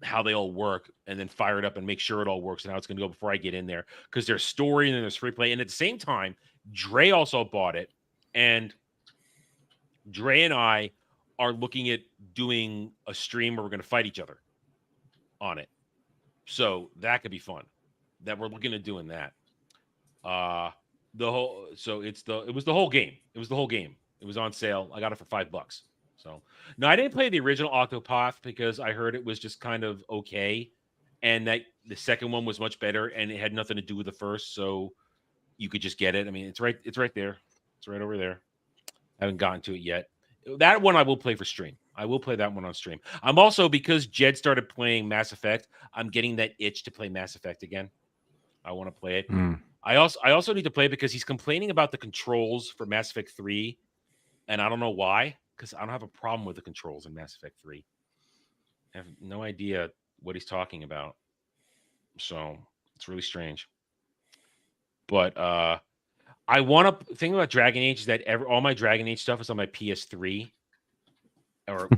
how they all work and then fire it up and make sure it all works and how it's going to go before I get in there. Because there's story and then there's free play. And at the same time, Dre also bought it. And Dre and I are looking at doing a stream where we're going to fight each other on it. So that could be fun. That we're looking at doing that. It was the whole game. It was the whole game. It was on sale. I got it for $5. So no, I didn't play the original Octopath because I heard it was just kind of okay, and that the second one was much better, and it had nothing to do with the first. So you could just get it. I mean, it's right there. It's right over there. I haven't gotten to it yet. That one I will play for stream. I will play that one on stream. I'm also, because Jed started playing Mass Effect, I'm getting that itch to play Mass Effect again. I want to play it. I also need to play it because he's complaining about the controls for Mass Effect 3, and I don't know why, because I don't have a problem with the controls in Mass Effect 3. I have no idea what he's talking about. So it's really strange. But I want to think about Dragon Age is that all my Dragon Age stuff is on my PS3, or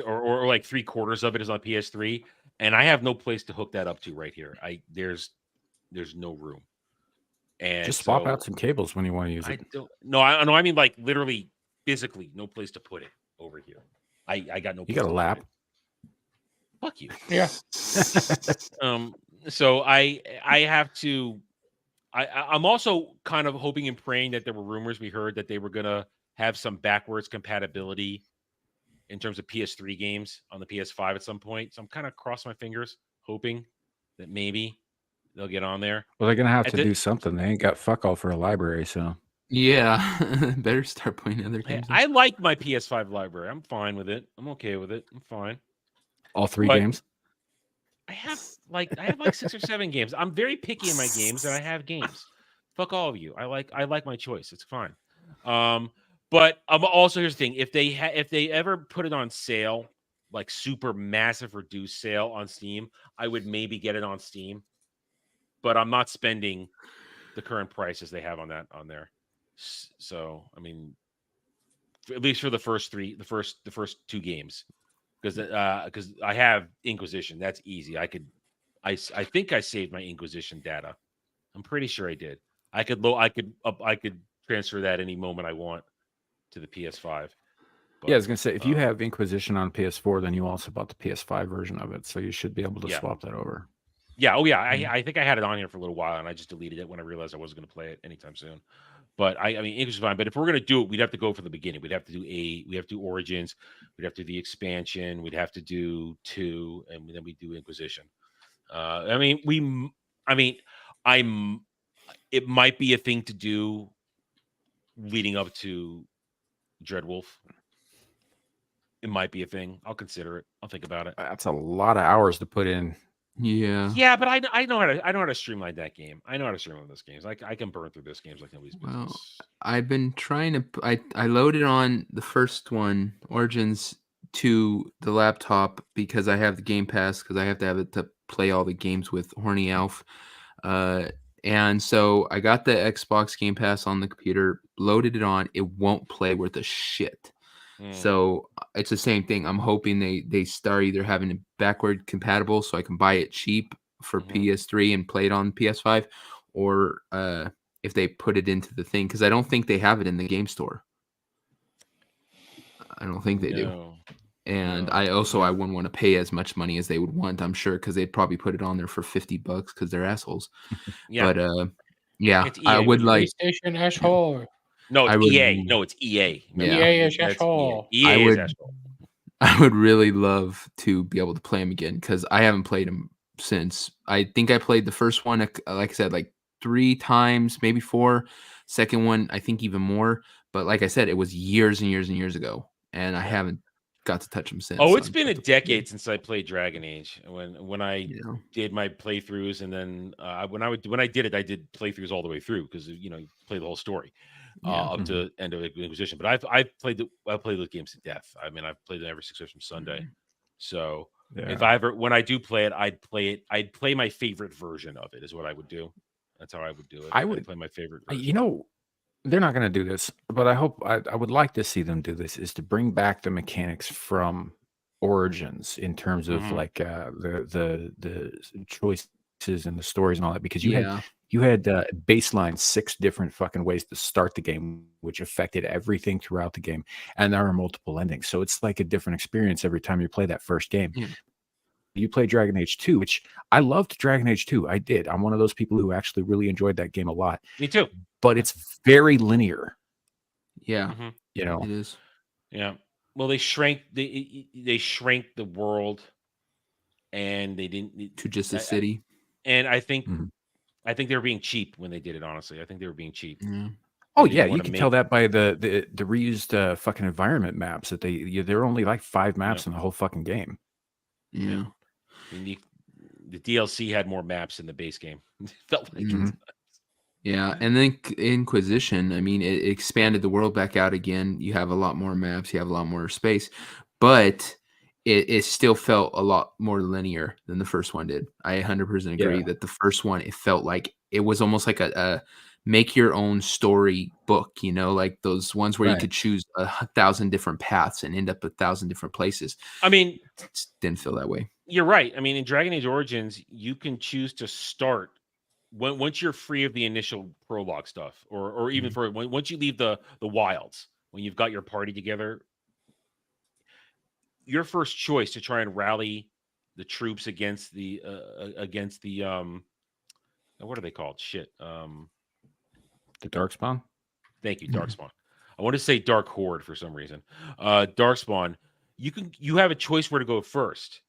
or like 3/4 of it is on PS3, and I have no place to hook that up to right here. There's no room. And just swap out some cables when you want to use it. I mean like literally physically no place to put it over here. I got no place. You got a lap. Fuck you. Yeah. So I have to. I'm also kind of hoping and praying that there were rumors we heard that they were gonna have some backwards compatibility in terms of PS3 games on the PS5 at some point. So I'm kind of crossing my fingers, hoping that maybe they'll get on there. Well, they're gonna have to do something. They ain't got fuck all for a library, so yeah, better start playing other games. I like my PS5 library. I'm fine with it. I'm okay with it. I'm fine. All 3 games. I have like 6 or 7 games. I'm very picky in my games, and I have games. Fuck all of you. I like my choice. It's fine. But also here's the thing: if they ever put it on sale, like super massive reduced sale on Steam, I would maybe get it on Steam. But I'm not spending the current prices they have on there. So I mean, at least for the first 2 games, because I have Inquisition. That's easy. I think I saved my Inquisition data. I'm pretty sure I did. I could transfer that any moment I want to the PS5. Yeah, I was gonna say if you um, have Inquisition on PS4, then you also bought the PS5 version of it, so you should be able to Yeah. swap that over. Yeah. Oh, yeah. I think I had it on here for a little while, and I just deleted it when I realized I wasn't going to play it anytime soon. But I mean, English is fine. But if we're going to do it, we'd have to go from the beginning. We'd have to do Origins. We'd have to do the expansion. We'd have to do 2, and then we do Inquisition. I mean, it might be a thing to do leading up to Dreadwolf. It might be a thing. I'll consider it. I'll think about it. That's a lot of hours to put in. Yeah. Yeah, but I know how to streamline that game. I know how to streamline those games. I can burn through those games like nobody's business. Well, I've been trying to. I loaded on the first one, Origins, to the laptop because I have the Game Pass because I have to have it to play all the games with Horny Alf. And so I got the Xbox Game Pass on the computer, loaded it on. It won't play worth a shit. So it's the same thing. I'm hoping they start either having it backward compatible so I can buy it cheap for PS3 and play it on PS5, or if they put it into the thing, because I don't think they have it in the game store. I don't think they do. And I wouldn't want to pay as much money as they would want, I'm sure, because they'd probably put it on there for $50 because they're assholes. Yeah. But yeah, It's I EA, would like. PlayStation asshole. No, it's I would- EA. No, it's EA. Yeah. EA is That's asshole. EA I is would- asshole. I would really love to be able to play them again because I haven't played them since. I think I played the first one, like I said, like 3 times, maybe 4. Second one, I think even more. But like I said, it was years and years and years ago, and I haven't got to touch them since. Oh, so it's I'm been a supposed to- decade since I played Dragon Age. When I Yeah. did my playthroughs, and then when I did it, I did playthroughs all the way through because you play the whole story up to end of Inquisition. But I've played those games to death. I mean, I've played them ever since from Sunday. So if when I do play it, I'd play my favorite version of it. Is what I would do. That's how I would do it. I'd play my favorite version. They're not going to do this, but I would like to see them do this, is to bring back the mechanics from Origins in terms of like the choices and the stories and all that, because you had baseline 6 different fucking ways to start the game, which affected everything throughout the game, and there are multiple endings, so it's like a different experience every time you play that first game. You play Dragon Age 2, which I loved. Dragon Age 2, I did. I'm one of those people who actually really enjoyed that game a lot. Me too. But it's very linear. Yeah, It is. Yeah. Well, they shrank the world, and they didn't To just a city. And I think they were being cheap when they did it. Honestly, I think they were being cheap. Yeah. Oh yeah, you can tell that by the reused fucking environment maps that there are only like 5 maps in the whole fucking game. Yeah. I mean, the DLC had more maps than the base game. It felt like it. Yeah, and then Inquisition, I mean, it expanded the world back out again. You have a lot more maps, you have a lot more space, but it still felt a lot more linear than the first one did. I 100% agree that the first one, it felt like it was almost like a make your own story book, like those ones where you could choose 1,000 different paths and end up 1,000 different places. I mean, it didn't feel that way. You're right. I mean, in Dragon Age Origins, you can choose to start once you're free of the initial prologue stuff, or even once you leave the wilds, when you've got your party together, your first choice to try and rally the troops against the what are they called? Shit. The Darkspawn? Thank you, Darkspawn. I want to say Dark Horde for some reason. Darkspawn, you have a choice where to go first.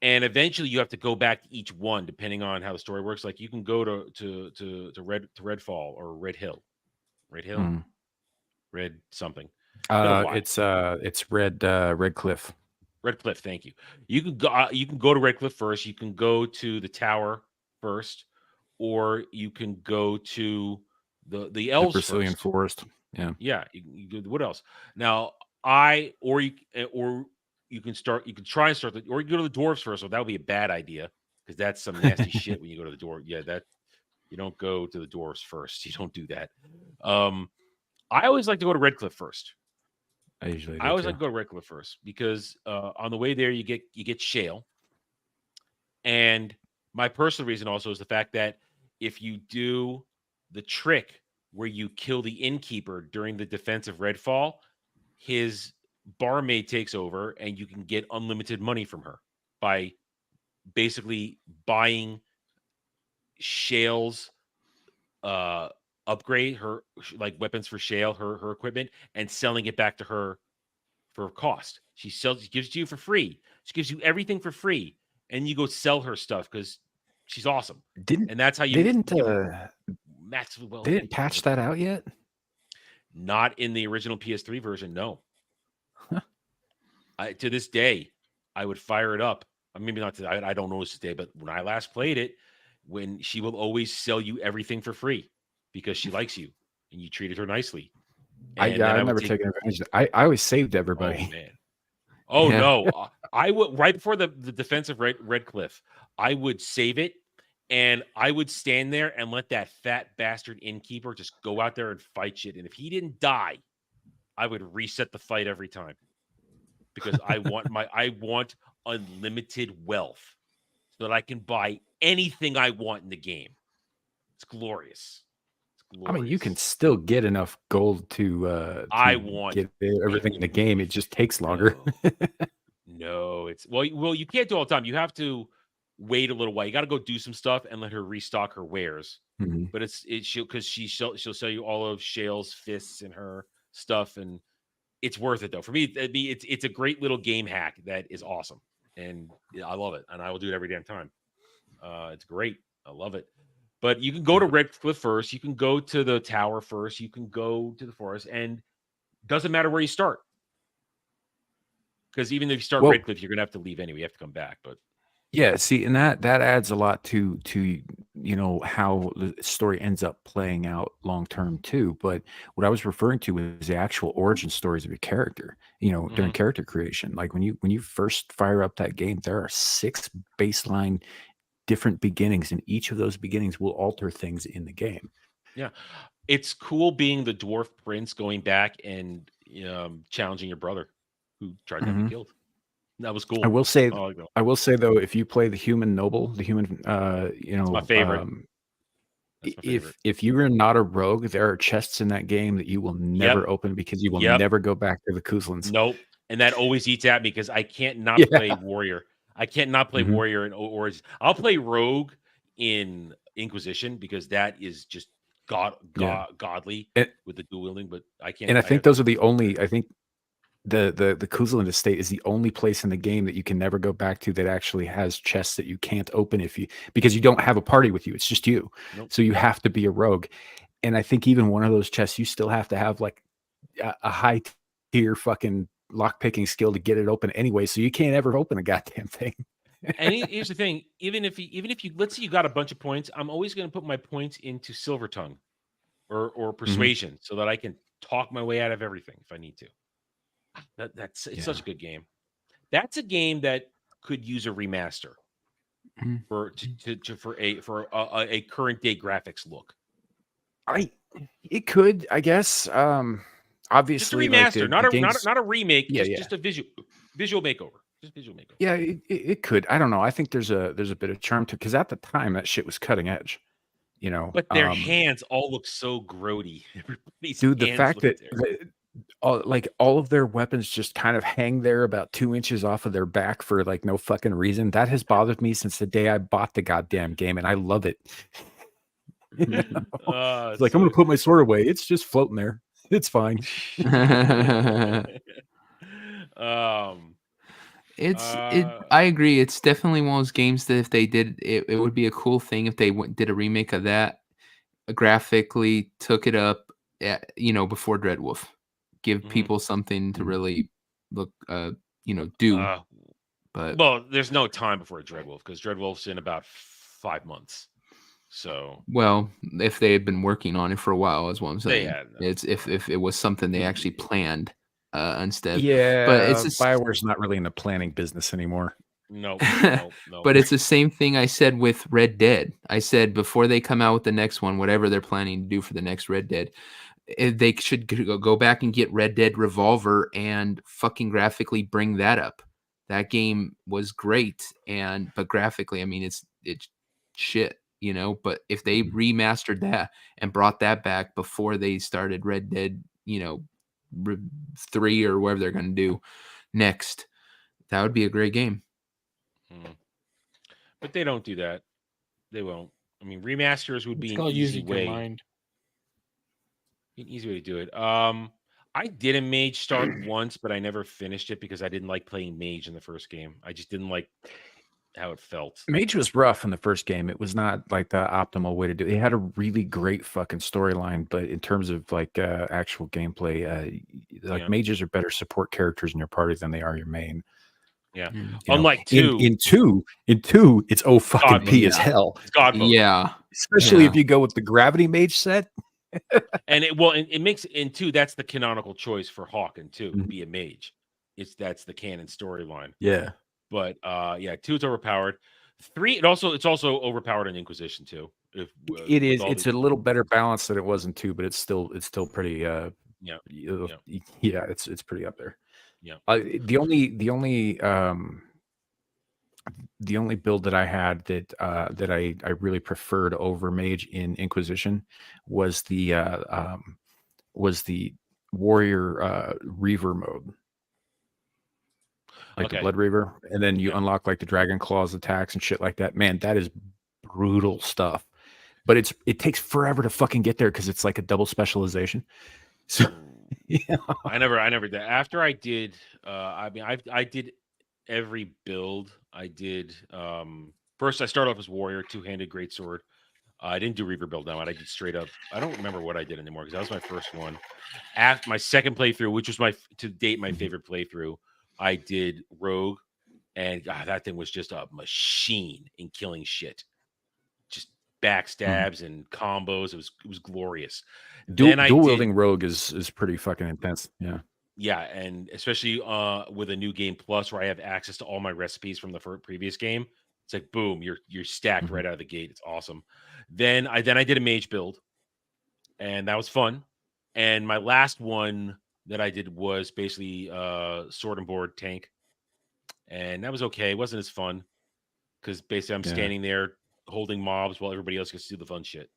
And eventually you have to go back to each one depending on how the story works. Like you can go to Redfall or Red Hill. Red something. It's Red Cliff. Red Cliff, thank you. You can go to Red Cliff first, you can go to the tower first, or you can go to the elves, the Brazilian first. forest. Yeah. What else? Now you can try and start or you go to the dwarves first. So that would be a bad idea because that's some nasty shit when you go to the dwarf. Yeah, that you don't go to the dwarves first. You don't do that. I always like to go to Red Cliff first. I always like to go to Red Cliff first because on the way there you get shale. And my personal reason also is the fact that if you do the trick where you kill the innkeeper during the defense of Redfall, his barmaid takes over and you can get unlimited money from her by basically buying Shale's upgrade, her like weapons for Shale, her equipment, and selling it back to her for cost. She gives it to you for free. She gives you everything for free, and you go sell her stuff because she's awesome. Didn't And that's how you they didn't massively well. they didn't patch that out yet? Not in the original PS3 version, no. To this day, I would fire it up. Maybe not today. I don't know this day, but when I last played it, when she will always sell you everything for free because she likes you and you treated her nicely. I've never taken advantage of that. I always saved everybody. Oh man. Oh Yeah. no. I would right before the defense of Red Cliff, I would save it and I would stand there and let that fat bastard innkeeper just go out there and fight shit. And if he didn't die, I would reset the fight every time. Because I want unlimited wealth so that I can buy anything I want in the game. It's glorious. I mean, you can still get enough gold to get everything in the game. It just takes longer. No, it's well, you can't do it all the time. You have to wait a little while. You got to go do some stuff and let her restock her wares. Mhm. But she'll sell you all of Shale's fists and her stuff, and it's worth it though. For me, it's a great little game hack that is awesome, and I love it, and I will do it every damn time. It's great. I love it. But you can go to Red Cliff first. You can go to the tower first. You can go to the forest, and doesn't matter where you start. Because even if you start Red Cliff, you're gonna have to leave anyway. You have to come back. But yeah, see, and that adds a lot to how the story ends up playing out long term too. But what I was referring to is the actual origin stories of your character. During character creation, like when you first fire up that game, there are 6 baseline different beginnings, and each of those beginnings will alter things in the game. Yeah, it's cool being the dwarf prince going back and challenging your brother who tried to have you killed. That was cool. I will say though, if you play the human noble, the human, That's my favorite. If you are not a rogue, there are chests in that game that you will never open because you will never go back to the Kuzlins. Nope, and that always eats at me because I can't not play warrior. I can't not play warrior in Origins. I'll play rogue in Inquisition because that is just godly with the dual wielding. But I can't. And I think those are the only. I think the Kuzlin estate is the only place in the game that you can never go back to that actually has chests that you can't open because you don't have a party with you. It's just you. Nope. So you have to be a rogue. And I think even one of those chests, you still have to have like a high tier fucking lockpicking skill to get it open anyway. So you can't ever open a goddamn thing. And here's the thing: even if you let's say you got a bunch of points, I'm always going to put my points into Silver Tongue or Persuasion so that I can talk my way out of everything if I need to. It's such a good game. That's a game that could use a remaster for a current day graphics look. It could, I guess. Obviously, just a remaster, like not a remake. Just a visual makeover. Just visual makeover. Yeah, it could. I don't know. I think there's a bit of charm to because at the time that shit was cutting edge. But their hands all look so grody. Dude, the fact that all of their weapons just kind of hang there about 2 inches off of their back for like no fucking reason. That has bothered me since the day I bought the goddamn game, and I love it. It's like I'm gonna put my sword away. It's just floating there. It's fine. I agree. It's definitely one of those games that if they did it, it would be a cool thing if they did a remake of that, graphically took it up, before Dreadwolf, give people something to really look, do. But there's no time before Dreadwolf because Dreadwolf's in about 5 months. So if they had been working on it for a while, is what I'm saying. It's if it was something they actually planned. Instead, but it's BioWare's not really in the planning business anymore. No. But it's the same thing I said with Red Dead. I said before they come out with the next one, whatever they're planning to do for the next Red Dead, they should go back and get Red Dead Revolver and fucking graphically bring that up. That game was great, but graphically, I mean, it's shit. But if they remastered that and brought that back before they started Red Dead, 3 or whatever they're going to do next, that would be a great game. But they don't do that. They won't. I mean, remasters would be It's an called easy using your way. mind. An easy way to do it. I did a mage start once, but I never finished it because I didn't like playing mage in the first game. I just didn't like how it felt. Mage was rough in the first game. It was not like the optimal way to do it. It had a really great fucking storyline, but in terms of like actual gameplay, mages are better support characters in your party than they are your main. Yeah. You Unlike know, 2. in two, it's fucking God P mode. as hell. It's God mode. Yeah. Especially if you go with the gravity mage set. And it makes in 2, that's the canonical choice for Hawk in 2, be a mage. That's the canon storyline. Yeah. But 2 is overpowered. 3, it's also overpowered in Inquisition too. It is. It's a little better balanced than it was in 2, but it's still pretty. It's pretty up there. Yeah. The only build that I had that I really preferred over mage in Inquisition was the warrior reaver mode. Like the Blood Reaver, and then you unlock like the Dragon Claws attacks and shit like that. Man, that is brutal stuff. But it takes forever to fucking get there because it's like a double specialization. So yeah, I never did. After I did, I did every build. I did first. I started off as warrior, 2-handed greatsword. I didn't do Reaver build now. I did straight up. I don't remember what I did anymore because that was my first one. After my second playthrough, which was my favorite playthrough. I did rogue, and that thing was just a machine in killing shit. Just backstabs and combos. It was glorious. Dual wielding rogue is pretty fucking intense. Yeah. Yeah, and especially with a new game plus where I have access to all my recipes from the previous game. It's like boom, you're stacked right out of the gate. It's awesome. Then I did a mage build, and that was fun. And my last one that I did was basically sword and board tank, and that was okay. It wasn't as fun because basically I'm standing there holding mobs while everybody else gets to do the fun shit.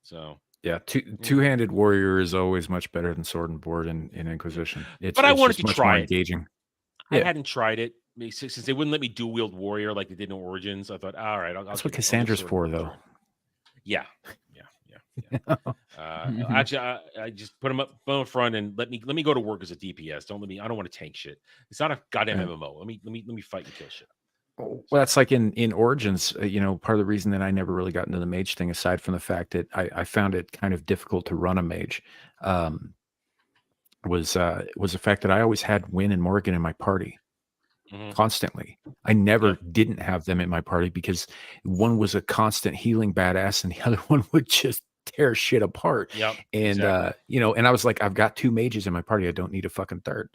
So yeah, two-handed warrior is always much better than sword and board in Inquisition. But I wanted to try it. Engaging. I hadn't tried it since they wouldn't let me dual wield warrior like they did in Origins. I thought, all right, that's what Cassandra's for, though. Yeah. Actually, I just put them up in front and let me go to work as a DPS. I don't want to tank shit. It's not a goddamn MMO. Let me fight and kill shit. Well, that's like in Origins. Part of the reason that I never really got into the mage thing, aside from the fact that I found it kind of difficult to run a mage, was the fact that I always had Wynn and Morgan in my party. Constantly. I never didn't have them in my party because one was a constant healing badass and the other one would just tear shit apart. Yep. And exactly. And I was like, I've got 2 mages in my party. I don't need a fucking third.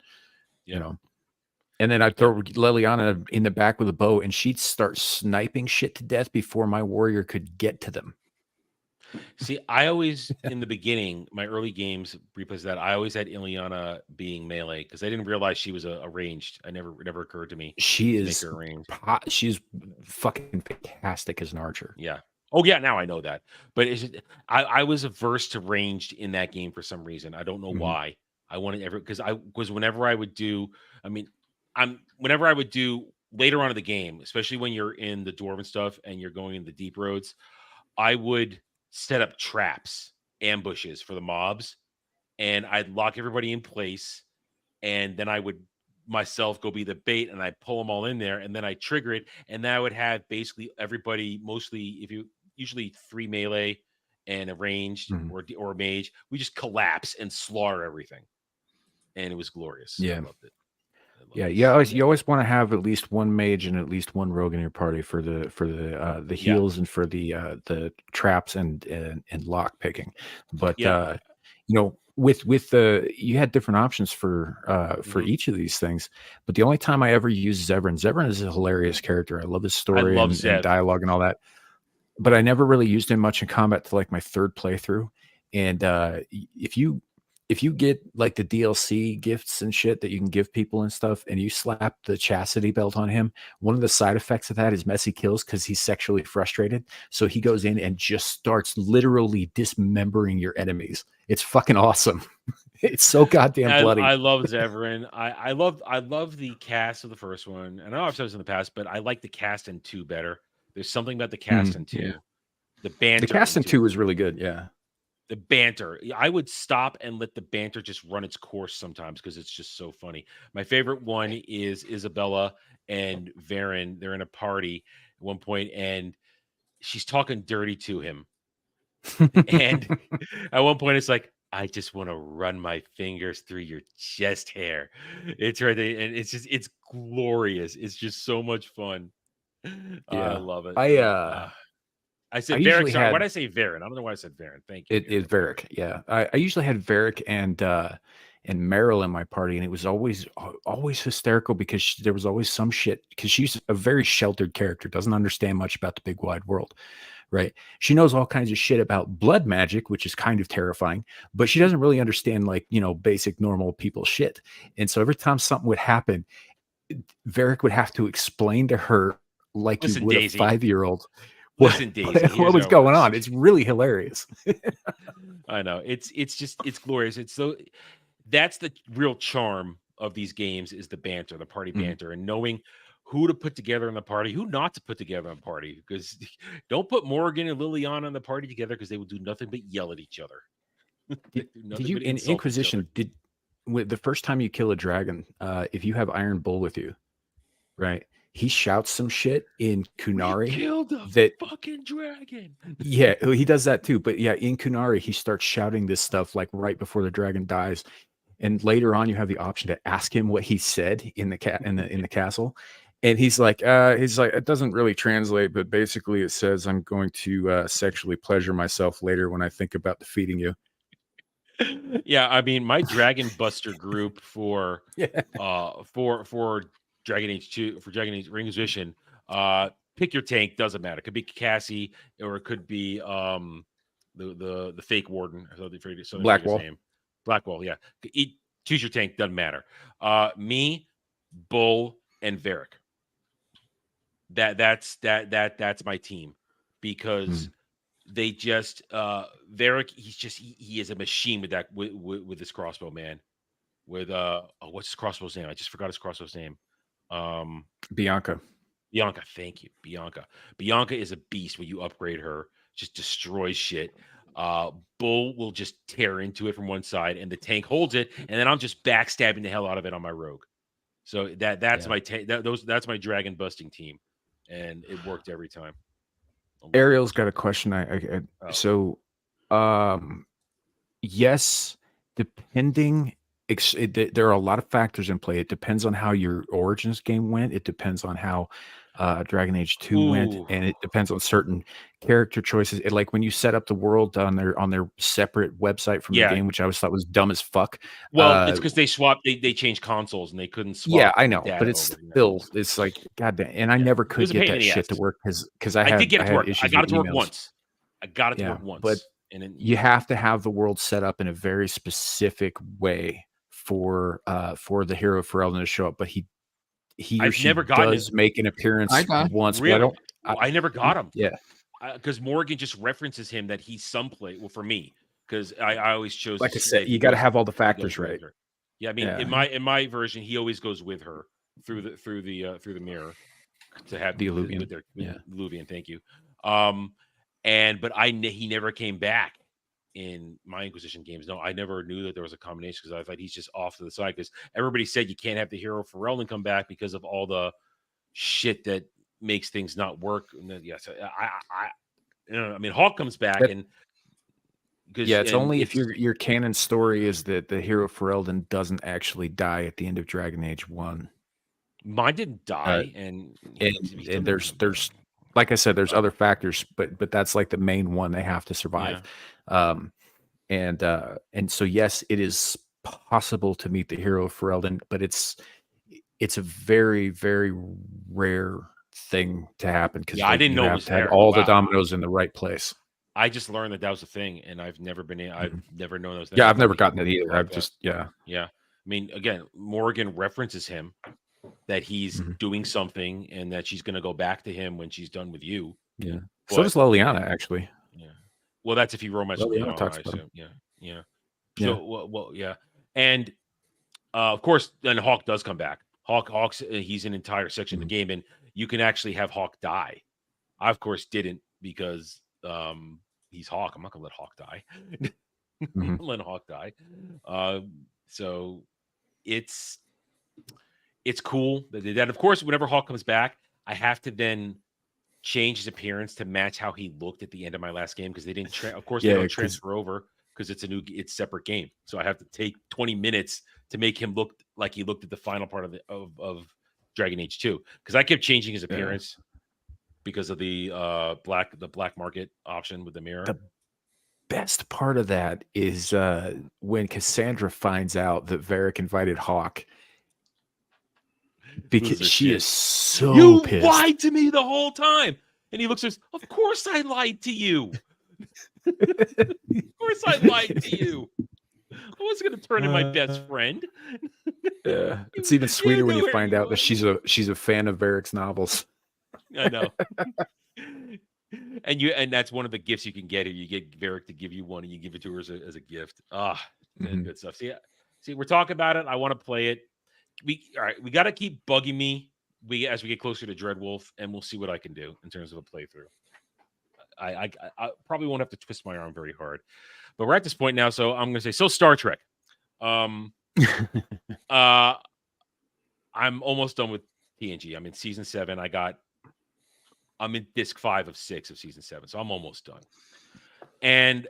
And then I'd throw Liliana in the back with a bow and she'd start sniping shit to death before my warrior could get to them. See, I always, in the beginning, my early games, replays that, I always had Ileana being melee because I didn't realize she was a ranged. It never occurred to me. She's fucking fantastic as an archer. Yeah. Oh, yeah, now I know that. But I was averse to ranged in that game for some reason. I don't know why. I wanted because whenever I would do, whenever I would do later on in the game, especially when you're in the dwarven stuff and you're going in the deep roads, I would set up traps, ambushes for the mobs, and I'd lock everybody in place, and then I would myself go be the bait, and I'd pull them all in there, and then I trigger it, and then I would have basically everybody, usually 3 melee and a ranged or a mage, we just collapse and slaughter everything, and it was glorious. Yeah, I loved it. You always want to have at least 1 mage and at least 1 rogue in your party for the heals and for the traps and lock picking. But with you had different options for each of these things. But the only time I ever used Zevran is a hilarious character. I love his story and dialogue and all that. But I never really used him much in combat till like my 3rd playthrough. And if you if you get like the DLC gifts and shit that you can give people and stuff, and you slap the chastity belt on him, one of the side effects of that is messy kills because he's sexually frustrated. So he goes in and just starts literally dismembering your enemies. It's fucking awesome. It's so goddamn bloody. I love Zevran. I love the cast of the first one. And I know I've said this in the past, but I like the cast in 2 better. There's something about the cast in 2. Yeah. The banter. The cast in 2 was really good. Yeah. The banter. I would stop and let the banter just run its course sometimes because it's just so funny. My favorite one is Isabella and Varen. They're in a party at one point and she's talking dirty to him. And at one point it's like, I just want to run my fingers through your chest hair. It's right there, and it's glorious. It's just so much fun. I love it. I said Varric. Sorry, why did I say Varen? I don't know why I said Varen. Thank you. It is Varric. Yeah, I usually had Varric and Meryl in my party, and it was always hysterical because there was always some shit. Because she's a very sheltered character, doesn't understand much about the big wide world, right? She knows all kinds of shit about blood magic, which is kind of terrifying, but she doesn't really understand like basic normal people shit. And so every time something would happen, Varric would have to explain to her like you would Daisy. a 5-year-old. Listen, Daisy, what was going on? It's really hilarious. I know. It's glorious. That's the real charm of these games is the banter, the party banter, and knowing who to put together in the party, who not to put together in the party. Because don't put Morgan and Liliana in the party together because they will do nothing but yell at each other. Did you in Inquisition? The first time you kill a dragon, if you have Iron Bull with you, right? He shouts some shit in Kunari. Killed a fucking dragon. Yeah, he does that too. But yeah, in Kunari, he starts shouting this stuff like right before the dragon dies. And later on, you have the option to ask him what he said in the castle. And he's like, it doesn't really translate, but basically it says, I'm going to sexually pleasure myself later when I think about defeating you. Yeah, I mean, my Dragon Buster group for Dragon Age 2, for Dragon Age Inquisition, pick your tank, doesn't matter. It could be Cassie or it could be the fake warden. Blackwall. Blackwall, yeah. Choose your tank, doesn't matter. Me, Bull, and Varric. That's my team because they just Varric, he is a machine with that with his crossbow, man. With what's his crossbow's name? I just forgot his crossbow's name. Bianca, thank you. Bianca is a beast when you upgrade her, just destroys shit. Bull will just tear into it from one side and the tank holds it, and then I'm just backstabbing the hell out of it on my rogue. So that's my that's my dragon busting team, and it worked every time. Ariel's got a question. Yes, depending. There are a lot of factors in play. It depends on how your Origins game went. It depends on how Dragon Age 2 went, and it depends on certain character choices. Like when you set up the world on their separate website from the game, which I always thought was dumb as fuck. Well, it's because they swapped. They changed consoles and they couldn't swap. Yeah, I know, but it's still it's like goddamn. And I never could get that shit to work because I did get it to work. I got it to work once. But you have to have the world set up in a very specific way for the hero Ferelden to show up, but he or she does make an appearance once. Really? I never got him. Yeah, because Morgan just references him that he's someplace. Well, for me, because I always chose. Like I said, you got to have all the factors right. Yeah, I mean, in my version, he always goes with her through the mirror to have the Illuvian. Illuvian, thank you. But he never came back in my Inquisition games. No, I never knew that there was a combination because I thought he's just off to the side because everybody said you can't have the hero Ferelden come back because of all the shit that makes things not work. And then, I mean, Hawk comes back it's only if your canon story is that the hero Ferelden doesn't actually die at the end of Dragon Age 1. Mine didn't die, and there's like I said, there's other factors, but that's like the main one. They have to survive. Yeah. And so yes, it is possible to meet the hero Ferelden, but it's a very, very rare thing to happen because I didn't know you have to have all the dominoes in the right place. I just learned that was a thing, and I've never known those things. Yeah, I've never gotten it either. I've just Yeah. I mean, again, Morgan references him that he's doing something, and that she's going to go back to him when she's done with you. Yeah. So does Liliana, actually. Yeah. Well, that's if he romance Liliana Liliana, talks I about assume. him. Yeah. Yeah. So, well, yeah. And of course, then Hawk does come back. Hawk's he's an entire section of the game, and you can actually have Hawk die. I, of course, didn't, because he's Hawk. I'm not gonna let Hawk die. Let Hawk die. So it's cool that they did that. Of course, whenever Hawk comes back, I have to then change his appearance to match how he looked at the end of my last game, because they didn't. Of course, they don't transfer over, because it's separate game. So I have to take 20 minutes to make him look like he looked at the final part of Dragon Age 2, because I kept changing his appearance because of the black market option with the mirror. The best part of that is when Cassandra finds out that Varric invited Hawk, because she is so pissed. You lied to me the whole time. And he looks at us, of course I lied to you. Of course I lied to you. I wasn't going to turn in my best friend. Yeah, it's even sweeter when you find out that she's a fan of Varric's novels. I know. And that's one of the gifts you can get here. You get Varric to give you one, and you give it to her as a gift. Good stuff. See, we're talking about it. I want to play it. All right, we got to keep bugging me as we get closer to Dreadwolf, and we'll see what I can do in terms of a playthrough. I probably won't have to twist my arm very hard, but we're at this point now, so I'm going to say, Star Trek. I'm almost done with TNG. I'm in season 7. I'm in disc 5 of 6 of season 7, so I'm almost done. And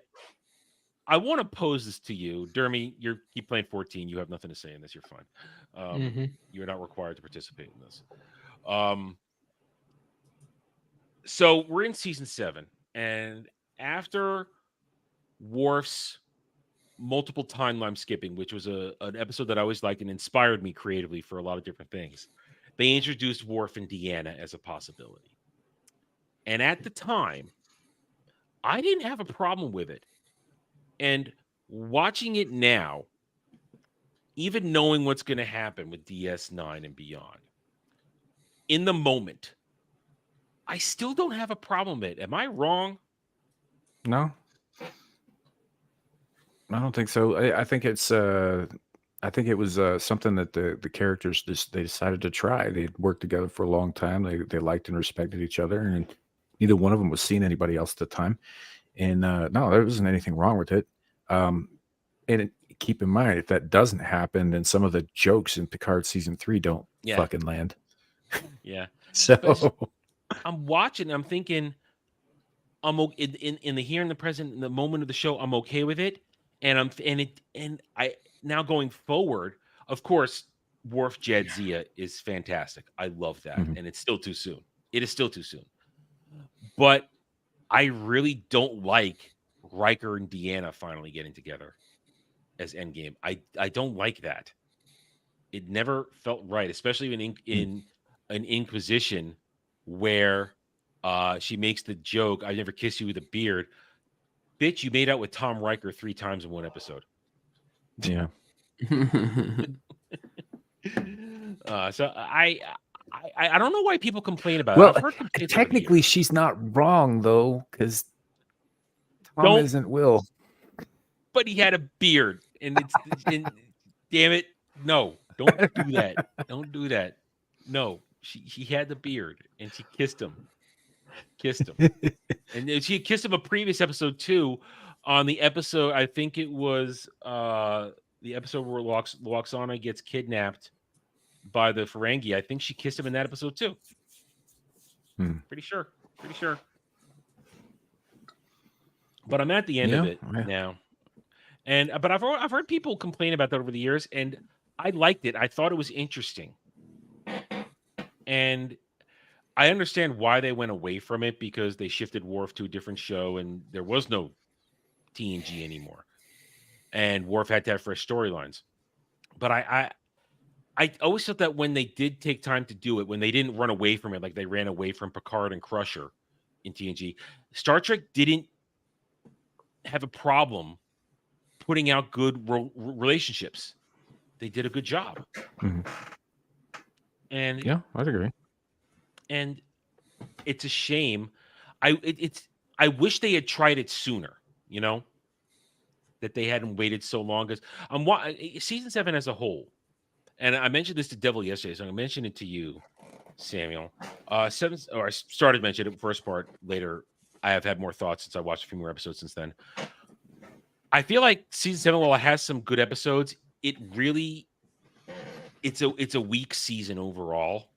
I want to pose this to you, Dermy. You keep playing 14. You have nothing to say in this. You're fine. You're not required to participate in this. So we're in season 7, and after Worf's multiple timeline skipping, which was an episode that I always liked and inspired me creatively for a lot of different things, they introduced Worf and Deanna as a possibility. And at the time, I didn't have a problem with it. And watching it now, even knowing what's going to happen with DS9 and beyond, in the moment, I still don't have a problem with it. Am I wrong? No, I don't think so. I think it's I think it was something that the characters they decided to try. They'd worked together for a long time. They liked and respected each other, and neither one of them was seeing anybody else at the time. And no, there wasn't anything wrong with it. Keep in mind, if that doesn't happen, then some of the jokes in Picard season 3 don't fucking land. Yeah. So I'm watching. I'm thinking, I'm in the here and the present, in the moment of the show, I'm okay with it. And I now going forward, of course, Worf Jadzia is fantastic. I love that, and it's still too soon. It is still too soon. But I really don't like Riker and Deanna finally getting together as Endgame. I don't like that. It never felt right, especially in an Inquisition where she makes the joke, "I never kiss you with a beard." Bitch, you made out with Tom Riker 3 times in one episode. Yeah. So I don't know why people complain about well, it. I've heard complaints technically she's not wrong though, because Tom isn't Will. But he had a beard, and damn it, no, don't do that. Don't do that. No, she had the beard, and she kissed him. And she kissed him a previous episode too. On the episode, I think it was the episode where Loxana gets kidnapped by the Ferengi. I think she kissed him in that episode too. Pretty sure. But I'm at the end of it now, but I've heard people complain about that over the years, and I liked it. I thought it was interesting, and I understand why they went away from it, because they shifted Worf to a different show, and there was no TNG anymore, and Worf had to have fresh storylines. But I always felt that when they did take time to do it, when they didn't run away from it like they ran away from Picard and Crusher in TNG, Star Trek didn't have a problem putting out good relationships. They did a good job. Mhm. And Yeah, I'd agree. and it's a shame. I wish they had tried it sooner, you know, that they hadn't waited so long. Because season 7 as a whole, and I mentioned this to Devil yesterday, so I'm gonna mention it to you, Samuel. I started mentioning it first part. Later, I have had more thoughts since I watched a few more episodes since then. I feel like season 7, while it has some good episodes, it's a weak season overall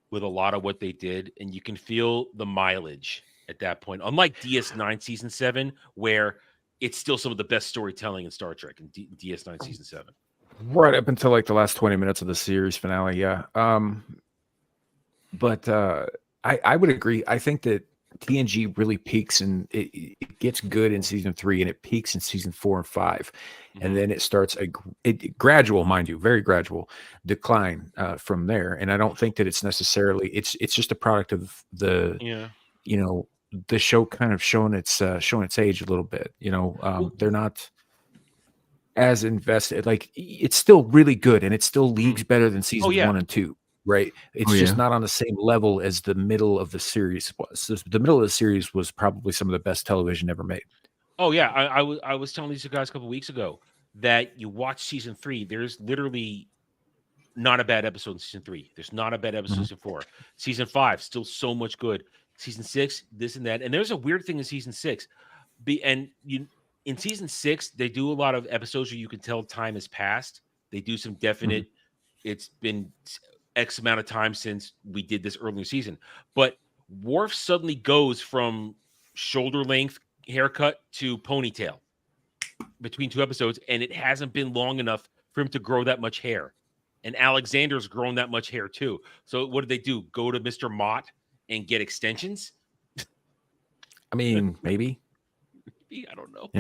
with a lot of what they did, and you can feel the mileage at that point. Unlike DS9 season 7, where it's still some of the best storytelling in Star Trek in DS9 season 7. Right up until like the last 20 minutes of the series finale, yeah. But I would agree. I think that TNG really peaks and it gets good in season 3, and it peaks in season 4 and 5, and then it starts a gradual, mind you, very gradual decline from there. And I don't think that it's necessarily it's just a product of the the show kind of showing its age a little bit. They're not as invested. Like, it's still really good, and it's still leagues better than seasons 1 and 2. Right. It's just not on the same level as the middle of the series was. The middle of the series was probably some of the best television ever made. Oh yeah. I was telling these guys a couple weeks ago that you watch season 3, there's literally not a bad episode in season 3. There's not a bad episode in season 4. Season 5, still so much good. Season 6, this and that. And there's a weird thing in season 6. In season 6, they do a lot of episodes where you can tell time has passed. They do some definite, it's been X amount of time since we did this earlier season. But Worf suddenly goes from shoulder length haircut to ponytail between 2 episodes, and it hasn't been long enough for him to grow that much hair. And Alexander's grown that much hair too. So what did they do? Go to Mr. Mott and get extensions? I mean, maybe. I don't know.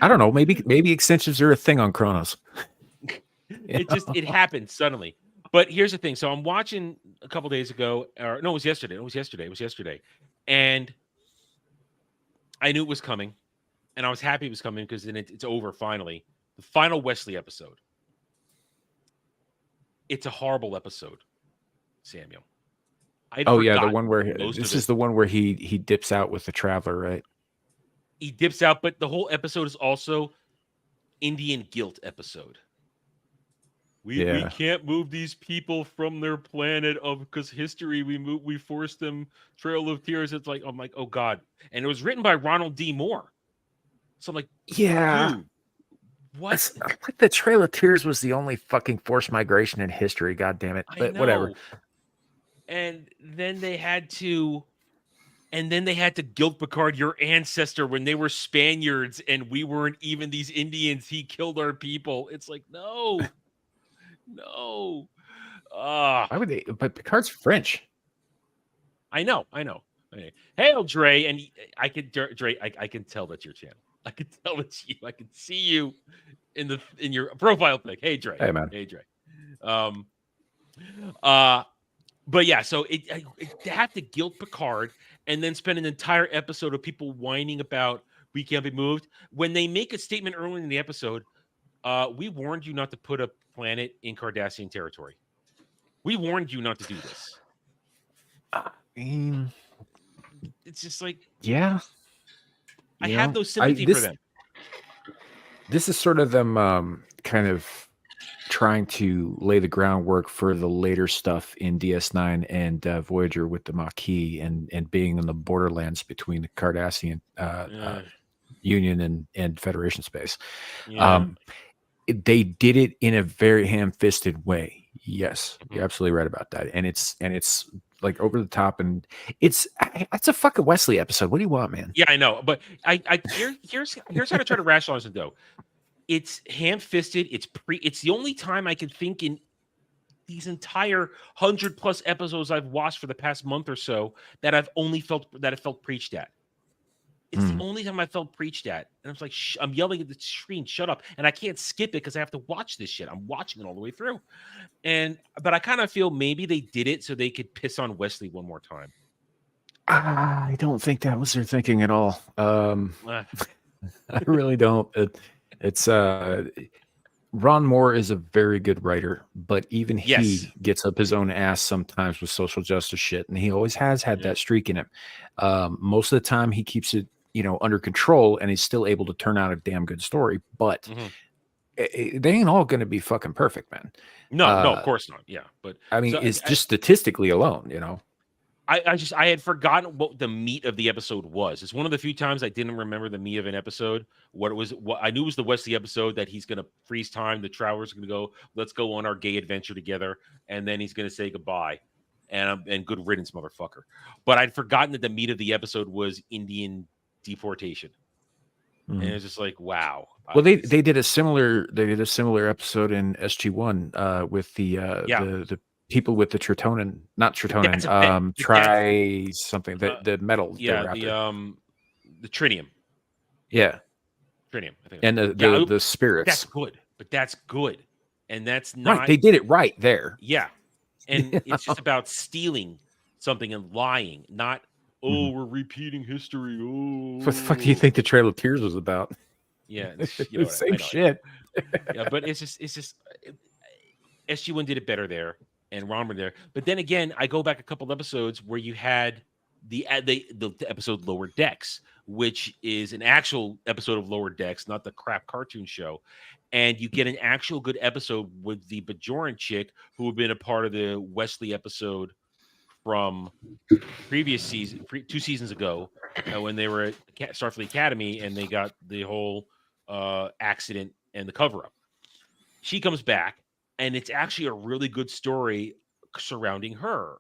I don't know. Maybe extensions are a thing on Kronos. It happened suddenly. But here's the thing. So I'm watching a couple days ago, or no, it was yesterday. It was yesterday. And I knew it was coming. And I was happy it was coming because then it's over finally. The final Wesley episode. It's a horrible episode, Samuel. The one where this is the one where he dips out with the Traveler, right? He dips out, but the whole episode is also Indian guilt episode. We can't move these people from their planet because history. We forced them. Trail of Tears. It's like, I'm like, oh God. And it was written by Ronald D. Moore. So I'm like, dude, what? Like, the Trail of Tears was the only fucking forced migration in history. God damn it! But whatever. And then they had to guilt Picard, your ancestor, when they were Spaniards and we weren't even these Indians. He killed our people. It's like, no. No. Why would they? But Picard's French. I know. Hail, Dre, and I can tell that's your channel. I can tell it's you. I can see you in your profile pic. Hey, Dre. Hey, man. Hey, Dre. But yeah, so it have to guilt Picard and then spend an entire episode of people whining about we can't be moved. When they make a statement early in the episode, we warned you not to put a planet in Cardassian territory. We warned you not to do this. It's just like, yeah. I have no sympathy for them. This is sort of them kind of trying to lay the groundwork for the later stuff in DS9 and Voyager with the Maquis and being in the borderlands between the Cardassian Union and Federation space. Yeah. They did it in a very ham-fisted way. Yes, you're absolutely right about that. And it's like over the top, and it's a fucking Wesley episode. What do you want, man? Yeah, I know, but here's how to try to rationalize it though. It's ham-fisted. It's the only time I can think in these entire 100+ episodes I've watched for the past month or so that I've only felt preached at. It's the only time I felt preached at. And I was like, I'm yelling at the screen, shut up. And I can't skip it because I have to watch this shit. I'm watching it all the way through. But I kind of feel maybe they did it so they could piss on Wesley one more time. I don't think that was their thinking at all. I really don't. It's Ron Moore is a very good writer, but even Yes. he gets up his own ass sometimes with social justice shit, and he always has had Yeah. that streak in him. Most of the time, he keeps it, under control, and he's still able to turn out a damn good story. But Mhm. they ain't all going to be fucking perfect, man. No, of course not. Yeah, but I mean, so it's just statistically alone, I had forgotten what the meat of the episode was. It's one of the few times I didn't remember the meat of an episode. What it was, what I knew was the Wesley episode, that he's gonna freeze time. The travelers are gonna go, let's go on our gay adventure together, and then he's gonna say goodbye, and good riddance, motherfucker. But I'd forgotten that the meat of the episode was Indian deportation, and it was just like, wow. Well, they did a similar episode in SG1 with the people with the Tritonin, not Tritonin, try something, the metal. Yeah, the trinium. Yeah, trinium. I think. And the spirits. That's good, but that's good, and that's not right. They did it right there. Yeah, and it's just about stealing something and lying, not we're repeating history. Oh, what the fuck do you think the Trail of Tears was about? Yeah, same shit. Yeah, but it's just SG1 did it better there, and Ron were there. But then again, I go back a couple episodes where you had the episode Lower Decks, which is an actual episode of Lower Decks, not the crap cartoon show. And you get an actual good episode with the Bajoran chick who had been a part of the Wesley episode from previous season, 2 seasons ago, when they were at Starfleet Academy and they got the whole accident and the cover-up. She comes back, and it's actually a really good story surrounding her.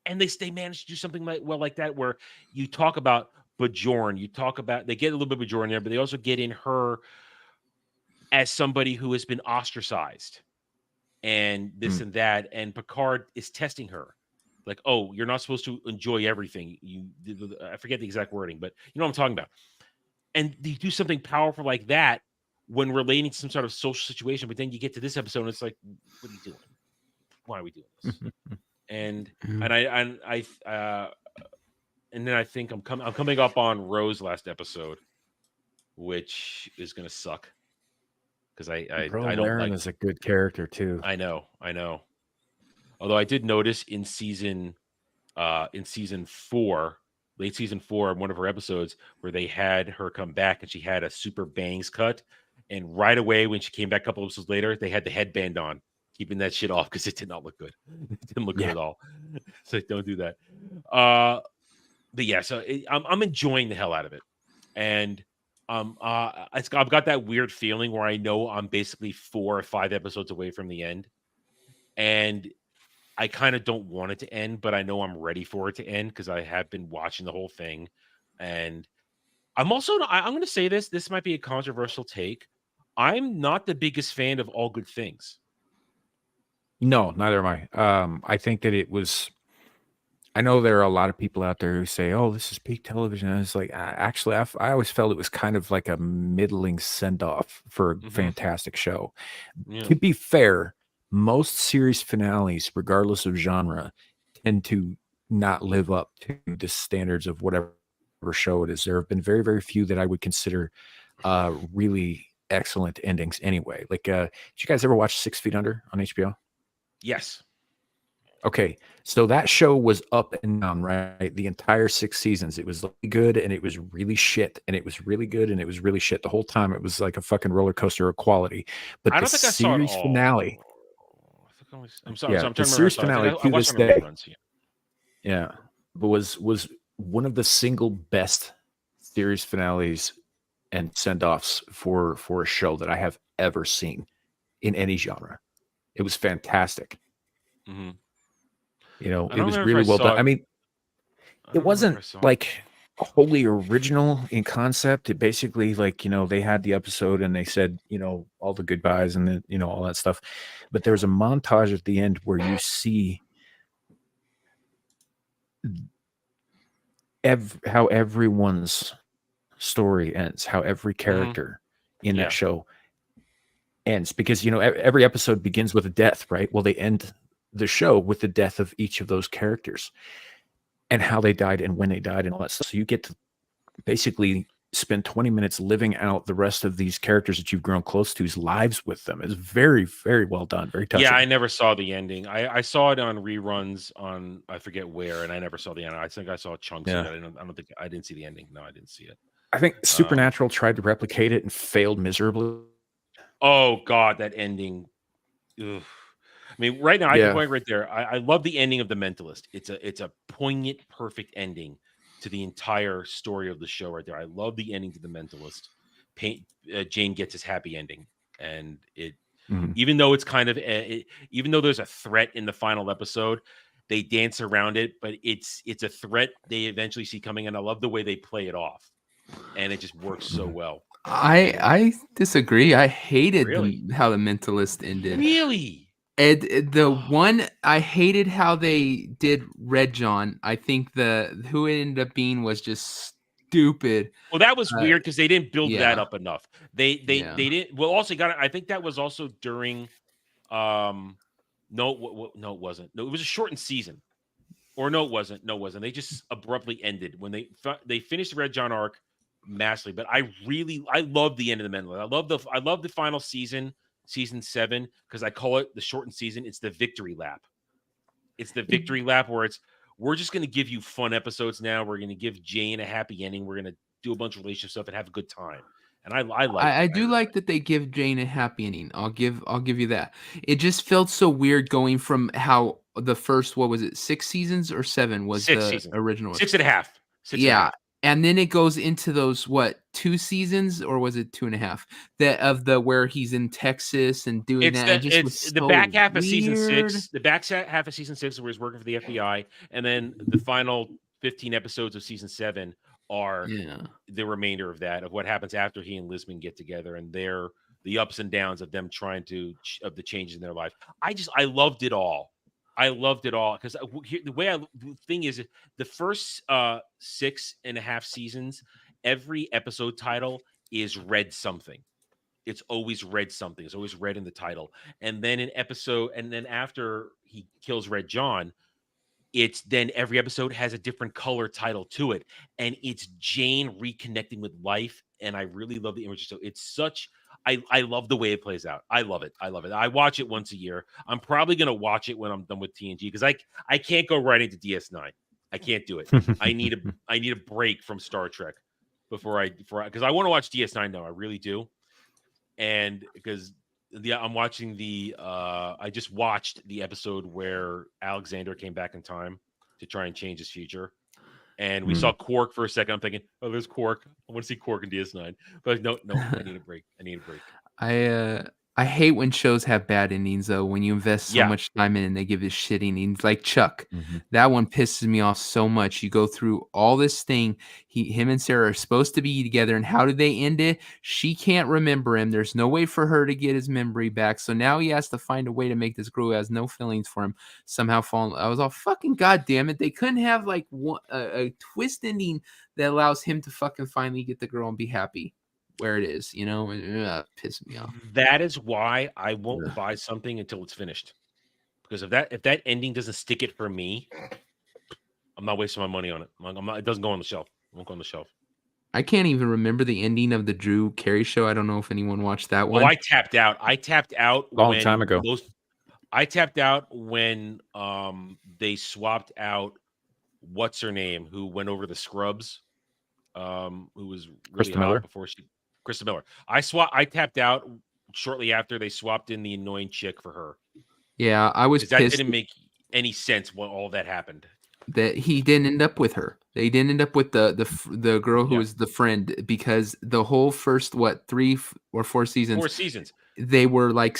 And they managed to do something like that, where you talk about Bajoran, they get a little bit of Bajoran there, but they also get in her as somebody who has been ostracized and this and that, and Picard is testing her. Like, oh, you're not supposed to enjoy everything. I forget the exact wording, but you know what I'm talking about. And they do something powerful like that when relating to some sort of social situation, but then you get to this episode and it's like, what are you doing? Why are we doing this? and then I think I'm coming up on Rose last episode, which is gonna suck because I don't Laren like. is a good character too. I know. Although I did notice in season 4, late season 4, one of her episodes where they had her come back and she had a super bangs cut, and right away when she came back a couple episodes later, they had the headband on, keeping that shit off because it did not look good. It didn't look good at all. So don't do that. But yeah, so I'm enjoying the hell out of it, and I've got that weird feeling where I know I'm basically 4 or 5 episodes away from the end, and I kind of don't want it to end, but I know I'm ready for it to end because I have been watching the whole thing. And I'm going to say this. This might be a controversial take. I'm not the biggest fan of All Good Things. No, neither am I. I think that it was. I know there are a lot of people out there who say, "Oh, this is peak television." And it's like, actually, I always felt it was kind of like a middling send-off for a fantastic show. Yeah. To be fair, most series finales, regardless of genre, tend to not live up to the standards of whatever show it is. There have been very, very few that I would consider really excellent endings anyway. Like, did you guys ever watch 6 Feet Under on HBO? Yes. Okay, so that show was up and down, right? The entire 6 seasons. It was really good and it was really shit, and it was really good and it was really shit. The whole time it was like a fucking roller coaster of quality. But I don't think I saw it all. Finale. I'm sorry. Yeah, So I'm the trying to series remember. finale I to watched this it on day. reruns, yeah. Yeah, but was one of the single best series finales and send-offs for a show that I have ever seen in any genre. It was fantastic. Mm-hmm. You know, I it don't was remember if really I well saw done. it. I mean, I it don't remember if I wasn't saw it. like wholly original in concept. It basically, like, you know, they had the episode and they said, you know, all the goodbyes and then, you know, all that stuff. But there was a montage at the end where you see how everyone's story ends, how every character in Yeah. that show ends, because, you know, every episode begins with a death, right? Well, they end the show with the death of each of those characters and how they died and when they died and all that stuff. So you get to basically spend 20 minutes living out the rest of these characters that you've grown close to's lives with them. It's very, very well done. Very touching. Yeah, I never saw the ending. I saw it on reruns on I forget where, and I never saw the end. I think I saw chunks of it. I don't think I didn't see the ending. No, I didn't see it. I think Supernatural tried to replicate it and failed miserably. Oh God, that ending. Ugh. I mean, right now I can point right there. I love the ending of The Mentalist. It's a poignant, perfect ending to the entire story of the show right there. I love the ending to The Mentalist. Jane gets his happy ending, and it even though it's kind of even though there's a threat in the final episode, they dance around it, but it's a threat they eventually see coming, and I love the way they play it off, and it just works so well. I disagree. I hated Really? how The Mentalist ended. Really? And the one I hated how they did Red John. I think who it ended up being was just stupid. Well, that was weird because they didn't build that yeah. up enough. They didn't. Well, also I think that was also during. No, it wasn't. No, it was a shortened season. Or no, it wasn't. No, it wasn't. They just abruptly ended when they finished the Red John arc massively. But I love the end of The Mentalist. I love the final season. Season 7, because I call it the shortened season. It's the victory lap. It's the victory lap where we're just going to give you fun episodes now. We're going to give Jane a happy ending. We're going to do a bunch of relationship stuff and have a good time. And I do like that they give Jane a happy ending. I'll give you that. It just felt so weird going from how the first, what was it, 6 seasons or 7 was the seasons. original? 6.5. Yeah. And then it goes into those 2 seasons, or was it 2.5? Where he's in Texas and doing that. It's the back half of season 6. The back half of season 6 where he's working for the FBI, and then the final 15 episodes of season 7 are the remainder of that, of what happens after he and Lisbon get together, and the ups and downs of them trying to of the changes in their life. I loved it all. I loved it all because the thing is, the first 6.5 seasons, every episode title is read something. It's always read something. It's always read in the title. And then after he kills Red John, it's then every episode has a different color title to it. And it's Jane reconnecting with life. And I really love the images. So it's such, I love the way it plays out. I love it. I watch it once a year. I'm probably going to watch it when I'm done with TNG because I can't go right into DS9. I can't do it. I need a break from Star Trek before because I want to watch DS9 now. I really do. And because I'm watching I just watched the episode where Alexander came back in time to try and change his future. And we saw Quark for a second. I'm thinking, oh, there's Quark. I want to see Quark in DS9. But no, I need a break. I hate when shows have bad endings, though. When you invest so much time in and they give it shit endings, like Chuck. That one pisses me off so much. You go through all this thing. Him and Sarah are supposed to be together, and how did they end it? She can't remember him. There's no way for her to get his memory back. So now he has to find a way to make this girl who has no feelings for him somehow fall. I was all fucking goddamn it. They couldn't have like a twist ending that allows him to fucking finally get the girl and be happy where it is, pissing me off. That is why I won't buy something until it's finished. Because if that ending doesn't stick it for me, I'm not wasting my money on it. It doesn't go on the shelf. It won't go on the shelf. I can't even remember the ending of the Drew Carey show. I don't know if anyone watched that one. Oh, I tapped out. A long time ago. I tapped out when they swapped out what's her name, who went over the Scrubs, who was really Krista hot Miller. before Krista Miller. I tapped out shortly after they swapped in the annoying chick for her. Yeah, I was pissed. That didn't make any sense when all that happened. That he didn't end up with her. They didn't end up with the girl who was the friend, because the whole first 3 or 4 seasons. 4 seasons. They were like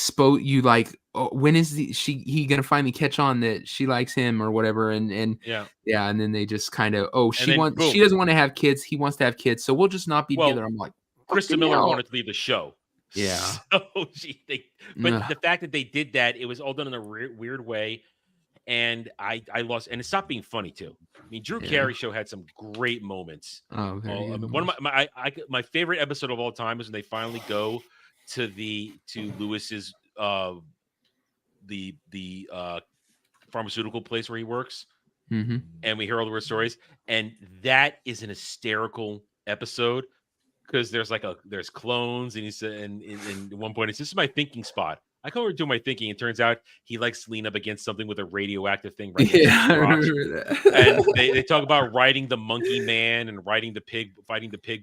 when is he gonna finally catch on that she likes him or whatever, and and then they just kind of she doesn't want to have kids, he wants to have kids, so we'll just not be together. I'm like, Krista Miller wanted to leave the show. Yeah. So the fact that they did that, it was all done in a weird way. And I lost, and it stopped being funny too. I mean, Drew Carey show had some great moments. Oh, okay. I mean, one of my favorite episode of all time is when they finally go to Lewis's the pharmaceutical place where he works, and we hear all the stories, and that is an hysterical episode. because there's clones, and he said, and at one point, it's this is my thinking spot. I come over to do my thinking. It turns out he likes to lean up against something with a radioactive thing right next to Yeah, his I crotch. remember that. And they talk about riding the monkey man and fighting the pig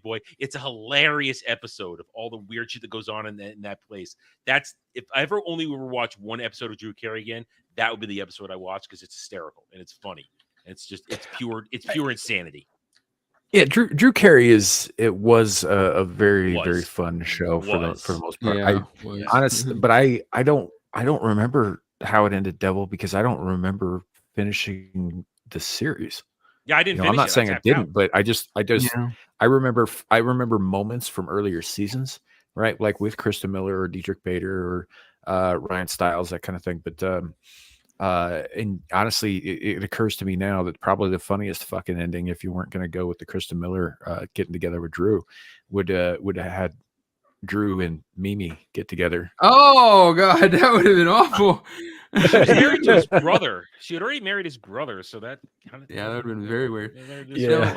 boy. It's a hilarious episode of all the weird shit that goes on in that place. That's if I ever only ever watch one episode of Drew Carey again, that would be the episode I watch because it's hysterical and it's funny. It's pure insanity. Yeah, Drew Carey was a very fun show for the most part. Yeah, Honestly, but I don't remember how it ended, Devil, because I don't remember finishing the series. Yeah, I didn't. I'm finish not it. saying I didn't, but I Yeah. remember moments from earlier seasons, right? Like with Krista Miller or Dietrich Bader or Ryan Stiles, that kind of thing. But and honestly, it occurs to me now that probably the funniest fucking ending, if you weren't going to go with the Krista Miller getting together with Drew, would have had Drew and Mimi get together. Oh God, that would have been awful. She was married to his brother. She had already married his brother, so that kind of Yeah, that would have been very weird. Yeah.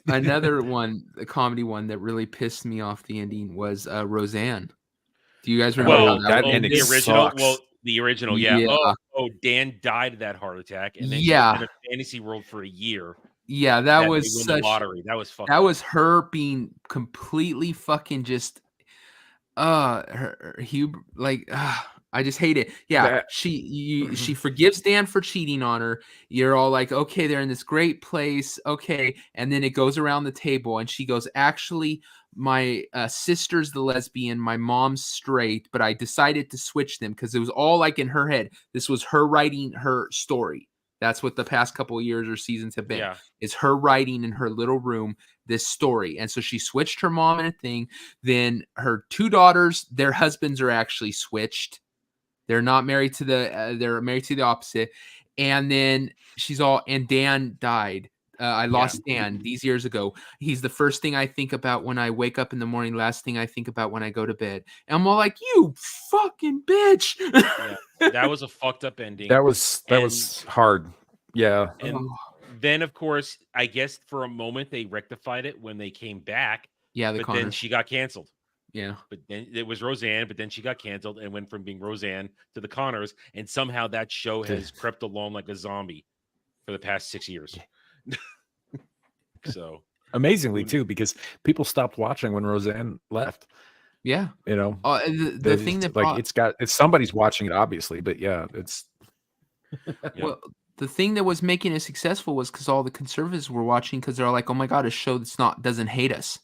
Another one, a comedy one that really pissed me off the ending was Roseanne. Do you guys remember Well, how that that ending the original. sucks. Well, the original, yeah. Yeah. Oh, Dan died of that heart attack, and then Yeah. she was in a fantasy world for a year. Yeah, that They was won such. the lottery. That was fucking. That was her being completely fucking just. I just hate it. Yeah, she forgives Dan for cheating on her. You're all like, okay, they're in this great place, okay, and then it goes around the table, and she goes, actually, my sister's the lesbian, my mom's straight, but I decided to switch them because it was all like in her head. This was her writing her story. That's what the past couple of years or seasons have been. Yeah. Is her writing in her little room this story. And so she switched her mom and a thing. Then her two daughters, their husbands are actually switched. They're not married to they're married to the opposite. And then and Dan died. I lost Dan these years ago. He's the first thing I think about when I wake up in the morning, last thing I think about when I go to bed. And I'm all like, you fucking bitch. Yeah, that was a fucked up ending. That was hard. Yeah. And then, of course, I guess for a moment they rectified it when they came back. Yeah, but then she got canceled. Yeah. But then it was Roseanne, but then she got canceled and went from being Roseanne to the Connors. And somehow that show has crept along like a zombie for the past 6 years. So amazingly too, because people stopped watching when Roseanne left. Yeah. You know, the thing that like it's somebody's watching it, obviously, but yeah, it's well, the thing that was making it successful was because all the conservatives were watching because they're all like, oh my God, a show doesn't hate us.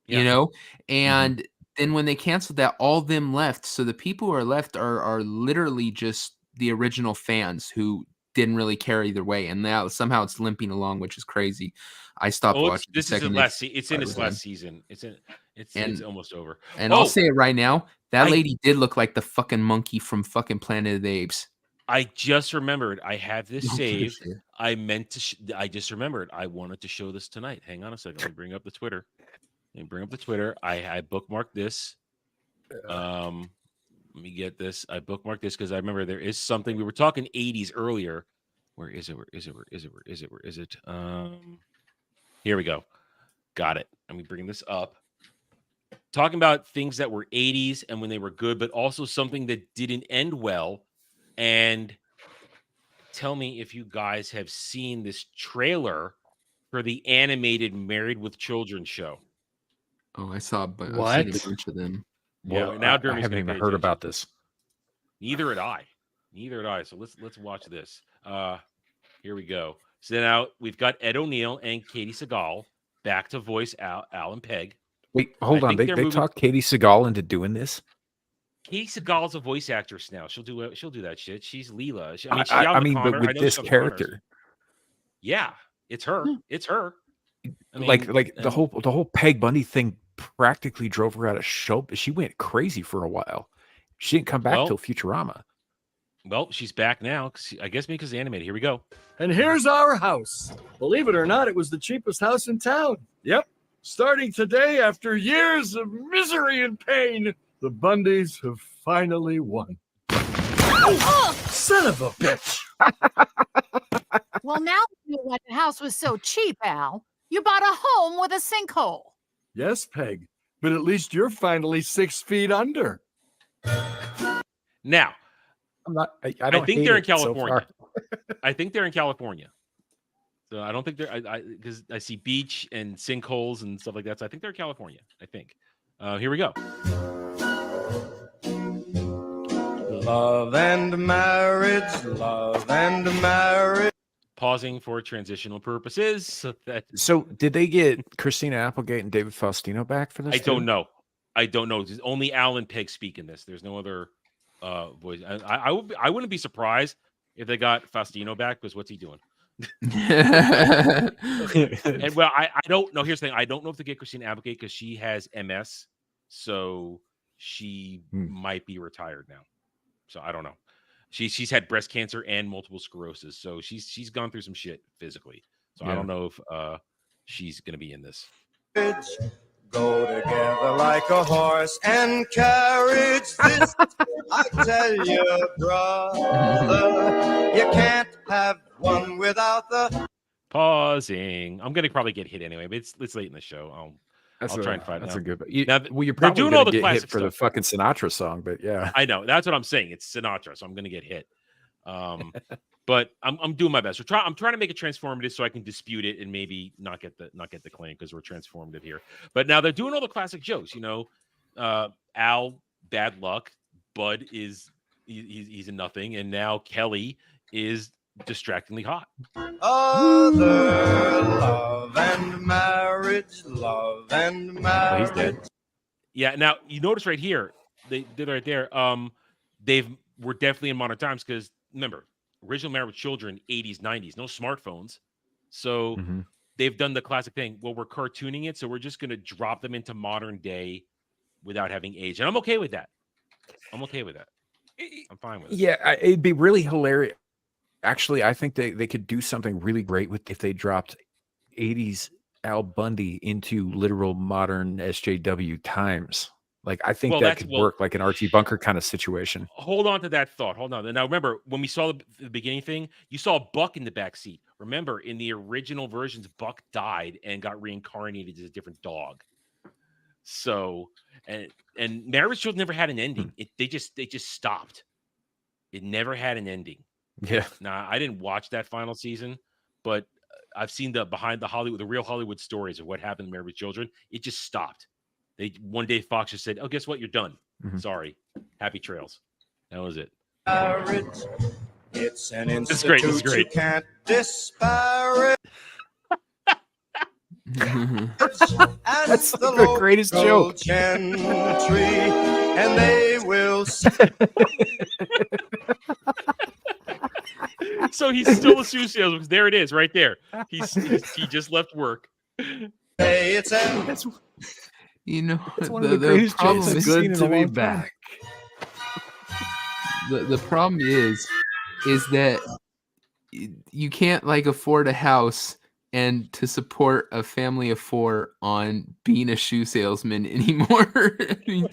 You know? And then when they canceled that, all them left. So the people who are left are literally just the original fans who didn't really care either way. And now somehow it's limping along, which is crazy. I stopped watching. It's in its last season. It's almost over. And I'll say it right now. That lady did look like the fucking monkey from fucking Planet of the Apes. I just remembered. I have this saved. I meant to. I just remembered. I wanted to show this tonight. Hang on a second. Let me bring up the Twitter. I bookmarked this. Let me get this. I bookmarked this because I remember there is something. We were talking 80s earlier. Where is it? Here we go. Got it. Let me bring this up. Talking about things that were 80s and when they were good, but also something that didn't end well. And tell me if you guys have seen this trailer for the animated Married with Children show. Oh, I saw but What? I've seen a bunch of them. Well, well, now I haven't even heard about this. Neither had I. So let's watch this. Here we go. So now we've got Ed O'Neill and Katie Seagal back to voice Alan Pegg. Wait, hold on. They talked Katie Seagal into doing this. Katie Seagal's a voice actress now. She'll do that shit. She's Leela. But with this character, yeah, it's her. It's her. The whole Peg Bundy thing practically drove her out of show. She went crazy for a while. She didn't come back till Futurama. Well, she's back now. I guess because the animated. Here we go. And here's our house. Believe it or not, it was the cheapest house in town. Yep. Starting today, after years of misery and pain, the Bundys have finally won. Son of a bitch. Well, now you know why the house was so cheap, Al. You bought a home with a sinkhole. Yes, Peg. but at least you're finally 6 feet under. Now, I'm not. I I don't. think hate they're in it so California. far. I think they're in California. So I don't think they're because I see beach and sinkholes and stuff like that. So I think they're in California. I think. Here we go. Love and marriage, love and marriage. Pausing for transitional purposes. So did they get Christina Applegate and David Faustino back for this? I don't too? know. I don't know. There's only Alan Pegg speak in this. There's no other voice. I wouldn't be surprised if they got Faustino back, because what's he doing? And well, I don't know. Here's the thing. I don't know if they get Christina Applegate because she has MS, so she might be retired now. So I don't know. She's had breast cancer and multiple sclerosis, so she's gone through some shit physically. So I don't know if she's gonna be in this. Go together like a horse and carriage. This I tell you, brother, you can't have one without the Pausing. I'm gonna probably get hit anyway, but it's late in the show. I'll try and find That's out. a good. Now, well, you're they're probably doing gonna all the get classic hit for the stuff. fucking Sinatra song, but yeah, I know. That's what I'm saying. It's Sinatra, so I'm gonna get hit. But I'm doing my best. I'm trying to make it transformative so I can dispute it and maybe not get the claim because we're transformative here. But now they're doing all the classic jokes. You know, Al, bad luck. Bud is he's a nothing, and now Kelly is distractingly hot. other love and marriage, love and marriage. he's dead. Yeah. Now you notice right here, they did right there. We're definitely in modern times because remember, original Married with Children, 80s, 90s, no smartphones, so they've done the classic thing. Well, we're cartooning it, so we're just going to drop them into modern day without having age, and I'm okay with that. I'm fine with it. Yeah, it'd be really hilarious. Actually, I think they could do something really great with if they dropped 80s Al Bundy into literal modern SJW times. Like, I think that could work like an Archie Bunker kind of situation. Hold on to that thought. Hold on. Now, remember, when we saw the beginning thing, you saw Buck in the back seat. Remember, in the original versions, Buck died and got reincarnated as a different dog. So, and Married with Children never had an ending. They just stopped. It never had an ending. Yeah. Now, I didn't watch that final season, but I've seen the real Hollywood stories of what happened in Married with Children. It just stopped. One day Fox just said, "Oh, guess what? You're done. Sorry. Happy trails." That was it. Marriage, it's an It's great. institute It's great. you can't disparage. That's the greatest joke. Gentry, and they will So he's still a shoe salesman. There it is, right there. He just left work. say it's a You know, It's one of the greatest problem jokes I've is seen good in to a be long time. back. the problem is that you can't like afford a house and to support a family of 4 on being a shoe salesman anymore. I mean,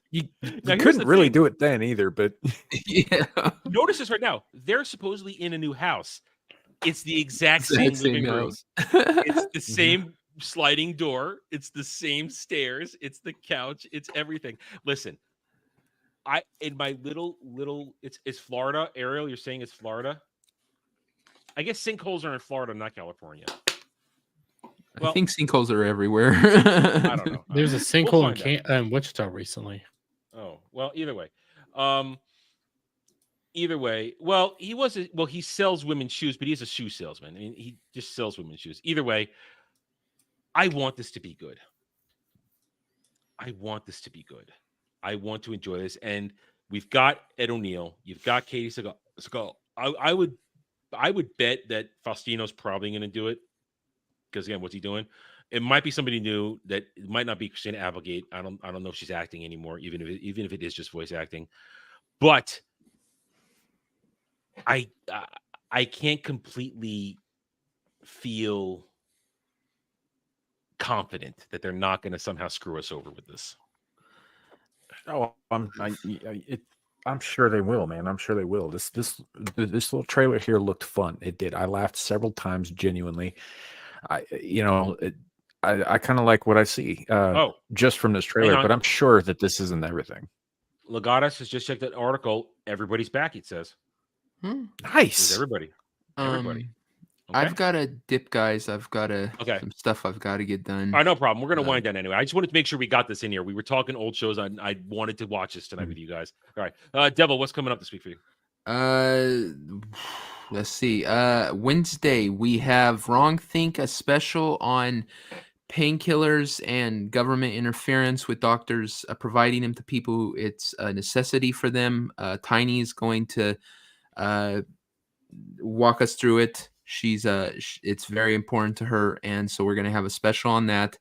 You here's couldn't the really thing. do it then either, but yeah. Notice this right now. They're supposedly in a new house. It's the exact same Exact same living room. house. It's the same sliding door. It's the same stairs. It's the couch. It's everything. Listen, in my little it's Florida. Ariel, you're saying it's Florida? I guess sinkholes are in Florida, not California. I think sinkholes are everywhere. I don't know. There's a We'll sinkhole find out. in Wichita recently. Oh, well, either way. Well, he sells women's shoes, but he's a shoe salesman. I mean, he just sells women's shoes. Either way, I want this to be good. I want to enjoy this. And we've got Ed O'Neill. You've got Katie Segal. I would bet that Faustino's probably going to do it. Because again, what's he doing? It might be somebody new. That it might not be Christina Applegate. I don't know if she's acting anymore, even if it is just voice acting. But I can't completely feel confident that they're not going to somehow screw us over with this. oh, I'm sure they will, man. I'm sure they will. This little trailer here looked fun. It did. I laughed several times genuinely. I I kind of like what I see just from this trailer, on. but I'm sure that this isn't everything. Legatus has just checked that article. Everybody's back, it says. Hmm. Nice. There's everybody. Everybody. Okay. I've got to dip, guys. I've got Okay. some stuff I've got to get done. All right, no problem. We're going to wind down anyway. I just wanted to make sure we got this in here. We were talking old shows. I wanted to watch this tonight with you guys. All right. Devil, what's coming up this week for you? Let's see. Wednesday, we have Wrong Think, a special on painkillers and government interference with doctors providing them to people who it's a necessity for them. Tiny is going to walk us through it. She's it's very important to her, and so we're going to have a special on that.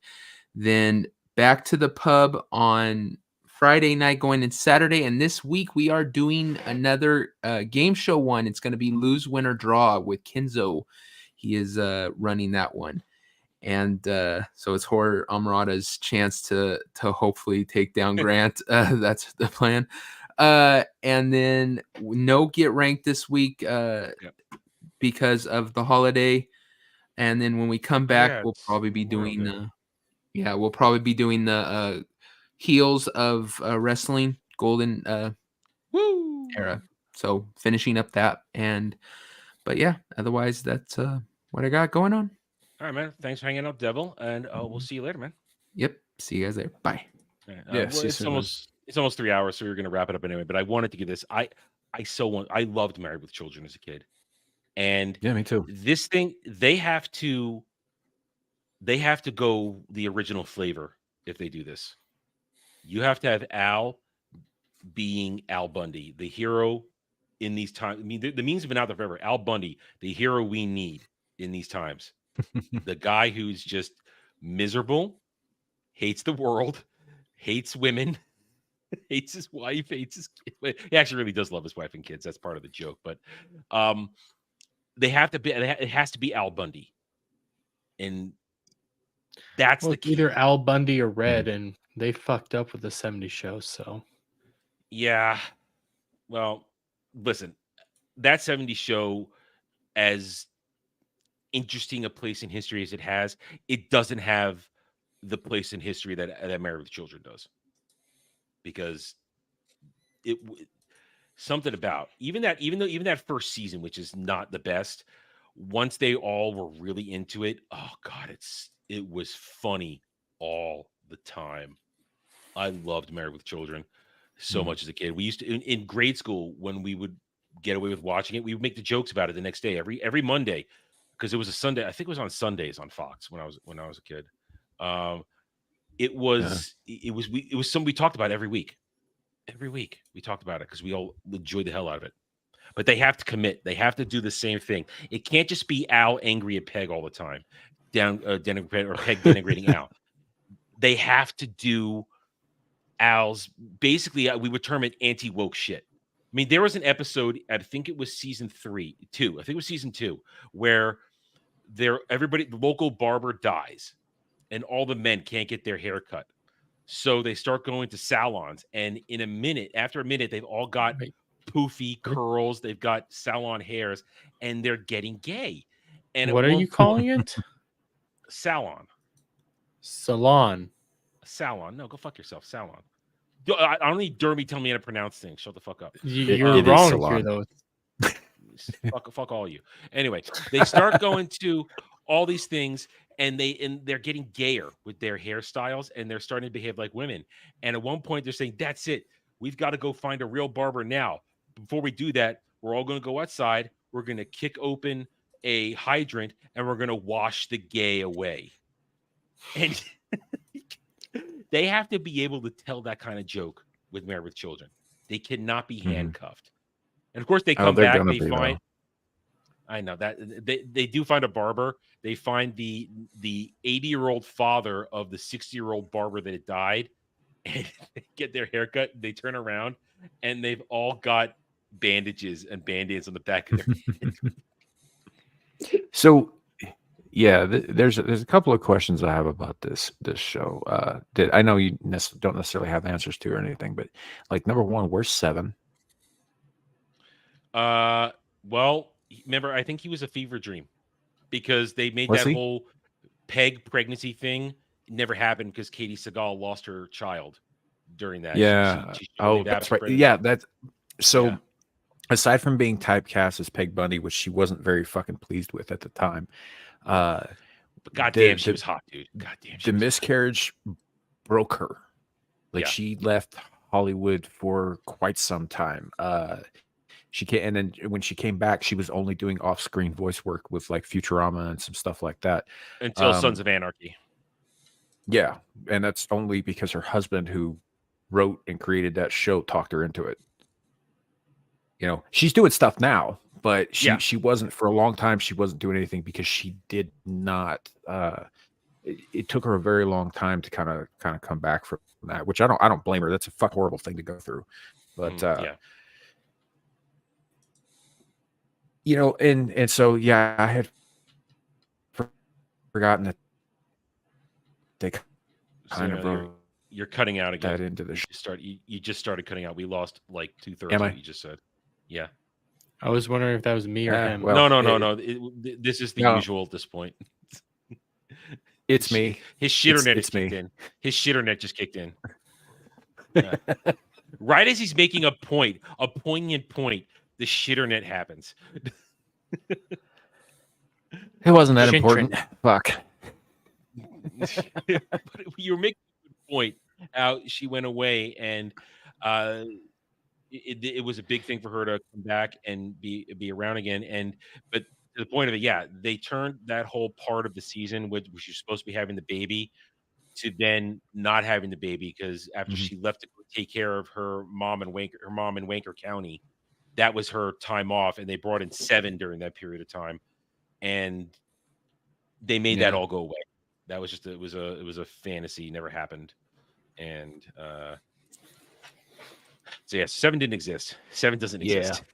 Then back to the pub on Friday night, going in Saturday, and this week we are doing another game show one. It's going to be Lose, Win, or Draw with Kenzo. He is running that one, and so it's Horror Amarada's chance to hopefully take down Grant. That's the plan. And then no get ranked this week because of the holiday. And then when we come back, we'll probably be doing the heels of wrestling golden era. So finishing up that, but yeah, otherwise that's what I got going on. All right, man. Thanks for hanging out, Devil, and we'll see you later, man. Yep. See you guys there. Bye. Right. It's almost 3 hours, so we're gonna wrap it up anyway. But I wanted to get this. I loved Married with Children as a kid, and yeah, me too. This thing they have to go the original flavor if they do this. You have to have Al being Al Bundy, the hero in these times. I mean, the memes have been out there forever. Al Bundy, the hero we need in these times. The guy who's just miserable, hates the world, hates women, hates his wife, hates his kid. He actually really does love his wife and kids. That's part of the joke. But they have to be. It has to be Al Bundy, and that's the key. Either Al Bundy or Red, and they fucked up with the 70s show. So yeah, well, listen, that 70s show, as interesting a place in history as it has, it doesn't have the place in history that Married with Children does, because it something about even that first season, which is not the best, once they all were really into it, oh god, it was funny all the time. I loved Married with Children so much as a kid. We used to in grade school, when we would get away with watching it, we would make the jokes about it the next day, every Monday, because it was a Sunday. I think it was on Sundays on Fox when I was a kid. It was something we talked about every week. Every week we talked about it because we all enjoyed the hell out of it. But they have to commit. They have to do the same thing. It can't just be Al angry at Peg all the time, or Peg denigrating Al. They have to do Al's, basically, we would term it anti-woke shit. I mean, there was an episode, I think it was season 2, where the local barber dies, and all the men can't get their hair cut. So they start going to salons, and after a minute, they've all got poofy curls, they've got salon hairs, and they're getting gay. And what are you calling it? Salon. No, go fuck yourself. Salon. I don't need Derby telling me how to pronounce things. Shut the fuck up. You're wrong here, though. fuck all you. Anyway, they start going to all these things, and they're getting gayer with their hairstyles, and they're starting to behave like women. And at one point, they're saying, "That's it. We've got to go find a real barber now. Before we do that, we're all going to go outside. We're going to kick open a hydrant, and we're going to wash the gay away." And they have to be able to tell that kind of joke with Married with Children. They cannot be handcuffed. And of course, they come back. They find. I know that they do find a barber. They find the 80-year-old father of the 60-year-old barber that had died, and they get their haircut. They turn around, and they've all got bandages and band-aids on the back of their head. So, yeah, there's a couple of questions I have about this show. That I know you don't necessarily have answers to or anything, but like, number one, where's Seven? Well, remember, I think he was a fever dream, because they made whole. Peg pregnancy thing never happened because Katie Seagal lost her child during that. Yeah. She Oh, believed that's was right. pregnant. Yeah, that's so. Yeah. Aside from being typecast as Peg Bundy, which she wasn't very fucking pleased with at the time, But goddamn, she was hot, dude. Goddamn, the miscarriage broke her. Like Yeah. she left Hollywood for quite some time. She came, and then when she came back, she was only doing off-screen voice work with like Futurama and some stuff like that until Sons of Anarchy. Yeah, and that's only because her husband, who wrote and created that show, talked her into it. You know, she's doing stuff now, but she wasn't for a long time. She wasn't doing anything because she did not. It took her a very long time to kind of come back from that, which I don't blame her. That's a horrible thing to go through, but you know, and so yeah, I had forgotten that they kind of wrote. You're cutting out again. That into the you just started cutting out. We lost like 2/3 Am of I? what you just said. Yeah. I was wondering if that was me or him. Well, no. This is the usual at this point. It's me. His shitternet just kicked in. His shitternet just kicked in. Right as he's making a poignant point, the shitternet happens. It wasn't that important. Fuck. But you're making a good point. She went away, and it was a big thing for her to come back and be around again. But to the point of it, they turned that whole part of the season, which you're supposed to be having the baby, to then not having the baby because after she left to take care of her mom in Wanker County, that was her time off, and they brought in 7 during that period of time, and they made that all go away. That was just it was a fantasy, never happened, and so 7 didn't exist. 7 doesn't exist.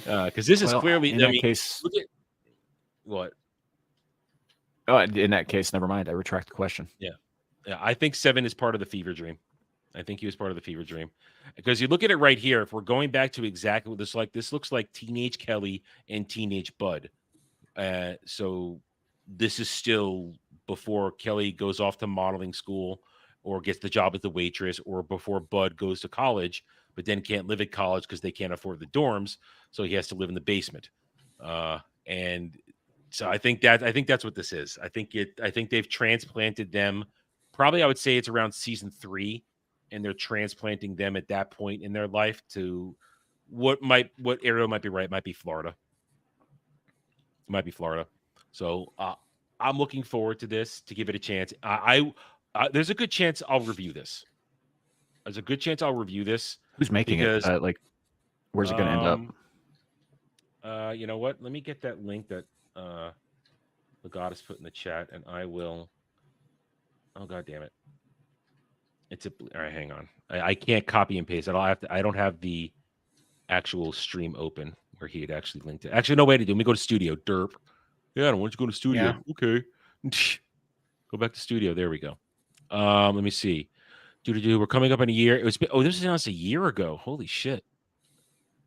Because this is clearly in that case. Look at what. Oh, in that case, never mind. I retract the question. Yeah, I think 7 is part of the fever dream. I think he was part of the fever dream because you look at it right here. If we're going back to exactly what this looks like teenage Kelly and teenage Bud. So this is still before Kelly goes off to modeling school or gets the job as the waitress, or before Bud goes to college, but then can't live at college because they can't afford the dorms, so he has to live in the basement. And so I think that's what this is. I think they've transplanted them. Probably I would say it's around season 3, and they're transplanting them at that point in their life to what area might be right. It might be Florida. It might be Florida. So I'm looking forward to this, to give it a chance. There's a good chance I'll review this. There's a good chance I'll review this. Who's making it? Like, where's it going to end up? You know what? Let me get that link that the goddess put in the chat, and I will. Oh, God damn it! All right. Hang on. I can't copy and paste it. I don't have the actual stream open where he had actually linked it. Actually, no way to do. Let me go to studio. Derp. Yeah, I don't want you to go to studio. Yeah. Okay. Go back to studio. There we go. Let me see. We're coming up in a year. This was announced a year ago. Holy shit.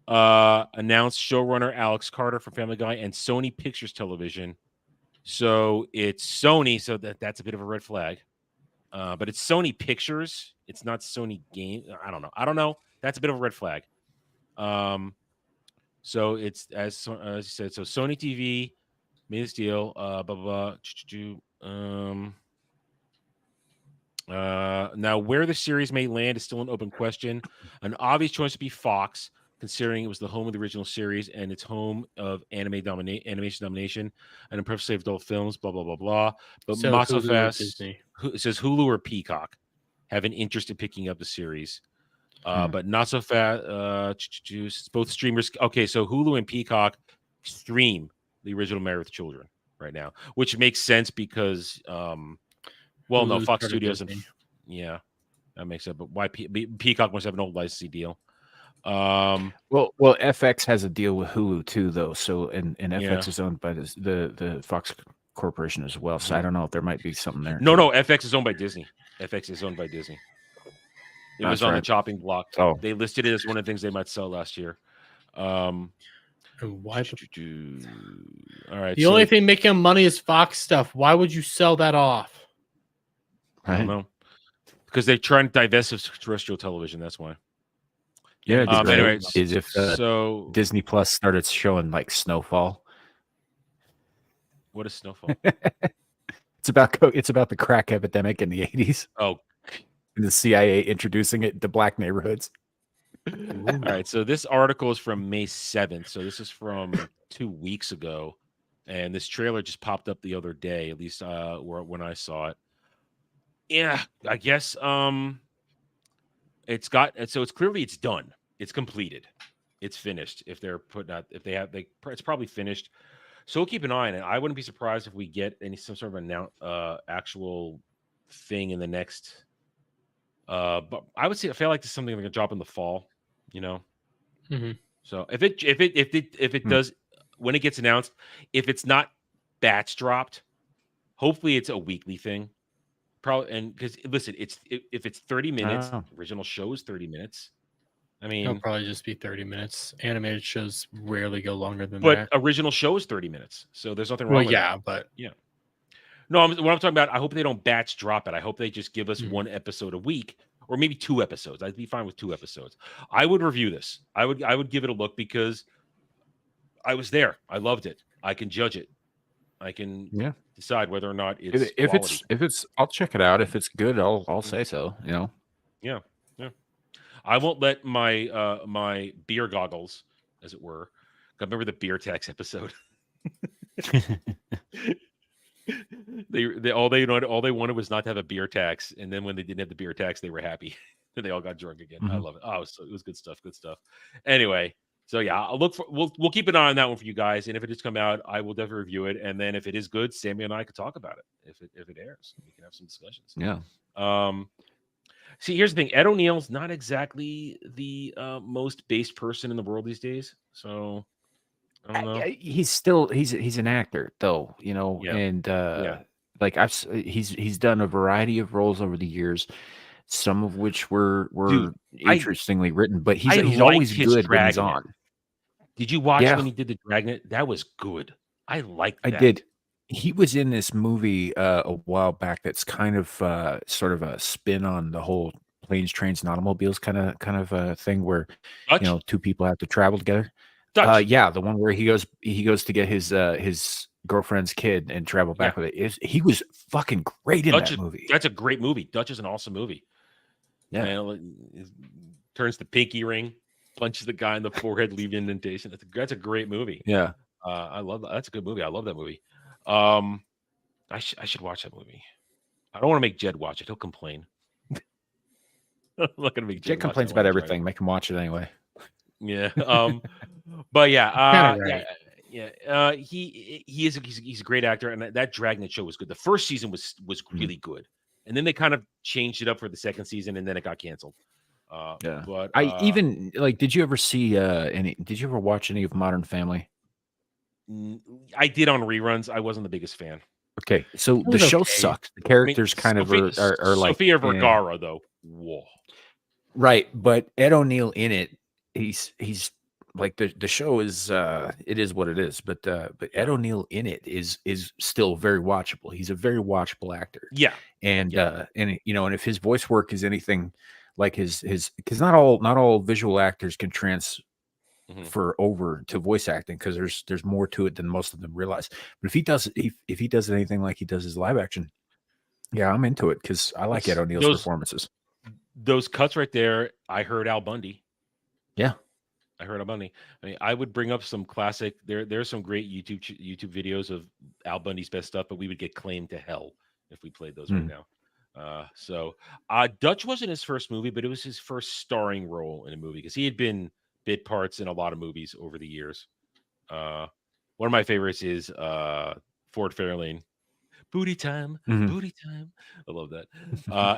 Announced showrunner Alex Carter for Family Guy and Sony Pictures Television. So it's Sony, so that's a bit of a red flag. But it's Sony Pictures. It's not Sony Game. I don't know. That's a bit of a red flag. So it's as you said. So Sony TV made this deal. Blah blah blah. Now, where the series may land is still an open question. An obvious choice would be Fox, considering it was the home of the original series and it's home of animation domination and impressive adult films, blah, blah, blah, blah. But So not so Hulu or fast. Disney? It says Hulu or Peacock have an interest in picking up the series. But not so fast. Both streamers. Okay, so Hulu and Peacock stream the original Married with Children right now, which makes sense because... well, no, Hulu's Fox part of Studios. Disney. Yeah, that makes sense. But why Peacock must have an old licensing deal? Well, FX has a deal with Hulu too, though. So and FX is owned by the Fox Corporation as well. So I don't know if there might be something there. No, FX is owned by Disney. FX is owned by Disney. It was on the chopping block. Oh, they listed it as one of the things they might sell last year. And why? All right. The only thing making them money is Fox stuff. Why would you sell that off? I don't know. Because they're trying to divest of terrestrial television. That's why. Yeah, it'd be great anyway, is if so Disney Plus started showing like Snowfall. What is Snowfall? It's about the crack epidemic in the 80s. Oh, and the CIA introducing it to black neighborhoods. All right. So this article is from May 7th. So this is from 2 weeks ago, and this trailer just popped up the other day. At least when I saw it. Yeah, I guess it's clearly it's done. It's completed. It's finished. If they're putting out, it's probably finished. So we'll keep an eye on it. I wouldn't be surprised if we get some sort of actual thing in the next. But I would say I feel like this is something that's gonna drop in the fall. You know. Mm-hmm. So if it does, when it gets announced, if it's not batch dropped, hopefully it's a weekly thing. Probably, and because listen, if it's 30 minutes, original show is 30 minutes. I mean, it'll probably just be 30 minutes. Animated shows rarely go longer than but that. Original show is 30 minutes, so there's nothing wrong with that. But yeah. No, what I'm talking about, I hope they don't batch drop it. I hope they just give us one episode a week, or maybe 2 episodes. I'd be fine with 2 episodes. I would review this. I would give it a look because I was there. I loved it. I can judge it. I can decide whether or not it's if it's I'll check it out. If it's good, I'll say so. You know. Yeah. I won't let my my beer goggles, as it were. I remember the beer tax episode. all they wanted was not to have a beer tax, and then when they didn't have the beer tax, they were happy. They all got drunk again. I love it. Oh, it was good stuff. Good stuff. Anyway, so yeah, I'll look for. We'll keep an eye on that one for you guys, and if it does come out, I will definitely review it. And then if it is good, Sammy and I could talk about it. If it airs, we can have some discussions. Yeah. See, here's the thing. Ed O'Neill's not exactly the most based person in the world these days. So I don't know. He's an actor though, you know, and like he's done a variety of roles over the years, some of which were interestingly written, but he's always good when he's on. Did you watch when he did the Dragnet? That was good. I liked that. I did. He was in this movie a while back that's kind of sort of a spin on the whole planes, trains, and automobiles kind of a thing where Dutch? you know 2 people have to travel together. Yeah, the one where he goes to get his girlfriend's kid and travel back with it. He was fucking great in that movie. That's a great movie. Dutch is an awesome movie. Yeah, man, turns the pinky ring, punches the guy in the forehead, leaving indentation. That's a great movie. Yeah, I love that. That's a good movie. I love that movie. I should watch that movie. I don't want to make Jed watch it. He'll complain. I'm not gonna make Jed complains about everything. Make him watch it anyway. Yeah. But yeah. He's a great actor, and that Dragnet show was good. The first season was really good, and then they kind of changed it up for the second season, and then it got canceled. But I even like. Did you ever see Did you ever watch any of Modern Family? I did on reruns. I wasn't the biggest fan. Okay, so the show sucks. The characters kind of are like Sofia Vergara, though. Whoa. Right, but Ed O'Neill in it, he's like the show is it is what it is, but Ed O'Neill in it is still very watchable. He's a very watchable actor. Yeah, and you know, and if his voice work is anything like his because not all visual actors can over to voice acting because there's more to it than most of them realize. But if he does anything like he does his live action, yeah, I'm into it because I like Ed O'Neill's performances. Those cuts right there, I heard Al Bundy. Yeah, I heard Al Bundy. I mean, I would bring up some classic. There's some great YouTube videos of Al Bundy's best stuff, but we would get claimed to hell if we played those right now. So Dutch wasn't his first movie, but it was his first starring role in a movie because he had been bit parts in a lot of movies over the years. One of my favorites is Ford Fairlane. Booty time, booty time. I love that.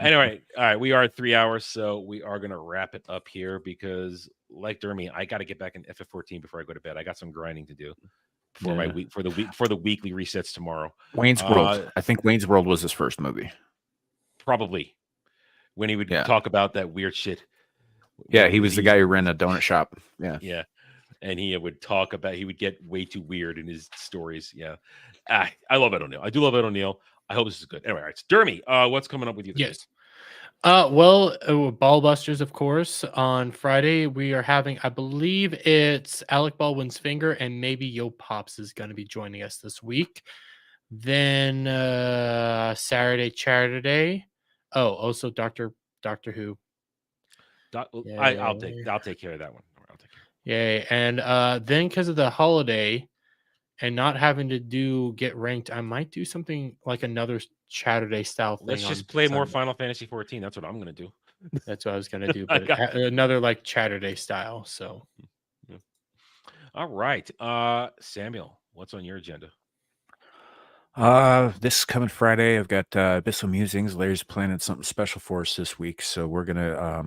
Anyway, all right, we are at 3 hours, so we are going to wrap it up here because, like Dermy, I got to get back in FF14 before I go to bed. I got some grinding to do for my week for the weekly resets tomorrow. Wayne's World. I think Wayne's World was his first movie. Probably when he would talk about that weird shit. Yeah, he was the guy who ran a donut shop. Yeah. and he would talk about. He would get way too weird in his stories. Yeah, I love Ed O'Neill. I do love Ed O'Neill. I hope this is good. Anyway, all right, Dermy, what's coming up with you? Yes. Ball Busters, of course. On Friday, we are having, I believe it's Alec Baldwin's Finger, and maybe Yo Pops is going to be joining us this week. Then Saturday, Charity. Oh, also Doctor Who. I'll take care of that one. I'll take care. Yay! And then because of the holiday and not having to get ranked, I might do something like another Saturday style thing. Let's just play more Final Fantasy 14. That's what I'm gonna do. That's what I was gonna do, but another like Saturday style. So, all right, Samuel, what's on your agenda? This coming Friday, I've got Abyssal Musings. Larry's planning something special for us this week, so we're gonna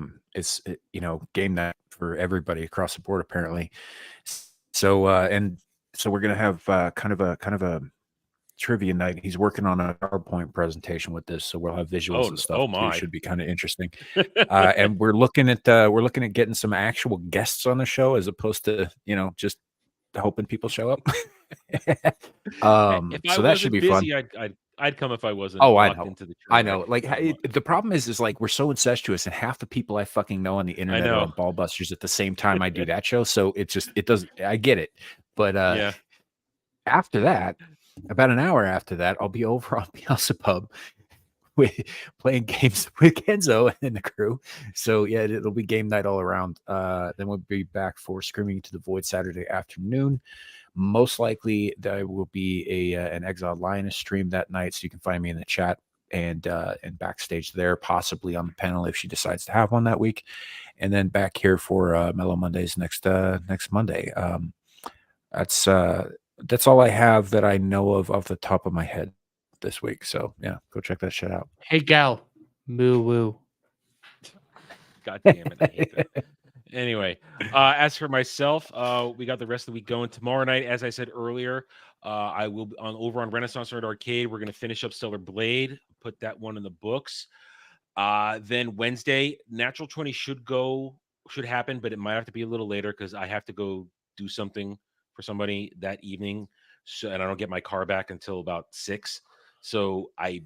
game night for everybody across the board apparently. So we're gonna have kind of a trivia night. He's working on a PowerPoint presentation with this, so we'll have visuals and stuff. Too. It should be kind of interesting. And we're looking at getting some actual guests on the show as opposed to just hoping people show up. So that should be busy, fun. I'd come if I wasn't. Oh, I know. I know. Like the problem is like we're so incestuous, and half the people I fucking know on the internet are on Ball Busters at the same time I do that show. So it doesn't. I get it, but after that, about an hour after that, I'll be over on Beelzebub playing games with Kenzo and the crew. So yeah, it'll be game night all around. Then we'll be back for Screaming Into the Void Saturday afternoon. Most likely there will be an Exiled Lioness stream that night, so you can find me in the chat and backstage there, possibly on the panel if she decides to have one that week, and then back here for Mellow Mondays next Monday. That's all I have that I know of off the top of my head this week. So yeah, go check that shit out. Hey gal, moo woo. God damn it, I hate that. Anyway, as for myself, we got the rest of the week going. Tomorrow night, as I said earlier, I will be over on Renaissance Nerd Arcade. We're going to finish up Stellar Blade, put that one in the books. Then Wednesday, Natural 20 should happen, but it might have to be a little later because I have to go do something for somebody that evening. And I don't get my car back until about 6. So I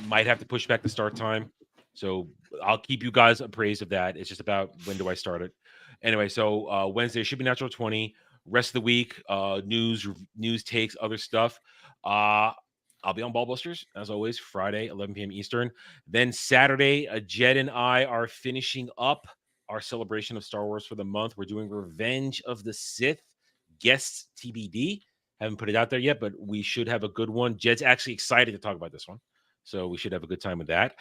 might have to push back the start time. So I'll keep you guys appraised of that. It's just about when do I start it. Anyway, so Wednesday should be Natural 20. Rest of the week, news takes, other stuff. I'll be on Ballbusters, as always, Friday, 11 p.m. Eastern. Then Saturday, Jed and I are finishing up our celebration of Star Wars for the month. We're doing Revenge of the Sith, guests TBD. Haven't put it out there yet, but we should have a good one. Jed's actually excited to talk about this one. So we should have a good time with that.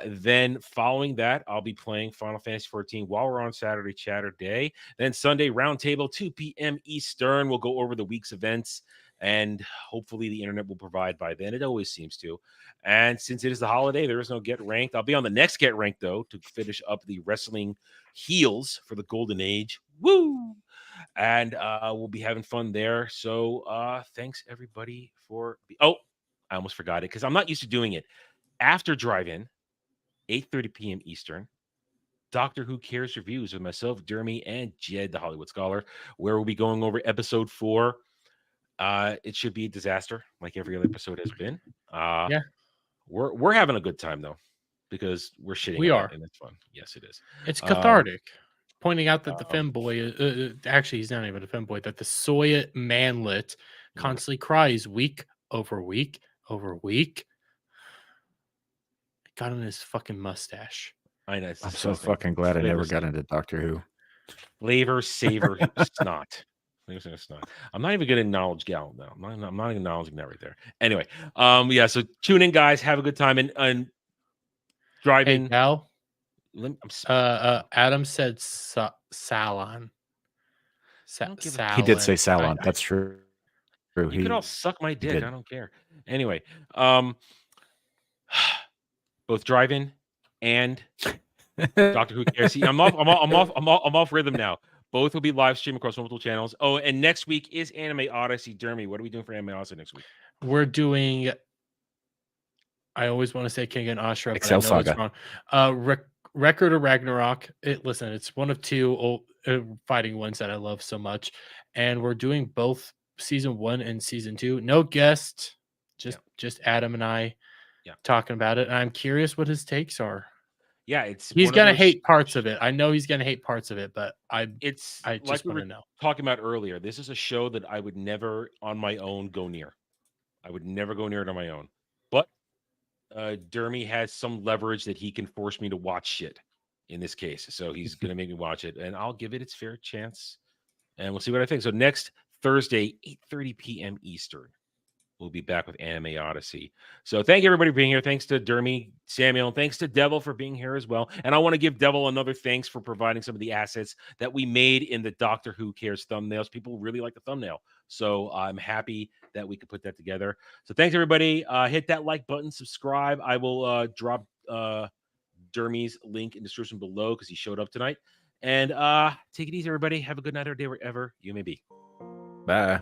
Then following that, I'll be playing Final Fantasy 14 while we're on Saturday Chatter Day. Then Sunday Roundtable, 2 p.m. Eastern. We'll go over the week's events, and hopefully the internet will provide by then. It always seems to. And since it is the holiday, there is no Get Ranked. I'll be on the next Get Ranked, though, to finish up the wrestling heels for the Golden Age. Woo! And we'll be having fun there. So thanks, everybody, for... I almost forgot it because I'm not used to doing it. After drive-in, 8:30 p.m. Eastern, Doctor Who Cares reviews with myself, Dermy, and Jed, the Hollywood Scholar, where we'll be going over episode 4. It should be a disaster, like every other episode has been. Yeah, we're having a good time though, because we're shitting. We are, and it's fun. Yes, it is. It's cathartic. Pointing out that the femboy, actually, he's not even a femboy. That the soy manlet constantly cries week over week over week. Got on his fucking mustache. I know. I'm so fucking glad I never got into Doctor Who. Flavor, savor, snot. I'm not even going to acknowledge Gal now. I'm not acknowledging that right there. Anyway, yeah. So tune in, guys. Have a good time and drive in. Hey, Gal. Adam said Salon. He did say Salon. That's true. You could all suck my dick. I don't care. Anyway, both drive-in and Doctor Who Cares. See, I'm off rhythm now. Both will be live streamed across multiple channels. Oh, and next week is Anime Odyssey. Dermy, what are we doing for Anime Odyssey next week? We're doing. I always want to say King and Ashra, Excel but I know Saga. it's wrong. Record of Ragnarok. Listen, it's one of two fighting ones that I love so much, and we're doing both season 1 and season 2. No guest, just Adam and I talking about it. And I'm curious what his takes are. Yeah, it's he's one of gonna those- hate parts of it. I know he's gonna hate parts of it, but I It's just like we want were to know. talking about earlier. This is a show that I would never on my own go near. I would never go near it on my own. But Dermy has some leverage that he can force me to watch shit in this case. So he's going to make me watch it, and I'll give it its fair chance, and we'll see what I think. So next Thursday, 8:30 p.m. Eastern, we'll be back with Anime Odyssey. So thank you everybody for being here. Thanks to Dermy, Samuel, and thanks to Devil for being here as well. And I want to give Devil another thanks for providing some of the assets that we made in the Doctor Who Cares thumbnails. People really like the thumbnail. So I'm happy that we could put that together. So thanks everybody. Hit that like button, subscribe. I will drop Dermy's link in the description below because he showed up tonight. And take it easy, everybody. Have a good night or day wherever you may be. Bye.